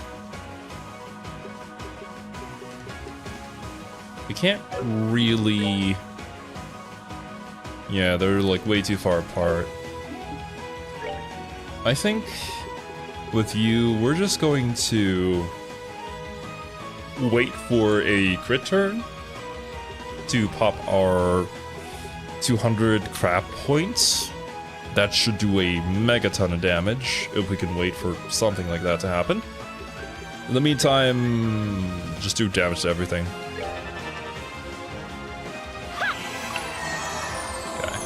S1: We can't really... Yeah, they're like way too far apart. I think with you, we're just going to wait for a crit turn to pop our 200 crap points. That should do a megaton of damage if we can wait for something like that to happen. In the meantime, just do damage to everything. Okay.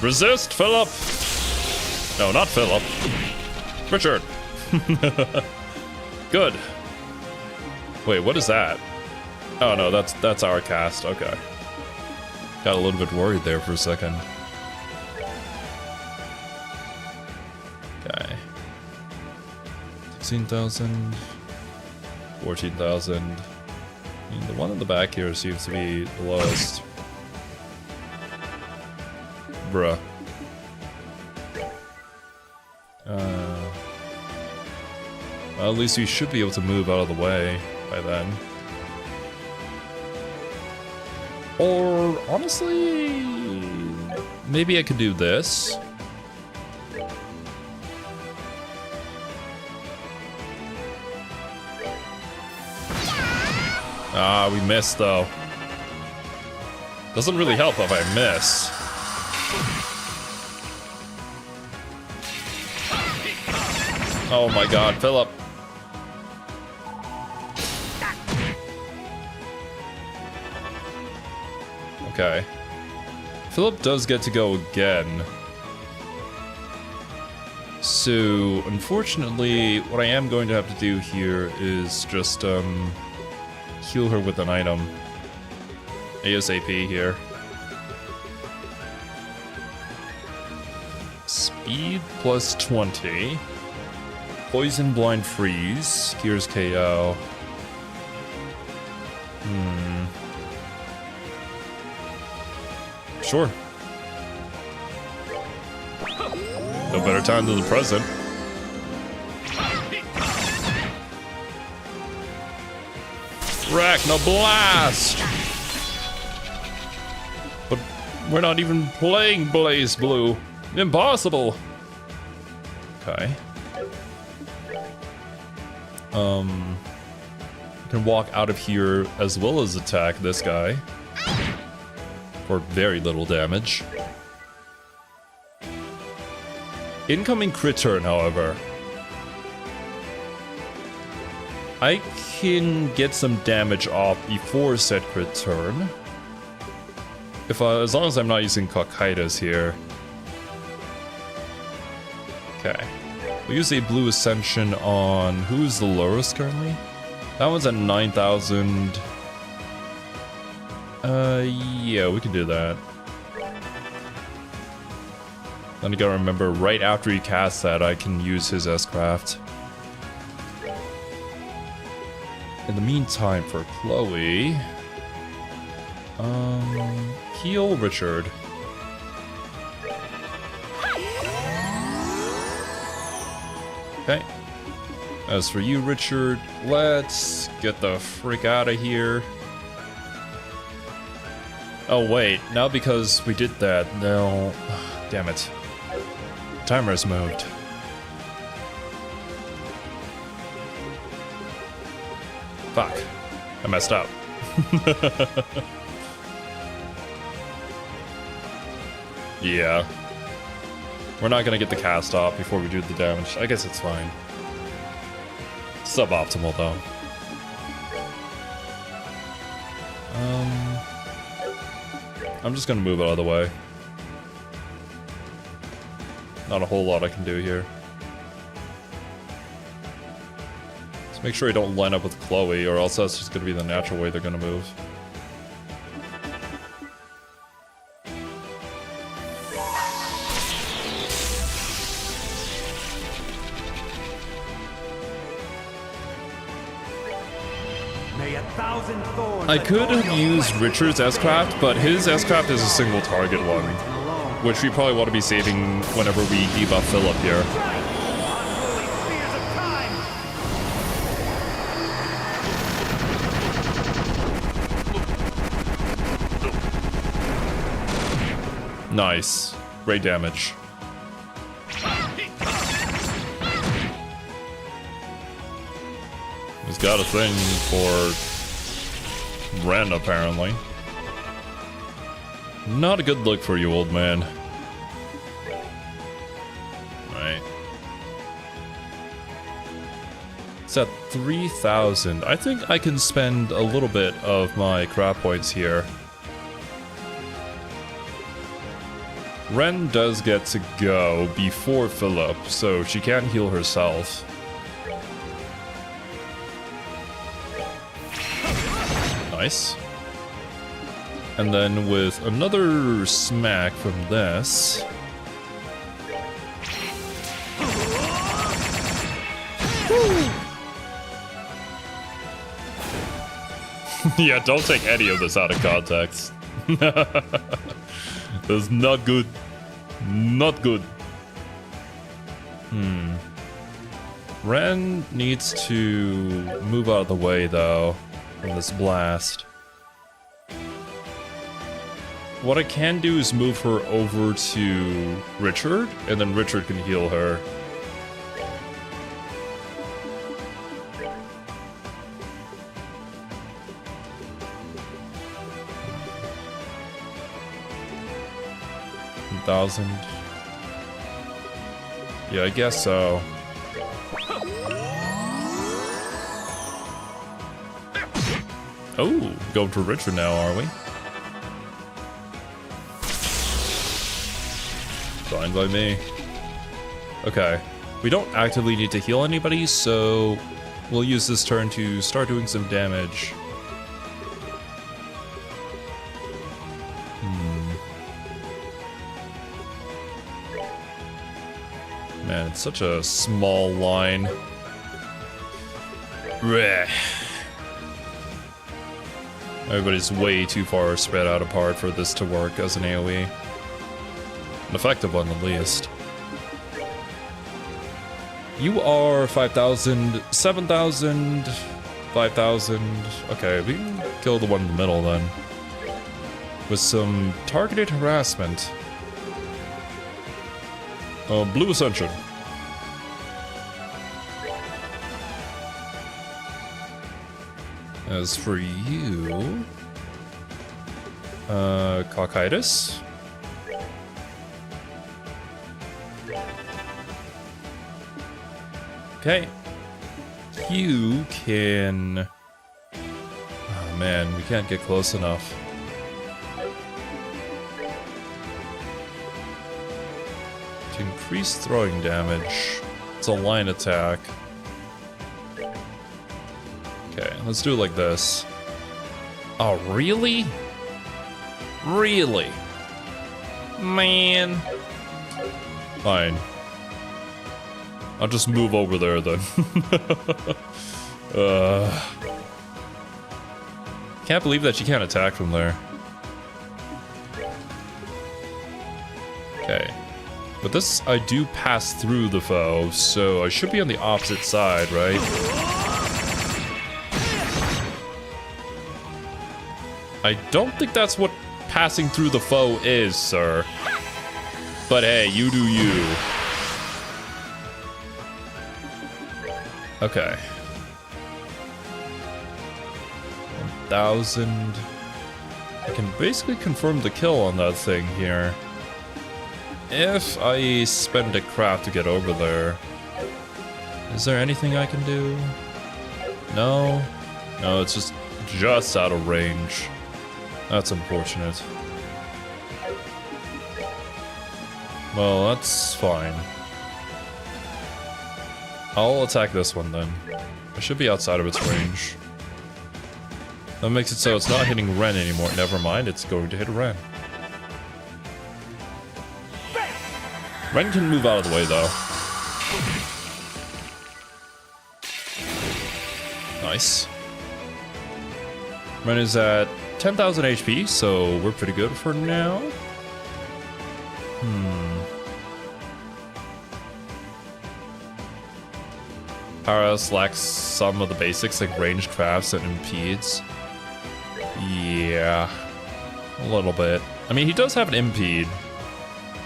S1: Resist, Philip! No, not Philip. Richard! Good. Wait, what is that? Oh no, that's our cast. Okay. Got a little bit worried there for a second. Okay. 16,000. 14,000. I mean, the one in the back here seems to be the lowest. Bruh. Well, at least we should be able to move out of the way by then. Or, honestly, maybe I could do this. Ah, we missed though. Doesn't really help if I miss. Oh my god, Philip. Okay. Philip does get to go again. So, unfortunately, what I am going to have to do here is just, heal her with an item. ASAP here. Speed plus 20. Poison, blind, freeze. Cures KO. Sure. No better time than the present. Arachno blast! But we're not even playing Blaze Blue. Impossible! Okay. Can walk out of here as well as attack this guy. For very little damage. Incoming crit turn, however. I can get some damage off before said crit turn. As long as I'm not using Cocytus here. Okay. We'll use a blue ascension on who's the lowest currently? That one's at 9,000. Yeah, we can do that. Then you gotta remember, right after he casts that, I can use his S-Craft. In the meantime, for Chloe... heal Richard. Okay. As for you, Richard, let's get the frick out of here. Oh wait, now because we did that, no... Damn it. Timer has moved. Fuck. I messed up. Yeah. We're not gonna get the cast off before we do the damage. I guess it's fine. Suboptimal though. I'm just gonna move out of the way. Not a whole lot I can do here. Let's make sure I don't line up with Chloe, or else that's just gonna be the natural way they're gonna move. I could have used Richard's S-Craft, but his S-Craft is a single target one, which we probably want to be saving whenever we debuff Philip here. Nice. Great damage. He's got a thing for Ren, apparently. Not a good look for you, old man. It's at 3,000. I think I can spend a little bit of my crap points here. Ren does get to go before Philip, so she can't heal herself. Nice. And then with another smack from this... Yeah, don't take any of this out of context. That's not good. Not good. Ren needs to move out of the way, though, from this blast. What I can do is move her over to Richard, and then Richard can heal her. Thousand. Yeah, I guess so. Oh, going for Richard now, are we? Fine by me. Okay. We don't actively need to heal anybody, so we'll use this turn to start doing some damage. Man, it's such a small line. Blech. Everybody's way too far spread out apart for this to work as an AoE. An effective one, at least. You are 5,000, 7,000, 5,000. Okay, we can kill the one in the middle then. With some targeted harassment. Blue Ascension. As for you... Cockeitis? Okay. You can... Oh man, we can't get close enough. To increase throwing damage. It's a line attack. Okay, let's do it like this. Oh, really? Really? Man. Fine. I'll just move over there then. Can't believe that she can't attack from there. Okay. But this, I do pass through the foe, so I should be on the opposite side, right? I don't think that's what passing through the foe is, sir. But hey, you do you. Okay. 1,000. I can basically confirm the kill on that thing here. If I spend a craft to get over there. Is there anything I can do? No? No, it's just out of range. That's unfortunate. Well, that's fine. I'll attack this one then. I should be outside of its range. That makes it so it's not hitting Ren anymore. Never mind, it's going to hit Ren. Ren can move out of the way though. Nice. Ren is at 10,000 HP, so we're pretty good for now. Powerhouse lacks some of the basics like ranged crafts and impedes. Yeah, a little bit. I mean, he does have an impede.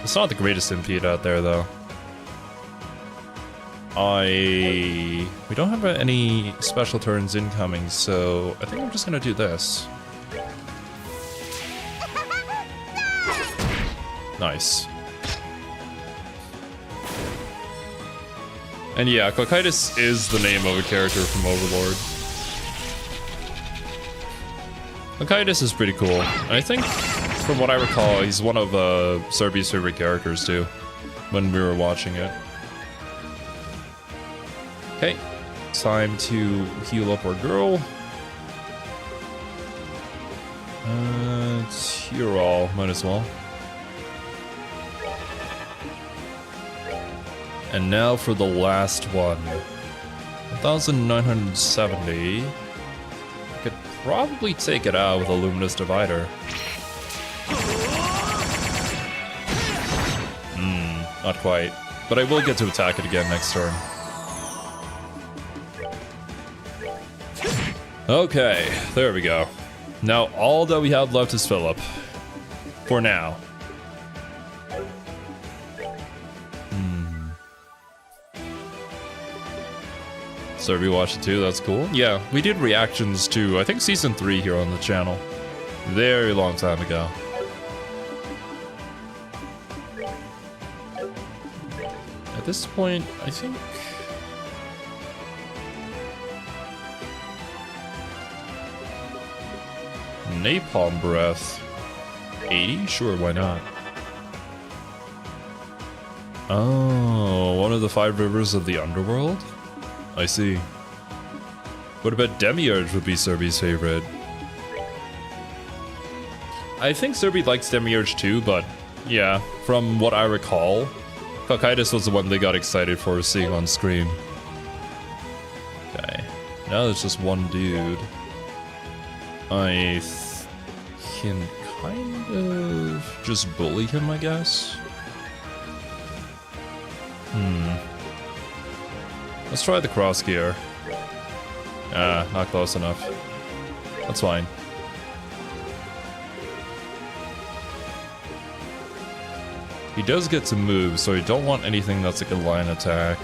S1: It's not the greatest impede out there, though. We don't have any special turns incoming, so I think I'm just gonna do this. Nice. And yeah, Cocytus is the name of a character from Overlord. Cocytus is pretty cool. And I think, from what I recall, he's one of Cerby's favorite characters too, when we were watching it. Okay, time to heal up our girl. It's here all, might as well. And now for the last one. 1970. I could probably take it out with a Luminous Divider. Not quite. But I will get to attack it again next turn. Okay, there we go. Now all that we have left is Philip. For now. Cerby watched it too, that's cool. Yeah, we did reactions to, I think, Season 3 here on the channel. Very long time ago. At this point, I think... Napalm Breath. 80? Sure, why not? Oh, one of the 5 rivers of the underworld? I see. What about Demiurge would be Cerby's favorite? I think Cerby likes Demiurge too, but yeah, from what I recall, Cocytus was the one they got excited for seeing on screen. Okay, now there's just one dude. I can kind of just bully him, I guess. Let's try the cross gear. Ah, not close enough. That's fine. He does get to move, so you don't want anything that's like a line attack.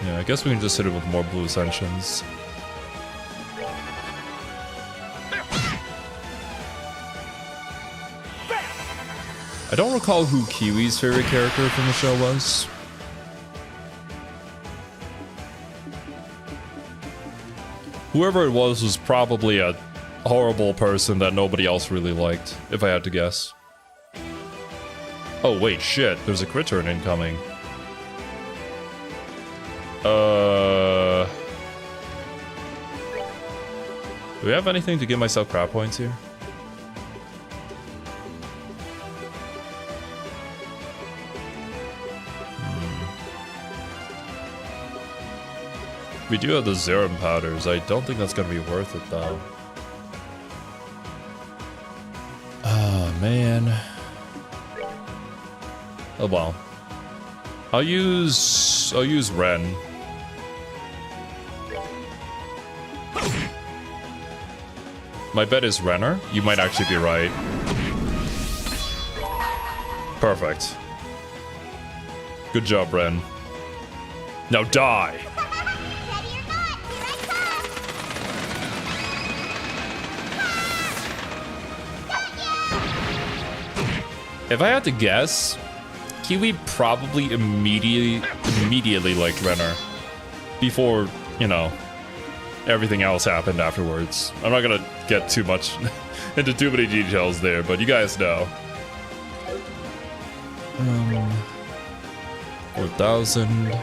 S1: Yeah, I guess we can just hit it with more blue ascensions. I don't recall who Kiwi's favorite character from the show was. Whoever it was probably a horrible person that nobody else really liked, if I had to guess. Oh wait, shit, there's a crit turn incoming. Do we have anything to give myself crap points here? We do have the Zerum powders. I don't think that's gonna be worth it though. Oh man. Oh well. I'll use Ren. My bet is Renner. You might actually be right. Perfect. Good job, Ren. Now die! If I had to guess, Kiwi probably immediately liked Renner. Before, you know, everything else happened afterwards. I'm not gonna get too much into too many details there, but you guys know. 4,000.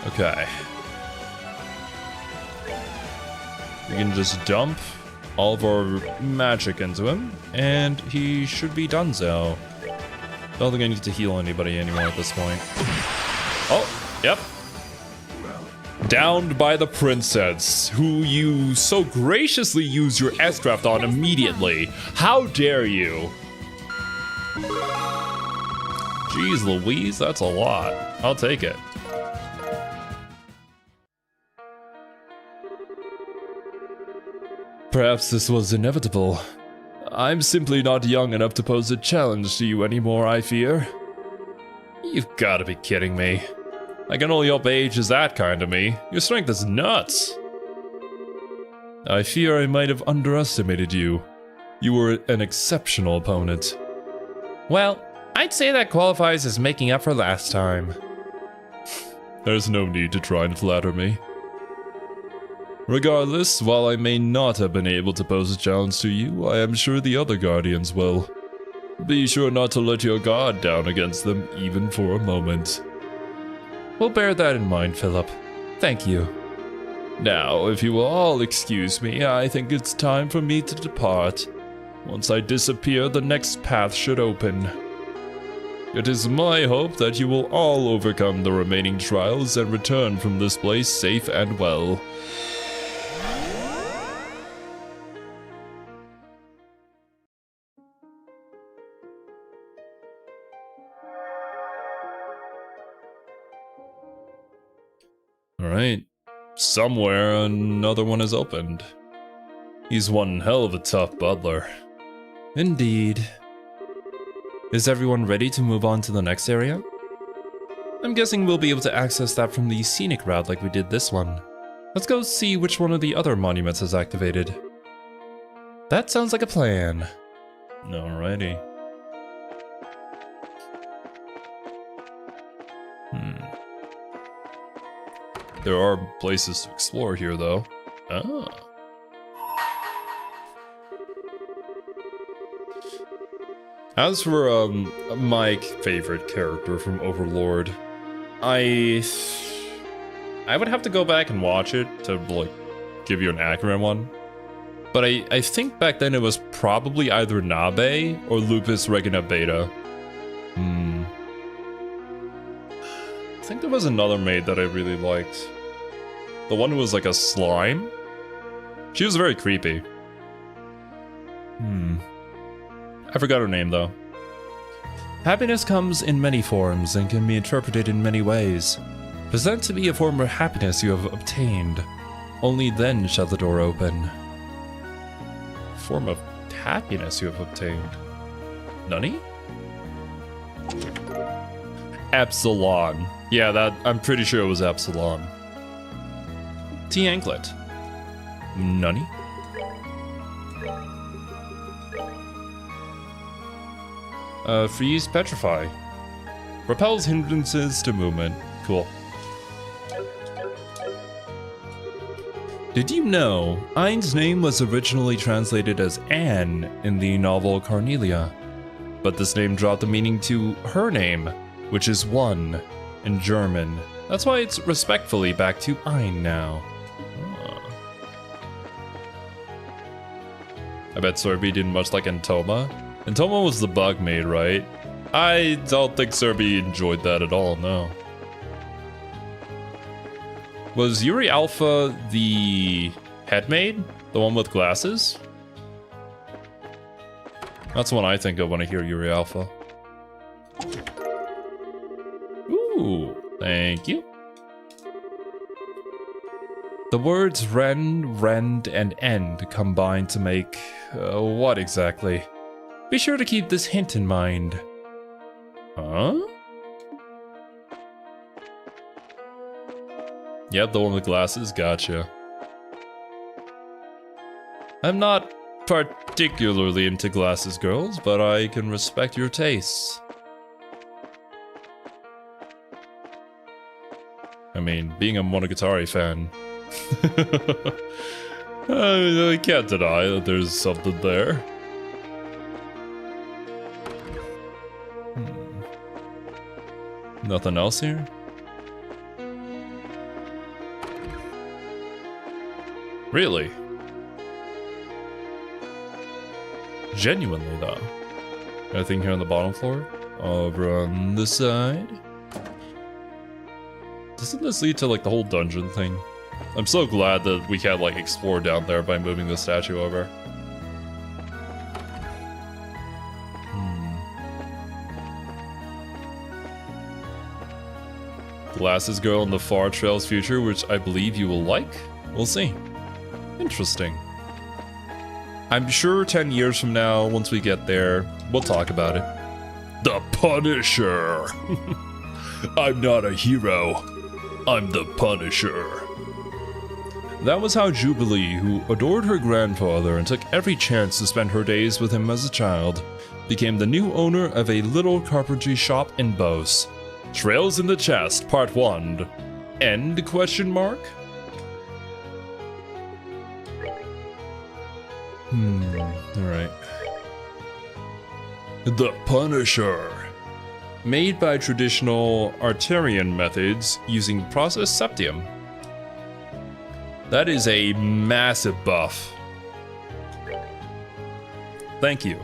S1: Okay. We can just dump all of our magic into him, and he should be donezo. Don't think I need to heal anybody anymore at this point. Oh, yep. Downed by the princess, who you so graciously used your S-Draft on immediately. How dare you? Jeez Louise, that's a lot. I'll take it. Perhaps this was inevitable. I'm simply not young enough to pose a challenge to you anymore, I fear. You've gotta be kidding me. I can only hope age is that kind of me. Your strength is nuts. I fear I might have underestimated you. You were an exceptional opponent. Well, I'd say that qualifies as making up for last time. There's no need to try and flatter me. Regardless, while I may not have been able to pose a challenge to you, I am sure the other Guardians will. Be sure not to let your guard down against them, even for a moment. We'll bear that in mind, Philip. Thank you. Now, if you will all excuse me, I think it's time for me to depart. Once I disappear, the next path should open. It is my hope that you will all overcome the remaining trials and return from this place safe and well. Alright, somewhere another one has opened. He's one hell of a tough butler. Indeed. Is everyone ready to move on to the next area? I'm guessing we'll be able to access that from the scenic route like we did this one. Let's go see which one of the other monuments is activated. That sounds like a plan. Alrighty. There are places to explore here, though. Ah. As for my favorite character from Overlord, I would have to go back and watch it to like give you an accurate one. But I think back then it was probably either Nabe or Lupus Regina Beta. I think there was another maid that I really liked. The one who was like a slime. She was very creepy. I forgot her name though. Happiness comes in many forms and can be interpreted in many ways. Present to me a form of happiness you have obtained. Only then shall the door open. Form of happiness you have obtained. Nani? Epsilon. Yeah, that I'm pretty sure it was Epsilon. T anklet. Nani? Freeze petrify. Repels hindrances to movement. Cool. Did you know Ein's name was originally translated as Anne in the novel Carnelia? But this name dropped the meaning to her name, which is one in German. That's why it's respectfully back to Ein now. I bet Cerby didn't much like Entoma. Entoma was the bug maid, right? I don't think Cerby enjoyed that at all, no. Was Yuri Alpha the head maid? The one with glasses? That's the one I think of when I hear Yuri Alpha. Ooh, thank you. The words rend, and end combine to make... what exactly? Be sure to keep this hint in mind. Huh? Yep, the one with glasses, gotcha. I'm not particularly into glasses girls, but I can respect your tastes. I mean, being a Monogatari fan, I can't deny that there's something there. Nothing else here? Really? Genuinely, though. Anything here on the bottom floor? Over on this side? Doesn't this lead to, like, the whole dungeon thing? I'm so glad that we can't, like, explore down there by moving the statue over. Glasses girl in the Far Trails future, which I believe you will like? We'll see. Interesting. I'm sure 10 years from now, once we get there, we'll talk about it. The Punisher! I'm not a hero. I'm the Punisher. That was how Jubilee, who adored her grandfather and took every chance to spend her days with him as a child, became the new owner of a little carpentry shop in Beauce. Trails in the Chest, Part 1. End question mark? Alright. The Punisher. Made by traditional Arterian methods using processed septium. That is a massive buff. Thank you.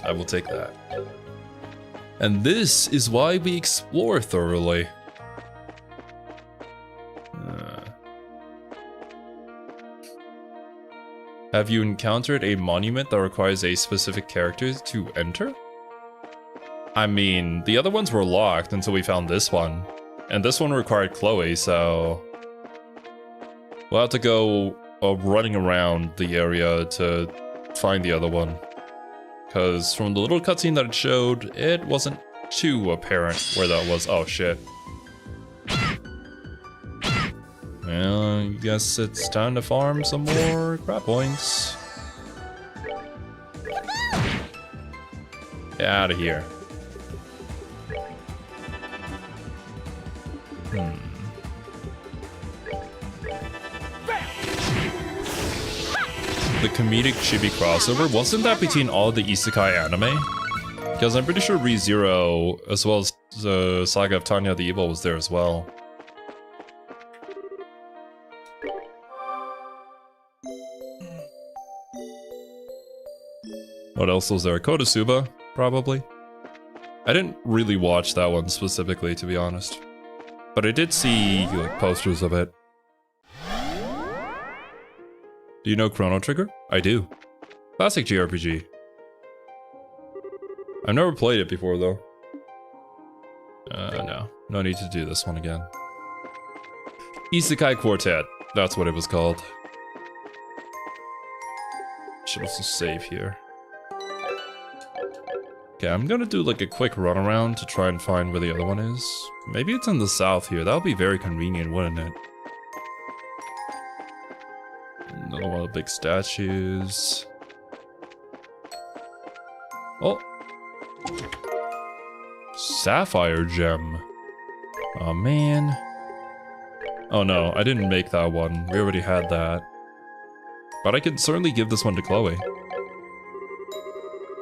S1: I will take that. And this is why we explore thoroughly. Have you encountered a monument that requires a specific character to enter? I mean, the other ones were locked until we found this one. And this one required Chloe, so... we'll have to go running around the area to find the other one. Because from the little cutscene that it showed, it wasn't too apparent where that was. Oh shit. Well, I guess it's time to farm some more crap points. Get out of here. The comedic chibi crossover, wasn't that between all the isekai anime? Because I'm pretty sure ReZero, as well as the Saga of Tanya the Evil, was there as well. What else was there? Konosuba, probably. I didn't really watch that one specifically, to be honest. But I did see like posters of it. Do you know Chrono Trigger? I do. Classic JRPG. I've never played it before though. No need to do this one again. Isekai Quartet, that's what it was called. Should also save here. Okay, I'm gonna do like a quick run around to try and find where the other one is. Maybe it's in the south here, that would be very convenient, wouldn't it? Another one of the big statues. Oh! Sapphire gem. Oh man. Oh no, I didn't make that one. We already had that. But I can certainly give this one to Chloe.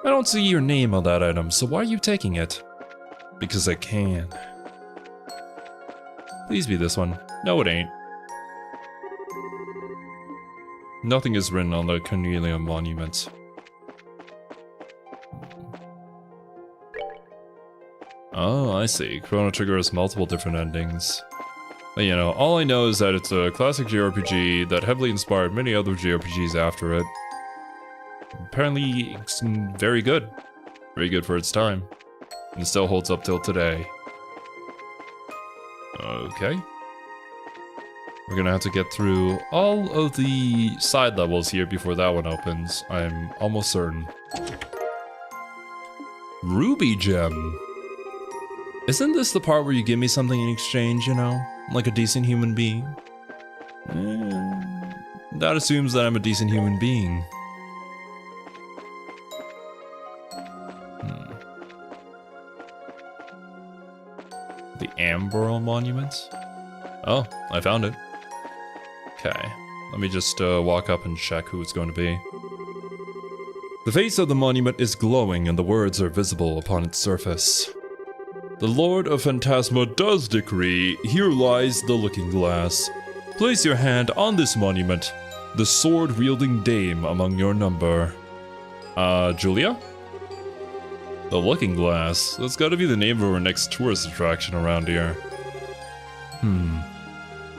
S1: I don't see your name on that item, so why are you taking it? Because I can. Please be this one. No, it ain't. Nothing is written on the Cornelia monument. Oh, I see. Chrono Trigger has multiple different endings. But, you know, all I know is that it's a classic JRPG that heavily inspired many other JRPGs after it. Apparently, it's very good. Very good for its time. And it still holds up till today. Okay. We're gonna have to get through all of the side levels here before that one opens. I'm almost certain. Ruby Gem. Isn't this the part where you give me something in exchange, you know? Like a decent human being? That assumes that I'm a decent human being. The Amberl Monument? Oh, I found it. Okay, let me just walk up and check who it's going to be. The face of the monument is glowing and the words are visible upon its surface. The Lord of Phantasma does decree, here lies the looking glass. Place your hand on this monument, the sword-wielding dame among your number. Julia? The Looking Glass. That's gotta be the name of our next tourist attraction around here.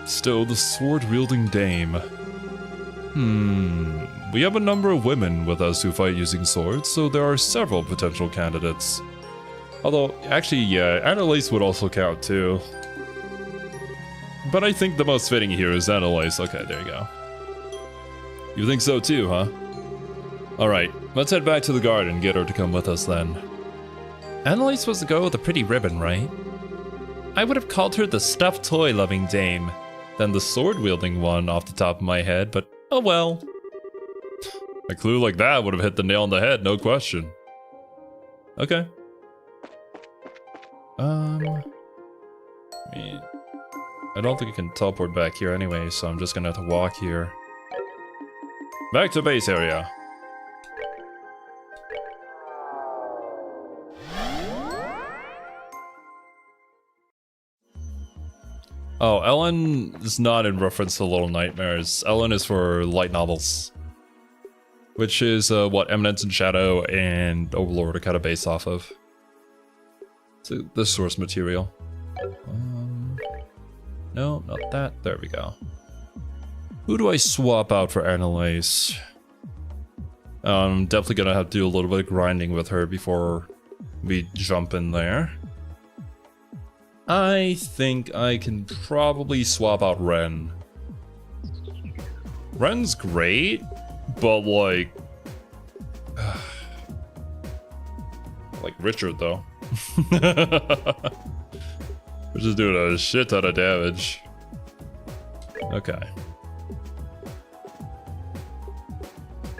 S1: Still, the sword-wielding dame. We have a number of women with us who fight using swords, so there are several potential candidates. Although, actually, yeah, Annalise would also count too. But I think the most fitting here is Annalise. Okay, there you go. You think so too, huh? Alright, let's head back to the garden and get her to come with us then. Annalise was the girl with the pretty ribbon, right? I would have called her the stuffed toy-loving dame. than the sword-wielding one off the top of my head, but oh well. A clue like that would have hit the nail on the head, no question. Okay. I don't think I can teleport back here anyway, so I'm just gonna have to walk here. Back to base area. Oh, Ellen is not in reference to Little Nightmares. Ellen is for light novels. Which is what Eminence and Shadow and Overlord are kind of based off of. So the source material. No, not that. There we go. Who do I swap out for Annalise? I'm definitely gonna have to do a little bit of grinding with her before we jump in there. I think I can probably swap out Ren. Ren's great, but like Richard though. We're just doing a shit ton of damage. Okay.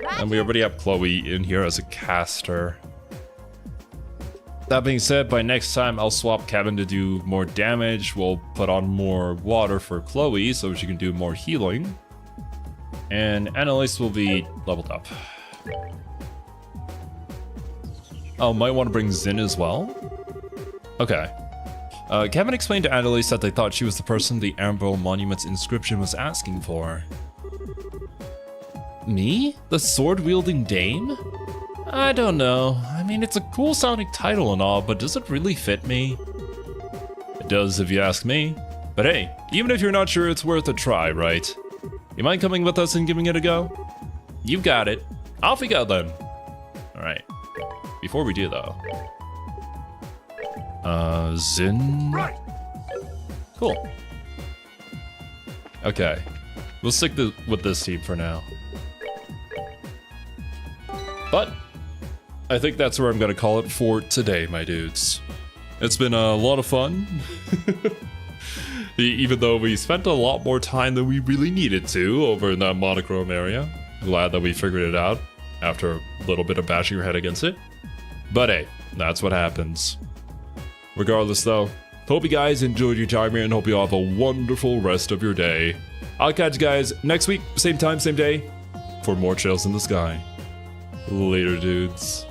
S1: And we already have Chloe in here as a caster. That being said, by next time I'll swap Kevin to do more damage. We'll put on more water for Chloe so she can do more healing. And Annalise will be leveled up. Oh, might want to bring Zin as well? Okay. Kevin explained to Annalise that they thought she was the person the Anvil Monument's inscription was asking for. Me? The sword-wielding dame? I don't know. I mean, it's a cool-sounding title and all, but does it really fit me? It does if you ask me. But hey, even if you're not sure, it's worth a try, right? You mind coming with us and giving it a go? You got it. Off we go then. Alright. Before we do though. Zin?
S2: Right.
S1: Cool. Okay. We'll stick with this team for now. But I think that's where I'm gonna call it for today, my dudes. It's been a lot of fun. Even though we spent a lot more time than we really needed to over in that monochrome area. Glad that we figured it out after a little bit of bashing your head against it. But hey, that's what happens. Regardless though, hope you guys enjoyed your time here and hope you all have a wonderful rest of your day. I'll catch you guys next week, same time, same day, for more Trails in the Sky. Later, dudes.